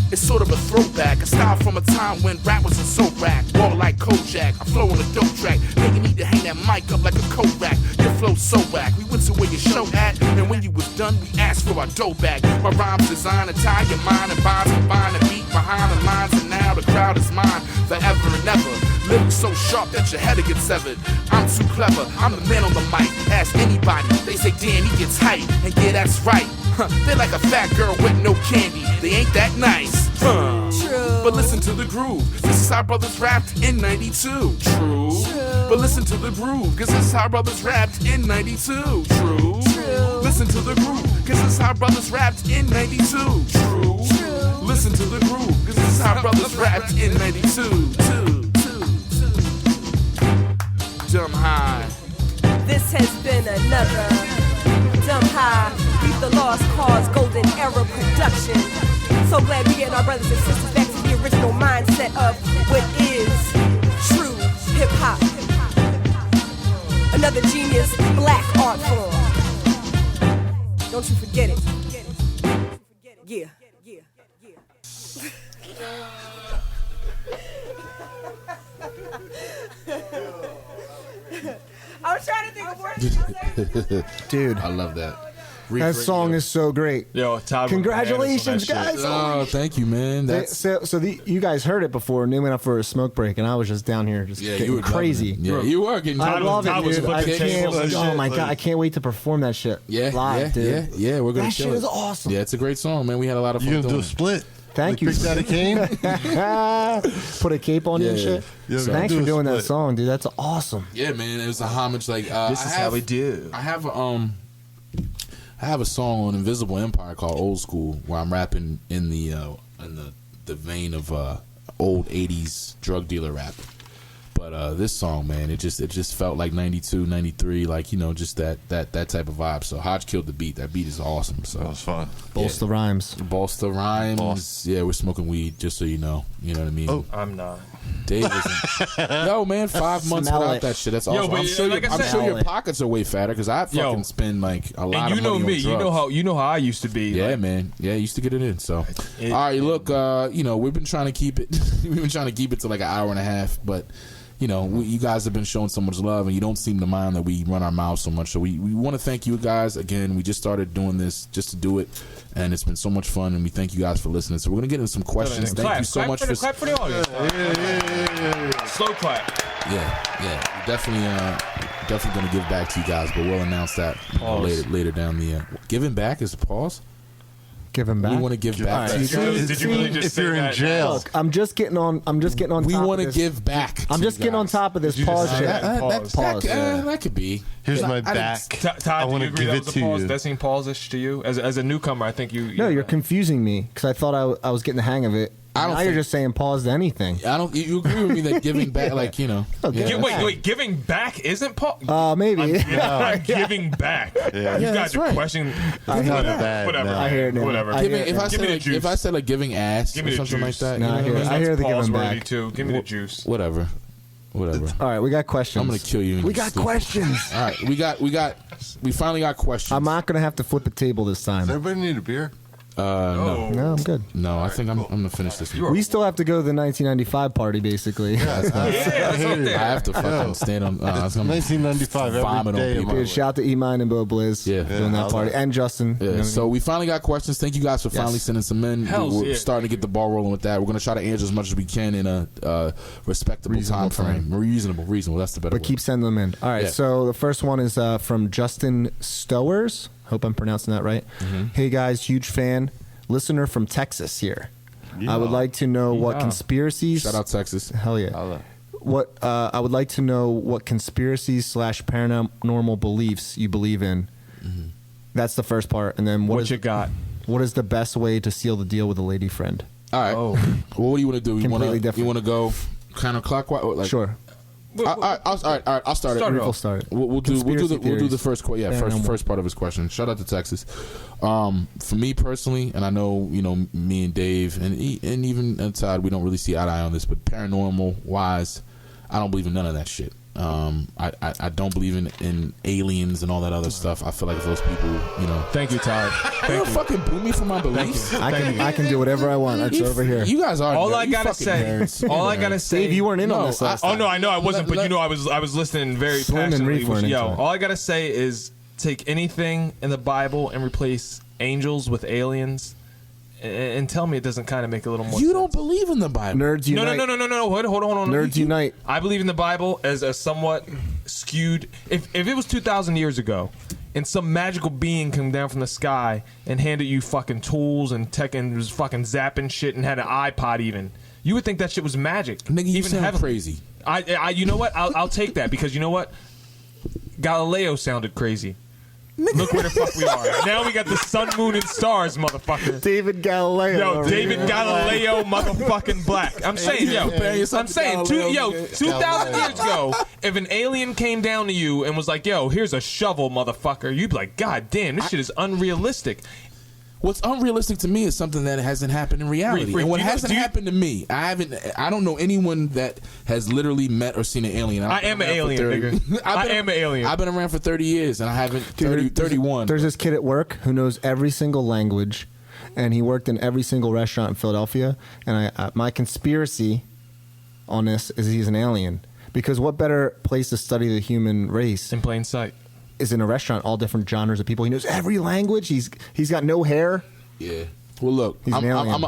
B: It's sort of a throwback, a style from a time when rap was a soap rack. Raw like Kojak, I flow on a dope track. Then you need to hang that mic up like a coat rack. Your flow so whack. We went to where your show at, and when you was done, we asked for our dough back. My rhymes designed to tie your mind and bonds combine the beat behind the lines, and now the crowd is mine forever and ever. Lyrics so sharp that your head gets severed. I'm too clever, I'm the man on the mic. Ask anybody, they say damn he gets hype, and yeah that's right. They're like a fat girl with no candy. They ain't that nice. True. But listen to the groove. This is how brothers rapped in 92. True. But listen to the groove. Cause this is how brothers rapped in 92. True. Listen to the groove. Cause this is how brothers rapped in 92. True. Listen to the groove. Cause this is how brothers rapped in 92. Dumb High.
K: This has been another Dumb High, Beat the Lost Cause, Golden Era production. So glad we get our brothers and sisters back to the original mindset of what is true hip hop. Another genius black art form. Don't you forget it. Yeah. I was trying to think of words.
D: Dude,
C: I love that.
D: That song is so great.
E: Yo, Todd,
D: congratulations, guys!
C: Oh, thank you, man.
D: You guys heard it before, and they went up for a smoke break, and I was just down here getting crazy.
C: Yeah, you were getting.
D: I love it, dude. I can't. Oh my god, I can't wait to perform that shit live, dude.
C: Yeah, we're gonna.
D: That shit is awesome.
C: Yeah, it's a great song, man. We had a lot of fun.
J: You gonna do a split?
D: Thank you.
J: Picked out a cane.
D: Put a cape on you and shit.
J: Yeah,
D: thanks for doing that song, dude. That's awesome.
C: Yeah, man. It was a homage. Like
E: this is how we do.
C: I have a song on Invisible Empire called Old School where I'm rapping in the vein of old 80s drug dealer rap. But this song, man, it just felt like 92, 93, like, you know, just that type of vibe. So Haj killed the beat. That beat is awesome. So
J: that was fun.
D: Bolster the rhymes.
C: Bolster rhymes. Yeah, we're smoking weed, just so you know. You know what I mean?
E: Oh, I'm not.
C: Dave isn't. Yo, man, 5 months without that shit. That's awesome. I'm sure your pockets are way fatter because I fucking spend like a lot of money on drugs.
E: You know how I used to be.
C: Yeah, like, man. Yeah, I used to get it in. So, all right, look, you know, we've been trying to keep it. We've been trying to keep it to like an hour and a half, but. You know, you guys have been showing so much love, and you don't seem to mind that we run our mouths so much. So we want to thank you guys again. We just started doing this just to do it, and it's been so much fun. And we thank you guys for listening. So we're gonna get into some questions. Thank you so much for
E: clap for the audience. Slow clap.
C: Yeah. Definitely gonna give back to you guys, but we'll announce that later down the. Giving back is a pause.
D: Give him back.
C: We want to give back.
E: Did you really just
J: if you're in jail?
D: Look, I'm just getting on.
C: We
D: want
C: to give back.
D: I'm just getting on top of this pause shit.
C: That could be.
J: Here's my back.
E: Todd,
J: I want to give it to you.
E: That seemed pause-ish to you as a newcomer. I think you.
D: No, you're confusing me because I thought I was getting the hang of it. Now you're just saying pause to anything.
C: I don't. You agree with me that giving back, like, you know?
D: Okay.
E: Wait, giving back isn't pause?
D: Maybe.
E: Giving back.
J: Yeah.
E: You guys are questioning. Whatever.
D: I hear it now.
E: Whatever.
C: If I said like giving ass or something like that,
D: no, I hear the giving back
E: too. Give me the juice.
C: Whatever.
D: All right, we got questions.
C: I'm gonna kill you.
D: We got questions.
C: All right, we finally got questions.
D: I'm not gonna have to flip the table this time.
J: Does everybody need a beer?
C: No,
D: I'm good.
C: No, I think I'm gonna finish this.
D: We still have to go to the 1995 party, basically.
C: I have to fucking stand on.
J: 1995 every day.
D: Dude, shout out to E-Mine and Bo Blizz doing that party, and Justin.
C: Yeah. So we finally got questions. Thank you guys for finally sending some in. We're starting to get the ball rolling with that. We're gonna try to answer as much as we can in a respectable time frame. Reasonable. That's the better word.
D: But keep sending them in. All right. So the first one is from Justin Stowers. Hope I'm pronouncing that right. Hey guys, huge fan, listener from Texas here. I would like to know what conspiracies.
C: Shout out Texas.
D: Hell yeah. What I would like to know what conspiracies / paranormal beliefs you believe in. That's the first part, and then what you got? What is the best way to seal the deal with a lady friend?
C: All right. Well, what do you want to do? You want to go counterclockwise? Like,
D: sure.
C: All right, I'll start it.
D: We'll start it.
C: We'll do the first first part of his question. Shout out to Texas. For me personally, and I know me and Dave and even Todd, we don't really see eye to eye on this, but paranormal wise, I don't believe in none of that shit. I don't believe in aliens and all that other stuff. I feel like if those people,
E: Thank you, Todd.
C: you don't fucking boo me for my beliefs.
D: I can do whatever I want. That's over here.
C: You guys are.
E: All
C: nerds.
E: I gotta say. All I gotta say.
D: Dave, you weren't in on this last time.
E: Oh no, I know I wasn't, but I was listening very
D: Slim and
E: passionately.
D: Reef weren't into it.
E: All I gotta say is take anything in the Bible and replace angels with aliens, and tell me it doesn't kind of make a little more.
C: You
E: sense.
C: don't believe in the Bible.
D: Nerds unite.
E: No. Hold on.
D: Nerds unite.
E: I believe in the Bible as a somewhat skewed. If it was 2,000 years ago, and some magical being came down from the sky and handed you fucking tools and tech and was fucking zapping shit and had an iPod even, you would think that shit was magic.
C: Nigga, you
E: even
C: sound crazy.
E: I you know what? I'll take that because you know what? Galileo sounded crazy. Look where the fuck we are. Now we got the sun, moon, and stars, motherfucker.
D: David Galileo.
E: Yo, David Galileo, motherfucking Black. I'm saying, 2,000 years ago, if an alien came down to you and was like, yo, here's a shovel, motherfucker, you'd be like, God damn, this shit is unrealistic.
C: What's unrealistic to me is something that hasn't happened in reality.
E: Reef,
C: and what hasn't happened to me, I don't know anyone that has literally met or seen an alien.
E: I am an alien, nigga. I am an alien.
C: I've been around for 30 years and I haven't 31.
D: There's this kid at work who knows every single language, and he worked in every single restaurant in Philadelphia. And my conspiracy on this is he's an alien. Because what better place to study the human race
E: in plain sight
D: is in a restaurant, all different genres of people. He knows every language. He's got no hair.
C: Yeah. Well, look,
D: he's an alien.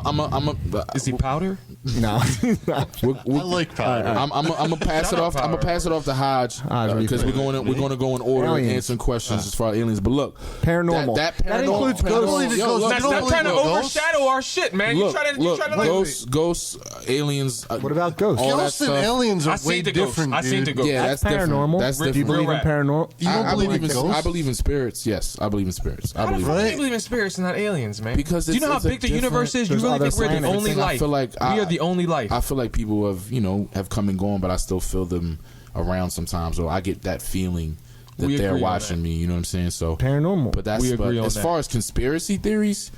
E: Is he powder?
D: No.
J: I like powder.
C: I'm gonna pass it off. I'm gonna pass it off to Haj because we're going to go in order and answer questions as far as aliens. But look,
D: paranormal.
C: That
D: includes ghosts.
E: Stop trying to overshadow our shit, man.
C: Look,
E: you try to
C: ghosts, aliens.
D: What about ghosts?
J: Ghosts and aliens are way different.
E: I seen the ghost.
C: Yeah,
D: that's paranormal.
C: That's different.
D: Do you believe in paranormal?
J: You don't believe in ghosts?
C: I believe in spirits. Yes, I believe in spirits.
E: How the fuck do you believe in spirits and not aliens, man?
C: Because
E: do you know how big the universe is? You really think we're the only life?
C: I feel like
E: we are the only life.
C: I feel like people have come and gone, but I still feel them around sometimes. So I get that feeling that they're watching me. You know what I'm saying? So
D: paranormal.
C: But as far as conspiracy theories,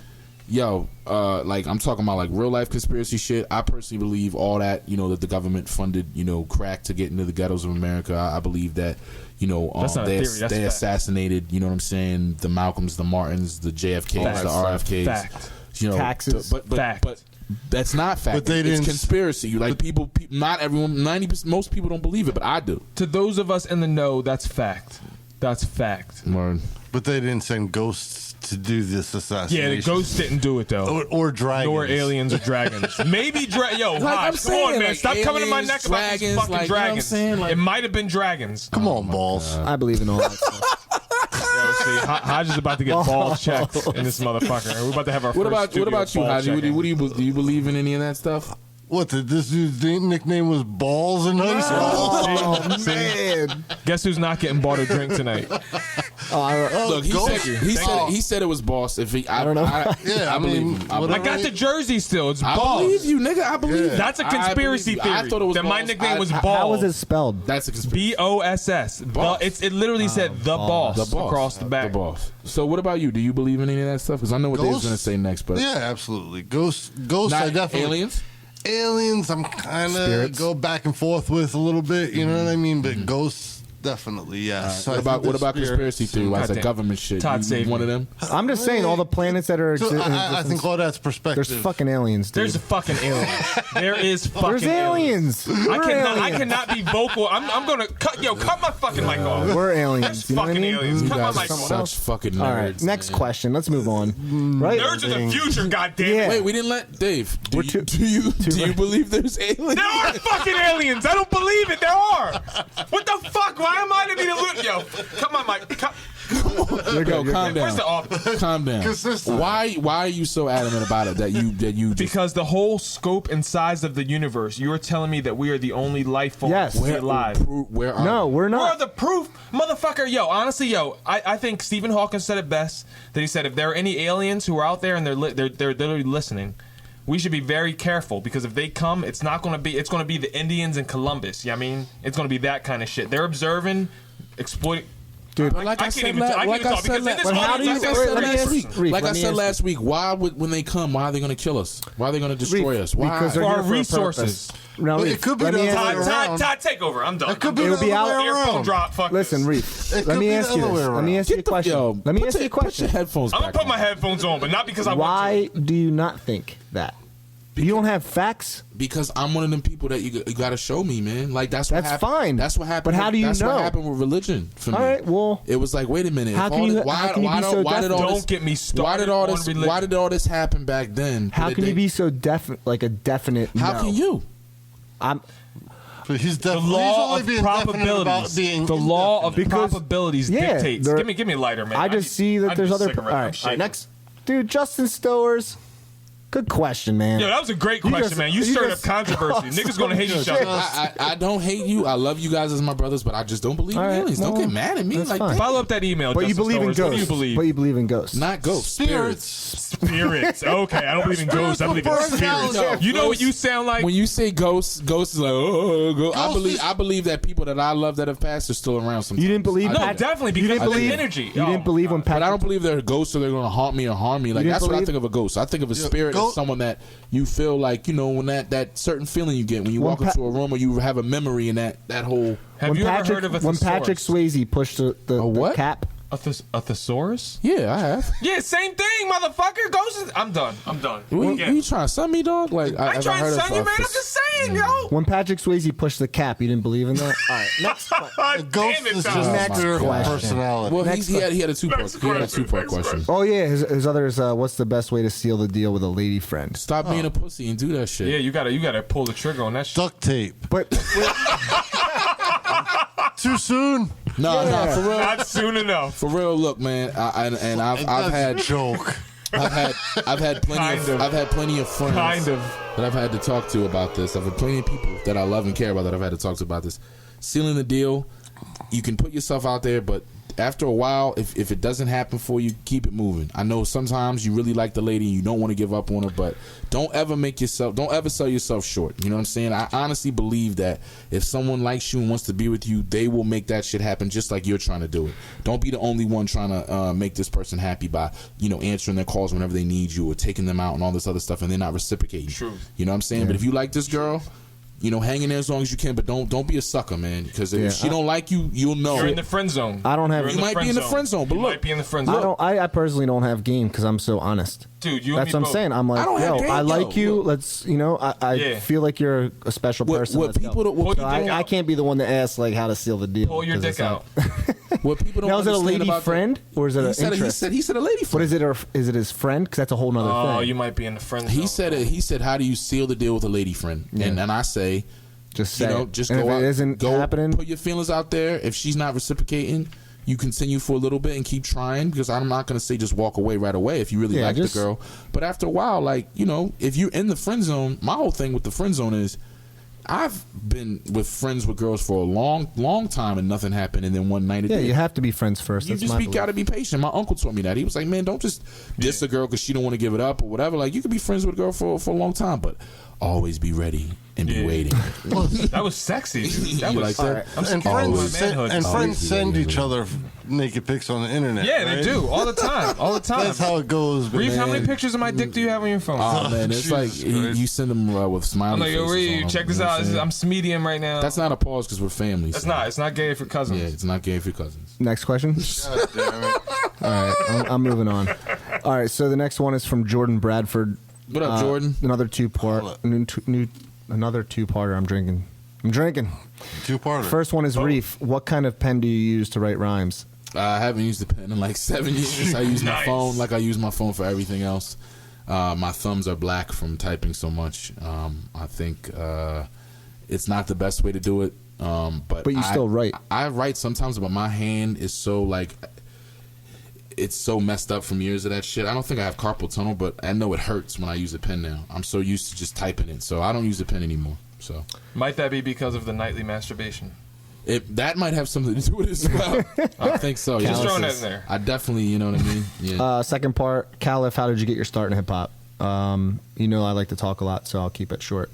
C: like I'm talking about like real life conspiracy shit. I personally believe all that. That the government funded crack to get into the ghettos of America. I believe that. They assassinated. You know what I'm saying? The Malcolms, the Martins, the JFKs, the RFKs.
D: Fact.
C: Taxes. But that's not fact.
J: But
C: it's conspiracy. Like people, not everyone, 90%, most people don't believe it, but I do.
E: To those of us in the know, that's fact. That's fact.
J: But they didn't send ghosts to do this assassination.
E: Yeah, the ghosts didn't do it though.
J: Or dragons.
E: Nor aliens or dragons. Maybe yo, Haj, come on, man. Stop coming to my neck about these fucking dragons. It might have been dragons.
J: Come on, balls.
D: I believe in all that stuff.
E: See, Haj is about to get balls checked in this motherfucker. We're about to have our
C: What about you, Haj? Do you believe in any of that stuff?
J: What, this dude's nickname was Balls in high school?
D: Oh, man.
E: Guess who's not getting bought a drink tonight?
C: Look, he said it was Boss. I don't know. I believe.
E: I got the jersey still. It's Boss.
C: I believe you, nigga. I believe you.
E: That's a conspiracy theory. I thought it was that my nickname was Boss.
D: How was it spelled?
C: That's a conspiracy.
E: BOSS. It literally said the boss across the back.
C: The Boss. So what about you? Do you believe in any of that stuff? Because I know what Dave's going to say next. But
J: yeah, absolutely. Ghosts. I definitely. Aliens, I'm kind of go back and forth with a little bit. You know what I mean? But ghosts, definitely, yes.
C: What about conspiracy theory? Like the government shit?
E: Todd
C: you one of them?
D: I'm just saying all the planets that are.
J: I think all that's perspective.
D: There's fucking aliens. Dude.
E: There's a fucking alien. There is fucking.
D: There's aliens.
E: I cannot be vocal. I'm gonna cut my fucking mic off.
D: We're aliens.
E: There's fucking aliens. Cut my mic off.
C: Such fucking nerds.
D: All right, next question. Let's move on. Right?
E: Nerds of the future. Goddamn.
D: Yeah.
C: Wait, we didn't let Dave. Do you believe there's aliens?
E: There are fucking aliens. I don't believe it. There are. What the fuck? Why am I to be the loot? Yo, cut my mic.
C: Calm down.
E: Where's the office?
C: Calm down. Why are you so adamant about it that you just...
E: Because the whole scope and size of the universe, you're telling me that we are the only life form alive.
C: We're
D: not.
E: Where are the proof, motherfucker? Yo, honestly, I think Stephen Hawking said it best. That he said if there are any aliens who are out there and they're literally listening, we should be very careful because if they come, it's going to be the Indians in Columbus. You know what I mean? It's going to be that kind of shit. They're observing, exploiting.
D: Dude,
C: like I said last week, why when they come, why are they going to kill us? Why are they going to destroy us? Why?
D: Because they're
E: for
D: here
E: our
D: for
E: resources.
D: No,
J: it could be the other way around.
F: Todd, take over. I'm done.
J: It could be the other way around.
F: Drop. Fuck
D: Listen,
F: this.
D: Reef. Let me ask you this. Let me ask you a question. Let me ask you a
C: Put
D: question.
C: your headphones
F: I'm
C: back
F: gonna put
C: on.
F: my headphones on, but not because I want
D: Why do you not think that? You don't have facts?
C: Because I'm one of them people that you got to show me, man. Like that's what happened.
D: Fine.
C: That's what happened.
D: But how do you know?
C: That's what happened with religion for me.
D: All right, well,
C: it was like, wait a minute.
D: How can you be so definite?
E: Don't get me started.
C: Why did all this happen back then?
D: How can you be so definite? Like a definite?
C: How can you?
J: He's
E: the law of probabilities. The law of
D: Because-
E: probabilities
D: yeah,
E: dictates.
D: there-
E: Give me a lighter, man.
D: I just see that there's other. All right,
E: cigarette.
D: next, dude, Justin Stowers. Good question, man.
E: Yo, that was a great question, man. You stirred up controversy. Niggas gonna hate each other.
C: I don't hate you. I love you guys as my brothers, but I just don't believe in aliens. Don't get mad at me.
D: that's
C: Like
D: fine.
E: Follow up that email.
D: But you
E: Justin
D: believe in
E: Stowers.
D: ghosts.
E: What do you believe?
D: But you believe in ghosts.
C: not ghosts, spirits.
E: Spirits. Okay, I don't believe in ghosts. I believe in spirits.
C: No,
E: You know what you sound like?
C: When you say ghosts is like I believe that people that I love that have passed are still around. Sometimes.
D: You didn't believe?
E: No,
D: Pat-
E: definitely
D: you
E: because
D: didn't
E: of the
D: believe
E: energy.
D: You didn't believe when
C: But I
D: Patrick.
C: don't believe they're ghosts or they're going to haunt me or harm me. Like
D: didn't
C: that's what I
D: believe-
C: think of a ghost. I think of a spirit as someone that you feel like, you know, when that certain feeling you get when you
D: When
C: walk into a room or you have a memory in that whole.
E: Have you ever heard of a
D: when Patrick
E: thesaurus?
D: Swayze pushed the
C: what?
D: cap?
E: A thesaurus?
C: Yeah, I have.
E: Yeah, same thing, motherfucker. Ghosts. I'm done.
C: You trying to sun me, dog? Like
E: I ain't trying to sun you, man. I'm just saying, yo.
D: When Patrick Swayze pushed the cap, you didn't believe in that? All right, next
J: A ghost is just
D: Next
J: their
D: question.
J: personality.
C: Well, he had a two-part question.
D: Oh yeah, his other is what's the best way to seal the deal with a lady friend?
C: Stop being a pussy and do that shit.
E: Yeah, you gotta pull the trigger on that shit.
J: Duct tape.
D: But
J: Too soon?
C: No, for real.
E: Not soon enough.
C: For real, look, man. I've had
J: joke.
C: I've had plenty of friends that I've had to talk to about this. I've had plenty of people that I love and care about that I've had to talk to about this. Sealing the deal, you can put yourself out there, but after a while, if it doesn't happen for you, keep it moving. I know sometimes you really like the lady and you don't want to give up on her, but don't ever sell yourself short. You know what I'm saying? I honestly believe that if someone likes you and wants to be with you, they will make that shit happen just like you're trying to do it. Don't be the only one trying to make this person happy by, answering their calls whenever they need you or taking them out and all this other stuff and they're not reciprocating.
E: True.
C: You know what I'm saying? Yeah. But if you like this girl, hang in there as long as you can, but don't be a sucker, man. Because if she don't like you, you'll know.
E: You're in the friend zone.
D: I don't have.
C: You might be in the friend zone, but
E: you
C: look,
E: might be in the friend zone.
D: I personally don't have game because I'm so honest.
E: Dude,
D: that's what I'm saying. I'm like, I like you. Let's, I feel like you're a special person. I can't be the one to ask like how to seal the deal.
E: Pull your dick out.
C: What people don't
D: now, is it a
C: understand
D: lady
C: about
D: friend or is it an interest?
C: He said a lady friend.
D: But is it his friend? Because that's a whole nother thing.
E: Oh, you might be in the friend zone.
C: He said, how do you seal the deal with a lady friend? Yeah. And I say,
D: just say,
C: just
D: and
C: go
D: if
C: out,
D: it isn't happening,
C: put your feelings out there. If she's not reciprocating, you continue for a little bit and keep trying, because I'm not going to say just walk away right away if you really like the girl. But after a while, if you're in the friend zone, my whole thing with the friend zone is I've been friends with girls for a long time and nothing happened, and then one night
D: you have to be friends first.
C: You got to be patient. My uncle taught me that. He was like, man, don't just diss a girl because she don't want to give it up or whatever. Like, you could be friends with a girl for a long time, but always be ready and be waiting.
E: That was sexy. That was
C: like that.
J: And friends send each other naked pics on the internet.
E: Yeah, they do all the time.
J: That's how it goes.
E: Reef, how many pictures of my dick do you have on your phone?
C: Oh man, it's like you send them with smiley faces.
E: I'm like, yo, check this out. I'm medium right now.
C: That's not a pause because we're family.
E: It's not. It's not gay for cousins.
C: Yeah, it's not gay for cousins.
D: Next question.
J: God damn it.
D: All right, I'm moving on. All right, so the next one is from Jordan Bradford.
C: What up, Jordan?
D: Another two-parter. I'm drinking.
J: Two-parter.
D: First one is Reef. What kind of pen do you use to write rhymes?
C: I haven't used a pen in like 7 years. I use my phone like I use my phone for everything else. My thumbs are black from typing so much. I think it's not the best way to do it. But
D: you still write.
C: I write sometimes, but my hand is so it's so messed up from years of that shit. I don't think I have carpal tunnel, but I know it hurts when I use a pen now. I'm so used to just typing it, so I don't use a pen anymore. So
E: might that be because of the nightly masturbation?
C: That might have something to do with it as well. I think so. Yeah.
E: Just throwing that in there.
C: I definitely, you know what I mean. Yeah.
D: Second part, Caliph, how did you get your start in hip hop? I like to talk a lot, so I'll keep it short.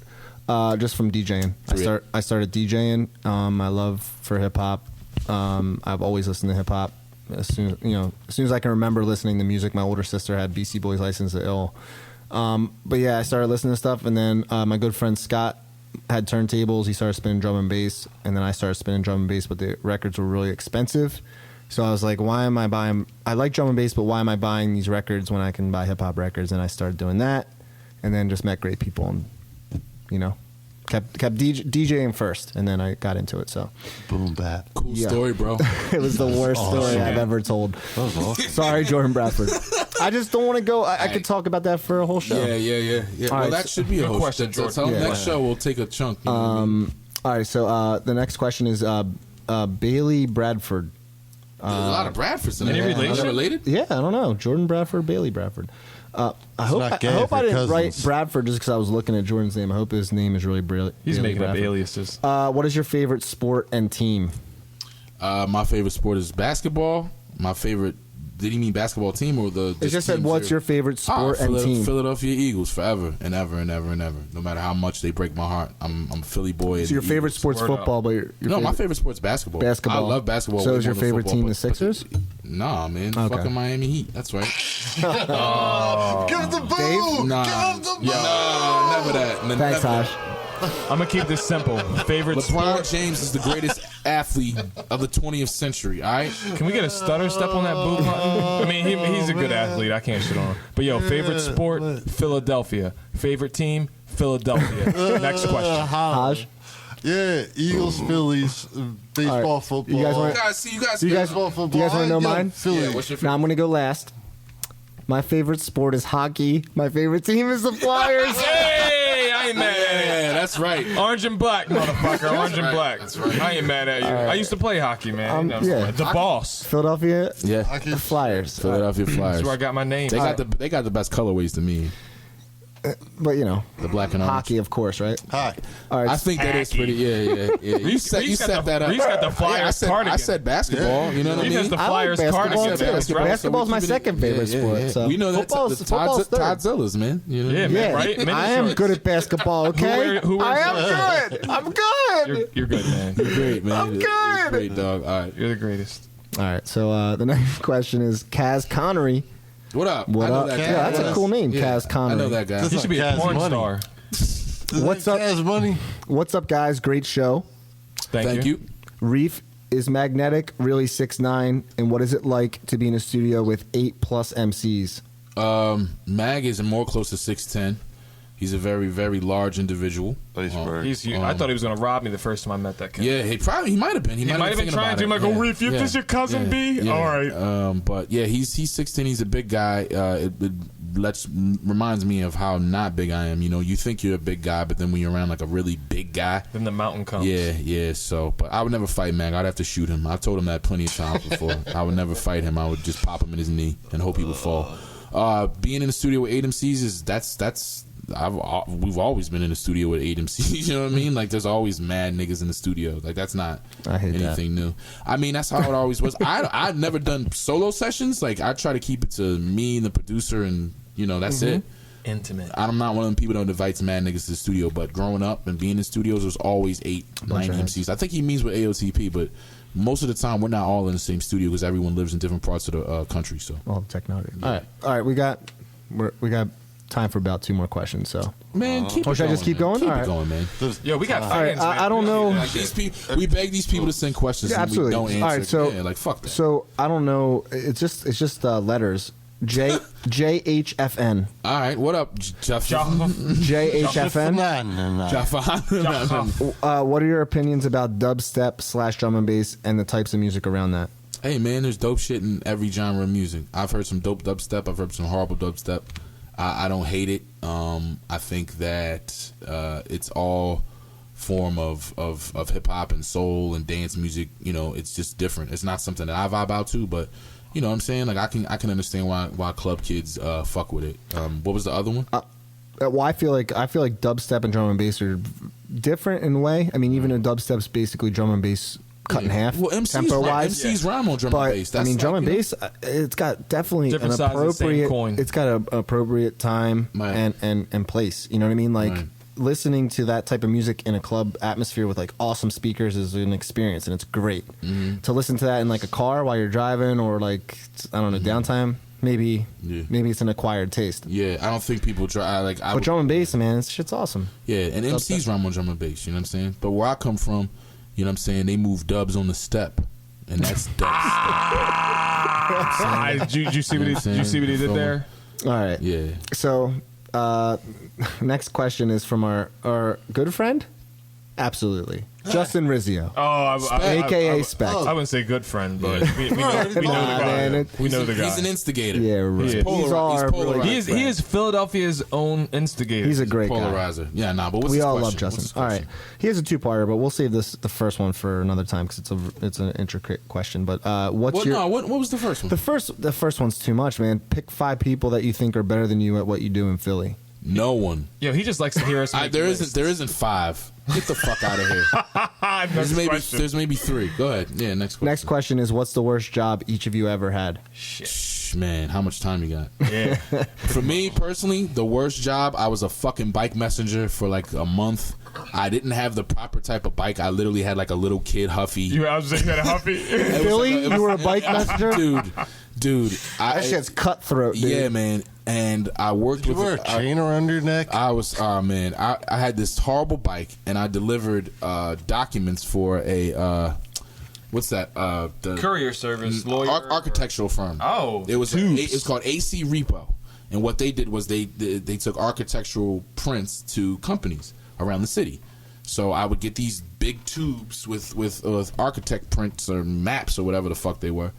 D: Just from DJing. I started DJing. My love for hip hop I've always listened to hip hop. As soon as I can remember listening to music. My older sister had BC Boys License to Ill. But yeah, I started listening to stuff, and then my good friend Scott had turntables. He started spinning drum and bass, and then I started spinning drum and bass, but the records were really expensive. So I was like, why am I buying... I like drum and bass, but why am I buying these records when I can buy hip-hop records? And I started doing that, and then just met great people and, kept DJing first, and then I got into it, so...
J: Boom, bap.
C: Cool story, bro.
D: It was the worst story I've ever told.
J: That was awesome.
D: Sorry, Jordan Bradford. I just don't want to go... I could talk about that for a whole show.
C: Yeah. Well,
D: right,
C: that should be a whole
E: question, Jordan.
C: Next show, we'll take a chunk.
D: All right, so the next question is Bailey Bradford.
C: There's a lot of Bradfords in
E: Any
C: there.
E: relation?
C: Are they related?
D: Yeah, I don't know. Jordan Bradford, Bailey Bradford. I hope
J: not gay
D: I
J: if you're
D: didn't write
J: cousins.
D: Bradford just because I was looking at Jordan's name. I hope his name is really brilliant.
E: He's making up aliases.
D: What is your favorite sport and team?
C: My favorite sport is basketball. My favorite... Did he mean basketball team or the...
D: It just said, what's your favorite sport and team?
C: Philadelphia Eagles, forever and ever and ever and ever. No matter how much they break my heart, I'm a Philly boy.
D: So your favorite sport's football, but
C: my favorite sport's basketball.
D: Basketball.
C: I love basketball.
D: So
C: way
D: is your
C: more than
D: favorite
C: football,
D: team
C: but-
D: the Sixers?
C: Nah, man.
D: Okay.
C: Fucking Miami Heat. That's right.
J: Give him the boo!
C: Nah.
J: Give him the boo!
C: Nah, never that.
D: Thanks,
C: Never that.
D: Haj.
E: I'm gonna keep this simple. Favorite
C: LeBron
E: sport?
C: James is the greatest athlete of the 20th century, all right?
E: Can we get a stutter step on that boot button? I mean, he's a good athlete. I can't shit on him. But yo, favorite sport? Philadelphia. Favorite team? Philadelphia. Next question.
D: Haj?
J: Yeah, Eagles, Phillies, baseball,
D: All right.
J: football.
D: You guys want-
C: You guys,
J: baseball, football.
D: Do you guys want to know mine?
J: Philly.
C: Yeah, what's your
D: Now I'm going to go last. My favorite sport is hockey. My favorite team is the Flyers.
E: Hey, I ain't mad at you.
C: Yeah, that's right.
E: Orange and black, motherfucker. Orange and
C: right.
E: black.
C: That's right.
E: I ain't mad at you. I used to play hockey, man.
D: yeah.
E: The boss.
D: Philadelphia
C: Yeah.
D: the Flyers.
C: Philadelphia Flyers.
E: That's where I got my name.
C: They got the best colorways to me.
D: But,
C: The black and orange.
D: hockey, of course, right?
J: Hi.
D: All right.
C: I think that is pretty. Yeah. You set that up.
E: Reef's got the Flyers
C: I
E: cardigan.
C: said basketball. You know what I
E: Reef
C: mean?
E: has the
D: I like
E: Flyers
D: basketball,
E: cardigan.
D: too.
E: That's right.
D: Basketball's my second favorite sport. So.
C: We know that
D: Football's
C: the
D: third.
C: Todzillas, man. You know?
E: Yeah, man,
D: Yeah,
E: right?
D: I am good at basketball, okay?
E: Who wears
D: I am good. I'm good.
E: You're good, man.
C: You're great, man.
D: I'm
C: You're
D: good.
C: great, dog. All right.
E: You're the greatest.
D: All right, so the next question is Kaz Connery.
C: What up?
D: What
C: I know
D: up?
C: that guy.
D: Yeah, that's a cool name,
C: Yeah,
D: Kaz Connery.
C: I know that guy.
J: That's
E: He should be a
J: Cash
E: porn
J: money.
E: star.
D: What's up?
J: Cash money.
D: What's up, guys? Great show.
E: Thank you.
D: Reef is magnetic, really 6'9", and what is it like to be in a studio with 8+ MCs?
C: Mag is more close to 6'10". He's a very, very large individual.
J: Iceberg.
E: I thought he was going to rob me the first time I met that kid.
C: Yeah, he might have been. He might have been
E: trying to. Like, Reef, if this your cousin B? All right.
C: But yeah, he's 6'10". He's a big guy. It reminds me of how not big I am. You think you're a big guy, but then when you're around like a really big guy,
E: Then the mountain comes.
C: yeah. So, but I would never fight Mag. I'd have to shoot him. I've told him that plenty of times before. I would never fight him. I would just pop him in his knee and hope he would fall. Being in the studio with 8 MCs is we've always been in the studio with 8 MCs. You know what I mean? Like, there's always mad niggas in the studio. Like, that's not anything new. I mean, that's how it always was. I've never done solo sessions. Like, I try to keep it to me and the producer, and that's it.
E: Intimate.
C: I'm not one of them people that invites mad niggas to the studio, but growing up and being in studios, was always 8, 9 MCs. I think he means with AOTP, but most of the time we're not all in the same studio because everyone lives in different parts of the country. So,
D: All the technology. All right. We got time for about 2 more questions. So,
C: man, keep
D: or
C: it
D: should I
C: going,
D: just keep
C: man.
D: going?
C: Keep
D: All
C: it
D: right.
C: going, man.
E: Yo, we got
D: All right.
E: fans, man.
D: I don't know.
C: Like, we beg these people to send questions,
D: Yeah,
C: and
D: absolutely.
C: we don't answer.
D: All right, so
C: yeah, like fuck that.
D: So I don't know. It's just letters. JHFN.
C: All right, what up, Jeff?
D: JHFN. What are your opinions about dubstep / drum and bass and the types of music around that?
C: Hey man, there's dope shit in every genre of music. I've heard some dope dubstep. I've heard some horrible dubstep. I don't hate it. I think that it's all form of hip hop and soul and dance music. It's just different. It's not something that I vibe out to, but you know what I'm saying? Like, I can understand why club kids fuck with it. What was the other one?
D: Well, I feel like dubstep and drum and bass are different in a way. I mean, even though dubstep's basically drum and bass cut in half.
C: Well, MCs rhyme on drum and bass.
D: That's drum and bass, it's got definitely
E: Different
D: an
E: sides of the same
D: appropriate.
E: coin.
D: It's got an appropriate time
C: Right.
D: and place. You know what I mean? Like, listening to that type of music in a club atmosphere with like awesome speakers is an experience, and it's great. To listen to that in like a car while you're driving, or like, I don't know, downtime. Maybe it's an acquired taste.
C: Yeah, I don't think people try.
D: But drum and bass, man, this shit's awesome.
C: Yeah, and MCs rhyme on drum and bass. You know what I'm saying? But where I come from, you know what I'm saying, they move dubs on the step, and that's dubs.
E: Did you see what he did there?
D: All right.
C: Yeah.
D: So, next question is from our good friend. Absolutely. Justin Rizzio. AKA Spec.
E: I wouldn't say good friend, but we know the guy. We know the guy.
C: He's an instigator.
D: Yeah, right.
C: He's polarized.
E: He is Philadelphia's own instigator.
D: He's a great
C: polarizer.
D: Guy.
C: Yeah, but what's
D: we
C: his
D: all
C: question?
D: love Justin. All right, he has a two-parter, but we'll save the first one for another time because it's an intricate question. But what
C: was the first one?
D: The first one's too much, man. Pick 5 people that you think are better than you at what you do in Philly.
C: No one.
E: Yo, he just likes to hear us.
C: There isn't 5. Get the fuck out of here. There's maybe 3. Go ahead. Yeah, next question.
D: Next question is, what's the worst job each of you ever had?
C: Shh, man, how much time you got?
E: Yeah.
C: For me personally, the worst job, I was a fucking bike messenger for like a month. I didn't have the proper type of bike. I literally had like a little kid Huffy.
E: I was saying you had a Huffy.
D: Philly? You were a bike messenger?
C: Dude.
D: That shit's cutthroat, dude.
C: Yeah, man. And I worked with...
J: Did you wear a chain around your neck?
C: I was... man. I had this horrible bike, and I delivered documents for a... what's that? The
E: courier service, lawyer,
C: architectural firm.
E: Oh,
C: it was it's called AC Repo, and what they did was they took architectural prints to companies around the city. So I would get these big tubes with architect prints or maps or whatever the fuck they were,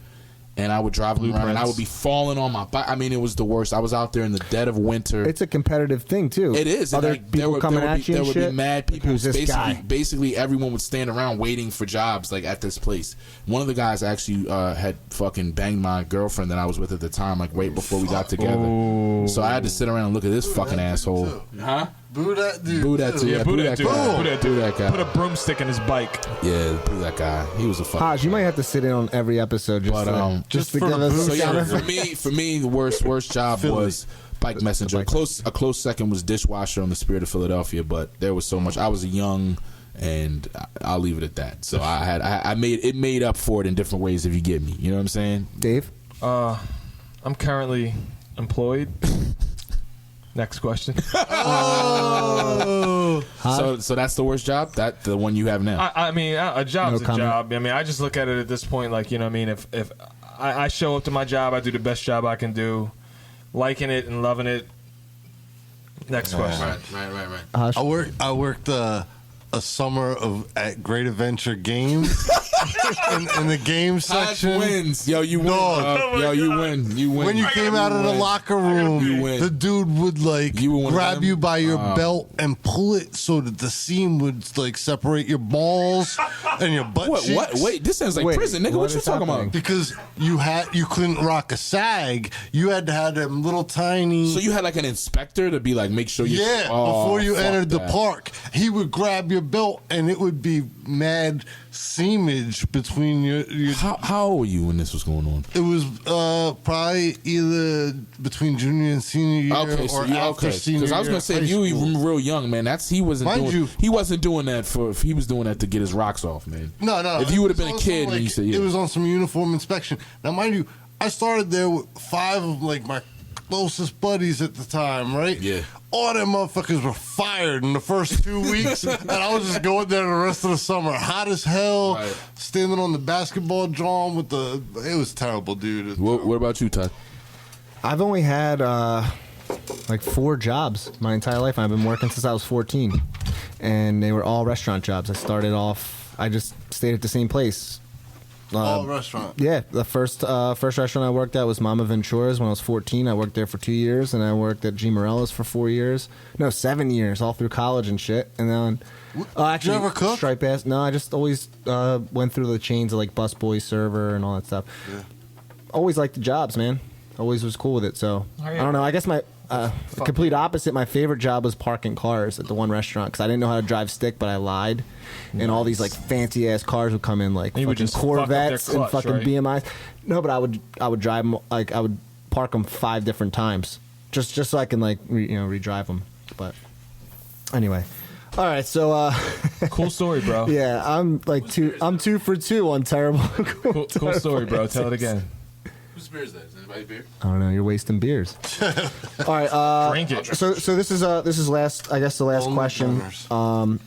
C: and I would drive them around, and I would be falling on my bike. I mean, it was the worst. I was out there in the dead of winter.
D: It's a competitive thing too.
C: It is.
D: Other people coming at you and shit.
C: There would be mad people.
D: Who's this guy?
C: Basically, everyone would stand around waiting for jobs like at this place. One of the guys actually had fucking banged my girlfriend that I was with at the time, like right before we got together.
E: Oh.
C: So I had to sit around and look at this fucking asshole. Huh?
J: Boo that dude.
C: Boo that dude.
E: Yeah, boo that dude.
C: Boo that guy.
E: Put a broomstick in his bike.
C: Yeah, boo that guy. He was a fucking...
D: Haj, you might have to sit in on every episode just to give us
C: so yeah, for me, the worst job was bike messenger. A close second was dishwasher on the Spirit of Philadelphia, but there was so much. I was young, and I'll leave it at that. So I made up for it in different ways. If you get me, you know what I'm saying,
D: Dave?
E: I'm currently employed. Next question.
C: So that's the worst job? That the one you have now?
E: I mean, a job's a job. I mean, I just look at it at this point like, you know what I mean? If I show up to my job, I do the best job I can do, liking it and loving it. Next question.
C: Right.
J: I worked a summer at Great Adventure Games. in the game section.
C: Wins. Yo, you win. You win. You win.
J: When you came out of the locker room,
C: you win.
J: The dude would like grab you by your belt and pull it so that the seam would like separate your balls and your butt cheeks.
C: What? Wait, this sounds like prison, nigga. What you talking about?
J: Because you couldn't rock a sag. You had to have them little tiny.
C: So you had like an inspector to be like, make sure you.
J: Yeah, before you entered the park, he would grab your belt and it would be mad seamage between your
C: How old were you when this was going on?
J: It was probably either between junior and senior year after senior year.
C: Because I was gonna say, if you were real young, man, he wasn't doing that he was doing that to get his rocks off, man.
J: No.
C: If you would have been a kid, and you said,
J: it was on some uniform inspection. Now, mind you, I started there with 5 of like my closest buddies at the time, right?
C: Yeah.
J: All them motherfuckers were fired in the first 2 weeks, and I was just going there the rest of the summer, hot as hell, standing on the basketball drum with it was terrible, dude.
C: What about you, Todd?
D: I've only had like 4 jobs my entire life. I've been working since I was 14, and they were all restaurant jobs. I just stayed at the same place.
J: All restaurant.
D: Yeah, the first restaurant I worked at was Mama Ventura's when I was 14. I worked there for 2 years, and I worked at G. Morella's for 4 years. No, 7 years, all through college and shit. And then, actually,
J: did you ever cook?
D: Stripe ass. No, I just always went through the chains of like busboy, server, and all that stuff. Yeah. Always liked the jobs, man. Always was cool with it. So I don't know. I guess my complete opposite. My favorite job was parking cars at the one restaurant because I didn't know how to drive stick, but I lied. Nice. And all these like fancy ass cars would come in like fucking Corvettes and fucking BMIs. No, but I would drive them like I would park them 5 different times just so I can like redrive them. But Anyway. All right, so
E: cool story, bro.
D: Yeah, I'm 2 for 2 on terrible.
E: Cool story, bro. Tell it again.
C: Whose beer is that? Is anybody beer?
D: I don't know. You're wasting beers. All right.
E: Drink it.
D: So this is last. I guess the last question.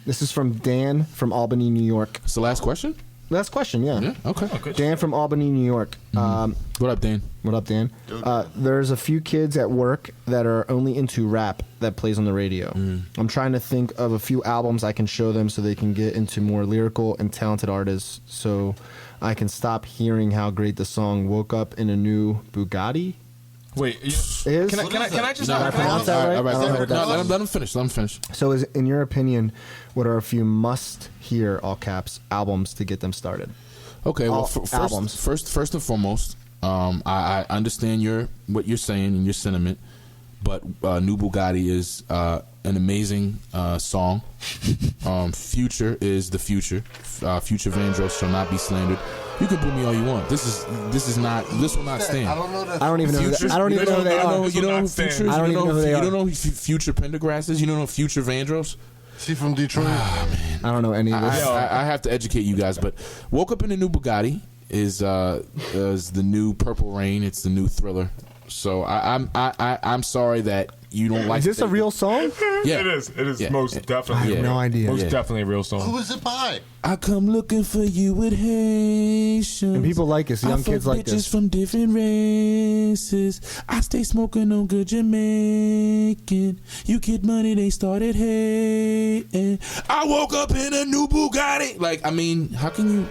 D: This is from Dan from Albany, New York.
C: It's the last question.
D: Last question. Yeah.
C: Okay.
D: Dan from Albany, New York.
C: What up, Dan?
D: What up, Dan? There's a few kids at work that are only into rap that plays on the radio. I'm trying to think of a few albums I can show them so they can get into more lyrical and talented artists. So I can stop hearing how great the song "Woke Up in a New Bugatti."
E: Wait,
D: can
E: I just
D: pronounce that right?
C: All right. Let him finish.
D: So, in your opinion, what are a few must-hear all caps albums to get them started?
C: Okay, well, first and foremost, I understand what you're saying and your sentiment, but New Bugatti is an amazing song. Future is the future. Future Vandross shall not be slandered. You can boo me all you want. This will not stand.
J: I don't know that.
D: I don't even know. I don't even know who they are.
C: You don't know who Future is?
D: I don't even know who they are.
C: You don't know who Future Pendergrass is? You don't know Future Vandross?
J: Is he from Detroit?
C: Man.
D: I don't know any of this.
C: I have to educate you guys, but Woke Up in a New Bugatti is the new Purple Rain. It's the new Thriller. So I'm sorry that you don't like.
D: Is this a real song?
C: Yeah,
E: it is. It is most definitely.
D: I have no idea.
E: Most definitely a real song.
J: Who is it by?
C: I come looking for you with Haitians.
D: And people like this. Young kids like this.
C: From different races. I stay smoking on good Jamaican. You get money, they started hating. I woke up in a new Bugatti. Like, I mean, how can you?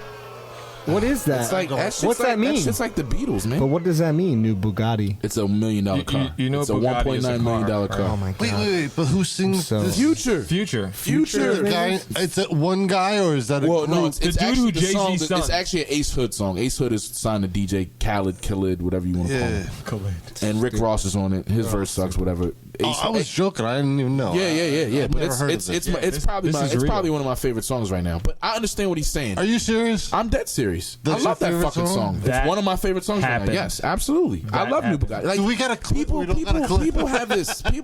D: What is that?
C: It's like,
D: what's that mean?
C: It's like the Beatles, man.
D: But what does that mean, new Bugatti?
C: It's $1 million car.
E: You know,
C: it's a
E: Bugatti is a
C: $1.9 million car.
D: Oh my god!
J: Wait. But who sings this?
C: Future
J: guy. It's that one guy, or is that a group?
C: No, it's
E: dude
C: actually
E: who
C: the
E: Jay-Z
C: song.
E: sung.
C: It's actually an Ace Hood song. Ace Hood is signed to DJ Khaled, whatever you want to call him. And Rick Ross is on it. His verse sucks, whatever.
J: I was joking. I didn't even know.
C: Yeah. But it's probably one of my favorite songs right now. But I understand what he's saying.
J: Are you serious?
C: I'm dead serious.
J: That's
C: I love that fucking song.
E: That
C: it's one of my favorite songs right now. Yes, absolutely. I love New Bugatti. Like,
J: so we got a clip.
C: People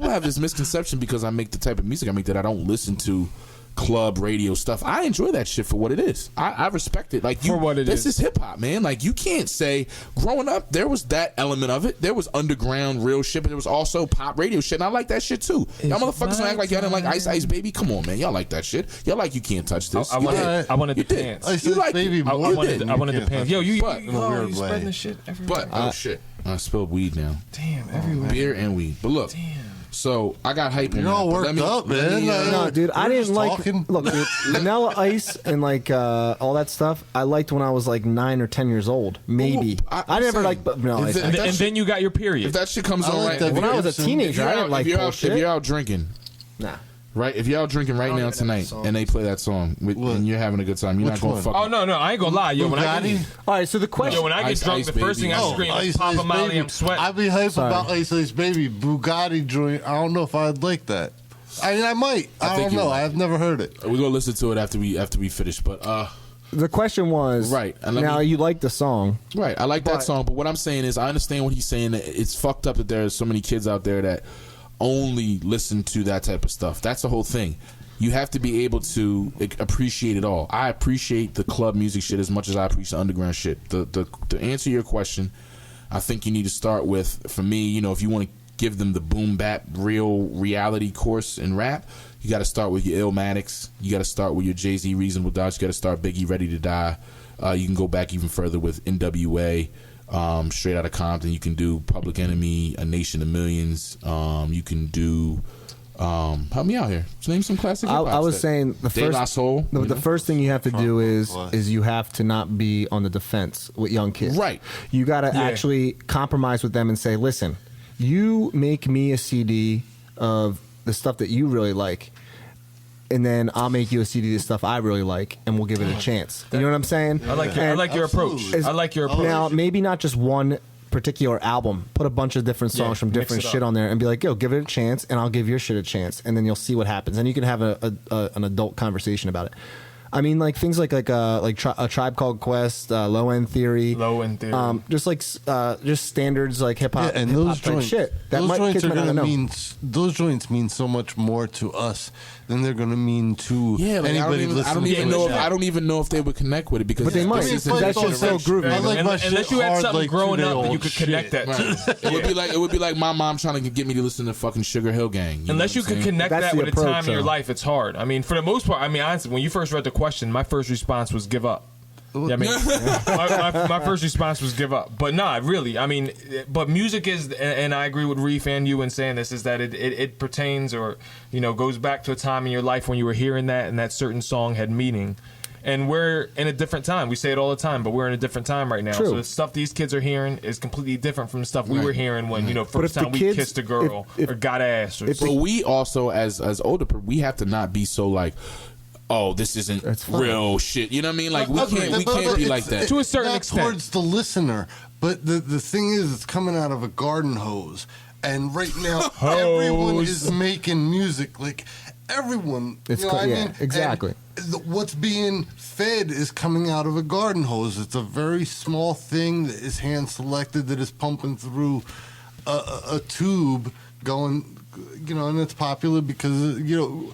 C: have this misconception because I make the type of music I make that I don't listen to club radio stuff. I enjoy that shit for what it is. I respect it. Like,
E: for what it is.
C: This is hip hop, man. Like, you can't say growing up there was that element of it. There was underground real shit, but there was also pop radio shit, and I like that shit too. Y'all motherfuckers don't act like y'all didn't like Ice Ice Baby. Come on, man. Y'all like that shit. Y'all like You Can't Touch This.
E: I wanted the pants.
J: Ice Ice Baby.
E: I wanted the pants. Yo, you
J: spreading
E: the shit everywhere.
C: But shit, I spilled weed now.
E: Damn, everywhere.
C: Beer and weed. But look.
E: Damn.
C: So I got hype on
J: You're all worked up, man.
D: No, dude, I didn't like.
J: talking.
D: Look, dude, Vanilla Ice and like all that stuff. I liked when I was like 9 or 10 years old. Maybe I never liked Vanilla Ice.
E: And then you got your period.
C: If that shit comes on right
D: when I was a teenager, I didn't like bullshit.
C: If you're out drinking,
D: nah.
C: Right, if y'all drinking right now tonight and they play that song and you're having a good time, you're not gonna fuck.
E: Oh no, I ain't gonna lie, yo. When I get,
D: all right, so the question.
E: Yo, when I get drunk, the first thing I scream is Papa Molly, I'm sweating.
J: I'd be hyped about Ice Ice Baby Bugatti joint. I don't know if I'd like that. I mean, I might. I don't know. I've never heard it.
C: We're gonna listen to it after we finish, but
D: the question was
C: right.
D: Now you like the song,
C: right? I like that song, but what I'm saying is, I understand what he's saying. It's fucked up that there's so many kids out there that only listen to that type of stuff. That's the whole thing. You have to be able to appreciate it all. I appreciate the club music shit as much as I appreciate the underground shit. To answer your question, I think you need to start with, for me, you know, if you want to give them the boom bap real reality course in rap, you got to start with your Illmatics. You got to start with your Jay-Z Reasonable Doubt. You got to start Biggie Ready to Die. You can go back even further with NWA. Straight Outta Compton. You can do Public Enemy, A Nation of Millions. You can do help me out here. Just name some classic hip-hop.
D: I was saying the first thing you have to do is you have to not be on the defense with young kids.
C: Right.
D: You got to actually compromise with them and say, listen, you make me a CD of the stuff that you really like, and then I'll make you a CD of the stuff I really like, and we'll give it a chance. You know what I'm saying?
E: I like your approach. I like your approach.
D: Now, maybe not just one particular album. Put a bunch of different songs from different shit on there and be like, yo, give it a chance, and I'll give your shit a chance, and then you'll see what happens. And you can have an adult conversation about it. I mean, like things like a Tribe Called Quest, Low End Theory, just like just standards like hip hop,
J: and those joints,
D: shit.
J: Those joints are gonna mean those joints mean so much more to us than they're gonna mean to anybody listening.
C: I don't even know if they would connect with it because
D: they might. That's just so groovy.
E: Unless you had something growing up that you could connect that to.
C: It would be like my mom trying to get me to listen to fucking Sugar Hill Gang.
E: Unless you could connect that with a time in your life, it's hard. I mean, for the most part, I mean, honestly, when you first read the question, my first response was give up. Yeah, I mean, my first response was give up. But nah, really, I mean, but music is, and I agree with Reef and you in saying this, is that it pertains or, goes back to a time in your life when you were hearing that and that certain song had meaning. And we're in a different time. We say it all the time, but we're in a different time right now.
D: True.
E: So the stuff these kids are hearing is completely different from the stuff we were hearing when, first time we kissed a girl or got ass. But
C: we also, as older, we have to not be so like, oh, this isn't real shit. You know what I mean? Like we can't be like that
E: to a certain extent
J: towards the listener. But the thing is, it's coming out of a garden hose, and right now everyone is making music. Like everyone,
D: exactly.
J: And what's being fed is coming out of a garden hose. It's a very small thing that is hand selected, that is pumping through a tube, going. And it's popular because, young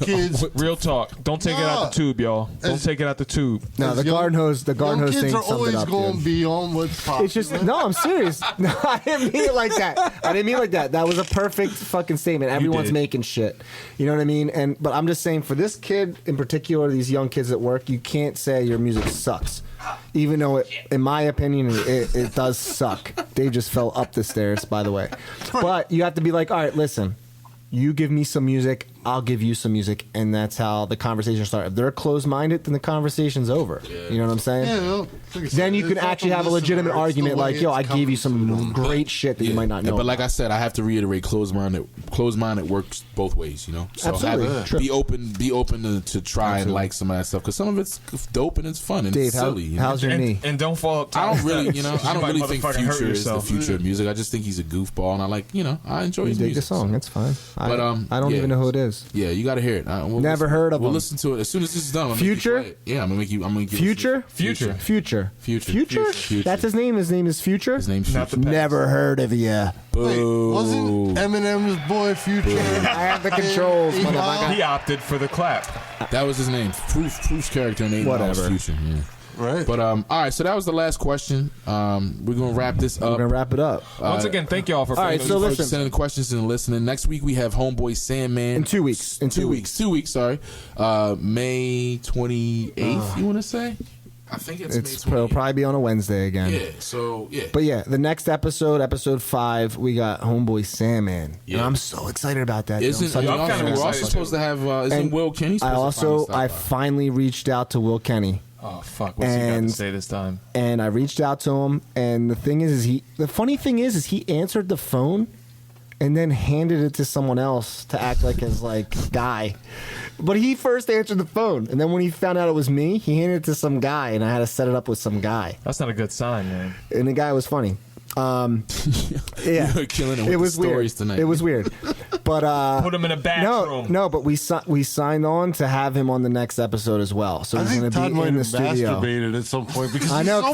J: kids.
E: Real talk. Don't take it out the tube, y'all. Don't take it out the tube.
D: No, the garden hose thing
J: kids are always going to be on what's popular.
D: It's just, no, I'm serious. No, I didn't mean it like that. That was a perfect fucking statement. Everyone's making shit. You know what I mean? But I'm just saying, for this kid in particular, these young kids at work, you can't say your music sucks. Even though, in my opinion, it does suck. Dave just fell up the stairs, by the way. But you have to be like, all right, listen, you give me some music, I'll give you some music, and that's how the conversation starts. If they're closed-minded, then the conversation's over. Yeah. You know what I'm saying?
J: Yeah,
D: then you can actually have a legitimate argument like, yo, I gave you some great shit that you might not know.
C: But like I said, I have to reiterate, closed-minded works both ways, So
D: absolutely.
C: Be open to try and like some of that stuff, because some of it's dope and it's fun and
D: Dave,
C: it's silly.
D: How's your knee?
E: And don't fall up.
C: I don't really think Future is the future of music. I just think he's a goofball, and I enjoy his music.
D: The song, that's fine.
C: But
D: I don't even know who it is.
C: Yeah, you got to hear it.
D: Never heard of him.
C: We'll listen to it as soon as this is done.
D: Future?
C: Yeah, I'm gonna make you.
D: Future. That's his name. His name is Future.
C: His name's Future.
D: Never heard of ya.
J: Wait, wasn't Eminem's boy Future?
D: I have the controls.
E: He opted for the clap.
C: That was his name. Proof's character name was Future. Yeah.
J: Right.
C: But all right, so that was the last question. We're gonna wrap this up.
D: We're gonna wrap it up.
E: Once again, thank y'all for
C: sending questions and listening. Next week we have Homeboy Sandman.
D: In 2 weeks.
C: Sorry. May 28th. You want to say? I think
D: it'll probably be on a Wednesday again.
C: Yeah. So yeah.
D: But yeah, the next episode 5, we got Homeboy Sandman. Yeah. And I'm so excited about that.
C: We're also supposed to have isn't Will Kenny?
D: I finally reached out to Will Kenny.
E: Oh fuck! What's he got to say this time?
D: And I reached out to him, and the funny thing is he answered the phone, and then handed it to someone else to act like his guy. But he first answered the phone, and then when he found out it was me, he handed it to some guy, and I had to set it up with some guy.
E: That's not a good sign, man.
D: And the guy was funny. Yeah,
C: you're killing it with the stories tonight.
D: It was weird, but
E: put him in a bathroom.
D: No, but we signed on to have him on the next episode as well. So he's going to be in the studio.
J: Masturbated at some point because
D: I know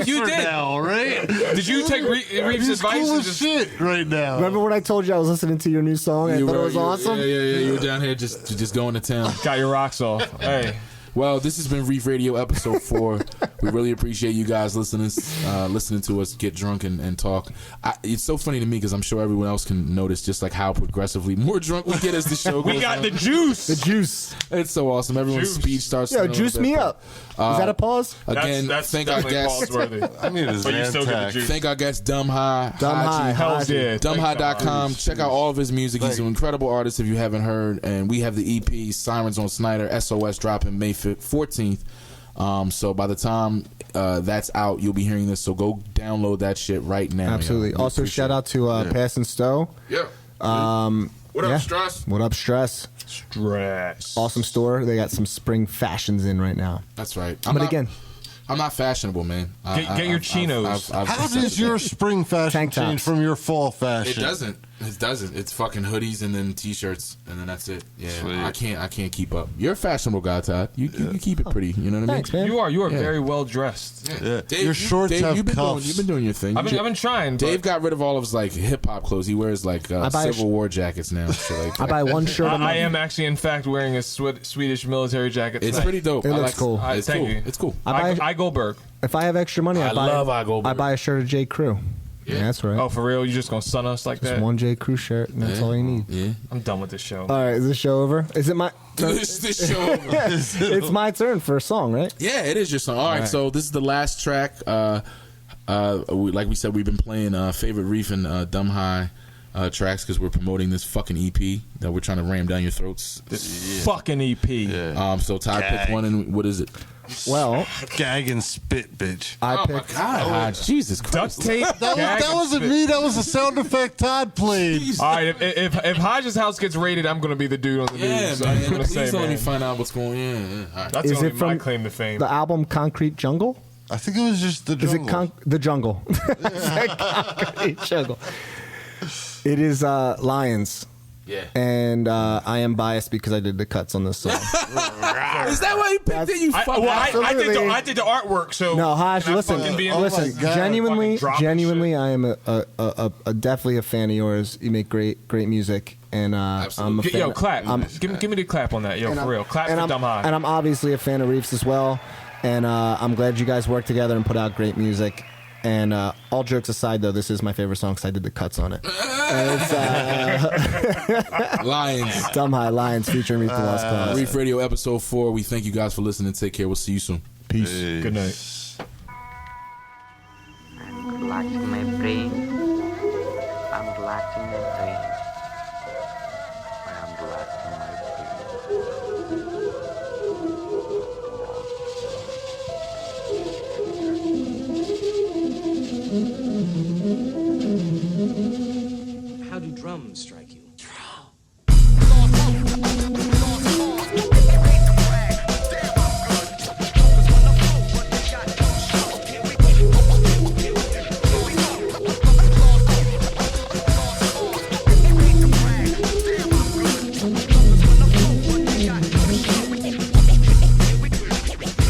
E: you did
J: now, right?
E: Did you take Reef's advice?
J: Cool as shit right now.
D: Remember when I told you I was listening to your new song? I thought it was awesome.
C: Yeah. You were down here just going to town.
E: Got your rocks off. Hey.
C: Well, this has been Reef Radio episode 4. We really appreciate you guys listening to us get drunk and talk. It's so funny to me because I'm sure everyone else can notice just how progressively more drunk we get as the show goes
E: We got
C: on.
E: the juice.
D: The juice.
C: It's so awesome. Everyone's speech starts.
D: Yo, juice me up. Is that a pause?
C: Again,
E: that's
C: thank our guests.
J: I mean, it's
C: thank our guest Dumb High. Dumbhigh.com. Check out all of his music. He's an incredible artist if you haven't heard. And we have the EP Sirens on Snyder SOS dropping May 14th. So by the time that's out, you'll be hearing this. So go download that shit right now.
D: Absolutely. Also, shout out to Pass and Stowe.
C: Yeah. What up, Stress?
D: What up, Stress? Awesome store. They got some spring fashions in right now.
C: That's right. I'm not fashionable, man.
E: Get your chinos.
J: How does your spring fashion change from your fall fashion?
C: It doesn't. It doesn't. It's fucking hoodies and then t-shirts and then that's it. Yeah,
J: Sweet.
C: I can't keep up. You're a fashionable guy, Todd. You keep it pretty. You know what I mean?
D: Thanks, man.
E: You are very well dressed.
J: Yeah.
C: Dave,
J: Your shorts have cuffs.
C: You've been doing your thing.
E: I've been trying.
C: Dave got rid of all of his like hip hop clothes. He wears like Civil War jackets now. So, like,
D: I buy one shirt.
E: I am actually, in fact, wearing a Swedish military jacket.
C: It's pretty dope.
D: It looks cool.
E: Thank you.
C: It's cool.
E: I Goldberg.
D: If I have extra money, I
C: Goldberg.
D: I buy a shirt of J. Crew. Yeah, that's right.
E: Oh, for real? You just gonna sun us like
D: Just
E: that?
D: one J. Crew shirt, and that's all you need.
C: Yeah.
E: I'm done with this show.
D: All right, is this show over? Is it my?
C: This show over.
D: It's my turn for a song, right?
C: Yeah, it is your song. All right, so this is the last track. Like we said, we've been playing favorite Reef and Dumb High tracks because we're promoting this fucking EP that we're trying to ram down your throats.
E: This fucking EP.
C: Yeah. So Todd picked one, and what is it?
D: Well,
J: gag and spit, bitch.
D: I picked.
C: My God, Jesus Christ!
E: Duct tape.
J: That wasn't me. That was a sound effect Todd played.
E: All right, if Haj's house gets raided, I'm gonna be the dude on the news. So I'm
C: man.
E: gonna
C: Please
E: say,
C: let me
E: man.
C: find out what's going on. Yeah. All right.
E: That's
D: Is
E: only
D: it from
E: my claim to fame.
D: The album Concrete Jungle?
J: I think it was just the
D: Is
J: jungle.
D: it the jungle? Concrete Jungle. It is Lions.
C: Yeah.
D: And I am biased because I did the cuts on this song.
C: Is that why you picked it? You fucking.
E: I did the artwork. So
D: No, Haj,
E: can I
D: listen,
E: fucking be in
D: listen.
E: this?
D: Genuinely,
E: Fucking drop
D: I am a definitely a fan of yours. You make great music, and I'm a fan.
E: Yo, clap. Give me the clap on that. Yo, for real. Clap for Dumb High.
D: And I'm obviously a fan of Reefs as well. And I'm glad you guys worked together and put out great music. And all jokes aside, though, this is my favorite song because I did the cuts on it. And it's
C: Lions.
D: Dumb High Lions featuring Reef the Lost Cause.
C: Reef Radio episode 4. We thank you guys for listening. Take care. We'll see you soon.
D: Peace.
E: Good night.
L: I'm relaxing my brain. I'm relaxing my brain. I'm relaxing my
M: How do drums strike you?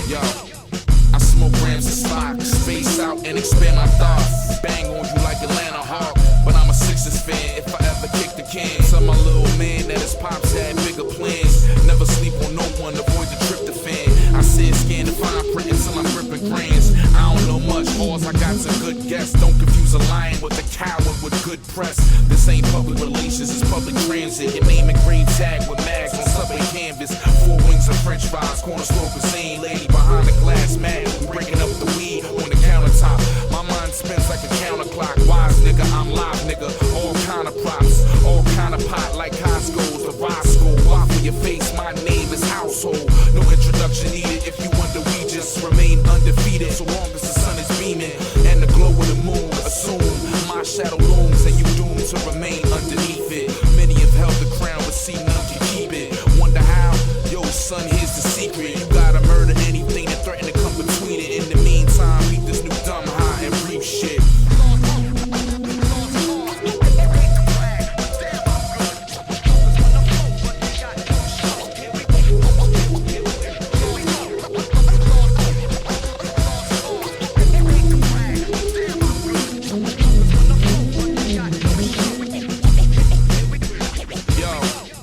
B: Yo, I smoke grams of stock, space out and expand my thoughts. Bang on you like Atlanta Hawk, but I'm a Sixers fan. If I ever kick the can, tell my little man that his pops had bigger plans. Never sleep on no one, avoid the tryptophan. I said scan the fine print until I'm ripping grands. I don't know much, all I got's a good guess. Don't confuse a lion with a coward with good press. This ain't public relations, it's public transit. Your name and grade tag with mags on subway canvas. 4 wings of French fries, corner store cuisine. Lady behind the glass mat, breaking up the weed on the countertop. My mind spins like a counterclock. Wise nigga, I'm live nigga. All kind of props, all kind of pot like Costco's, the Roscoe. Waffle your face, my name is Household. No introduction needed. If you wonder, we just remain undefeated. So long as the sun is beaming and the glow of the moon. Assume my shadow looms and you doomed to remain underneath it. Many have held the crown, but see none can keep it. Wonder how? Yo, son, here's the secret. You gotta murder anything that threaten to come between it. In the meantime, beat this new Dumb High and Reef shit.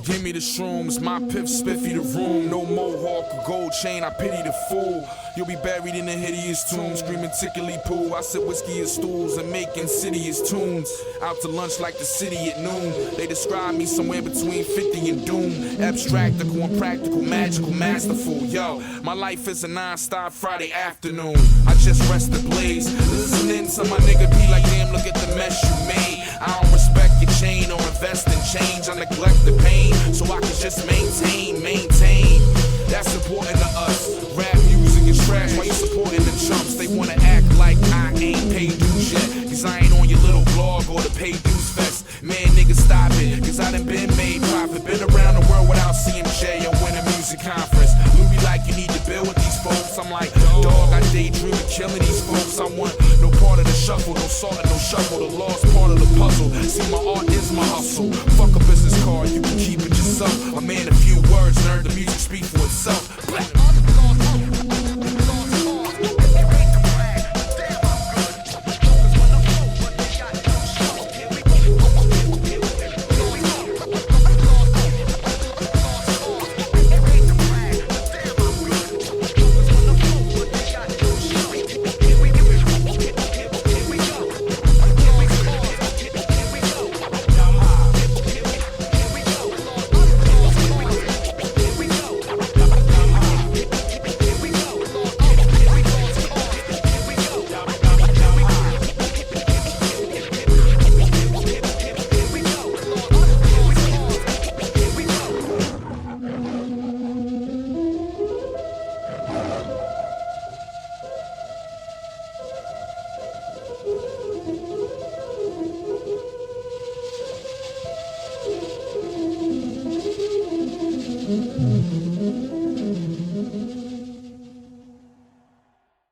B: Give me the shrooms, my pip spiffy the room. No mohawk or gold chain, I pity the fool. You'll be buried in a hideous tomb, screaming tickly poo. I sip whiskey as stools and make insidious tunes. Out to lunch like the city at noon. They describe me somewhere between 50 and doom. Abstractical and practical, magical, masterful. Yo, my life is a non-stop Friday afternoon. I just rest the blaze, listening to my nigga be like, damn, look at the mess you made. I don't respect your chain or invest in change. I neglect the pain so I can just maintain. That's important to us. Rap music is trash, why you supporting the chumps? They wanna act like I ain't paid dues yet, cause I ain't on your little blog or the paid dues fest. Man, nigga, stop it, cause I done been made profit. Been around the world without CMJ or win a music conference. Louis like, you need to build with these folks. I'm like, dog, I daydream of killing these folks. I want no part of the shuffle, no salt and no shuffle. The lost part of the puzzle. See, my art is my hustle. So fuck a business card, you can keep it yourself. A man, a few words, learn the music speak for itself.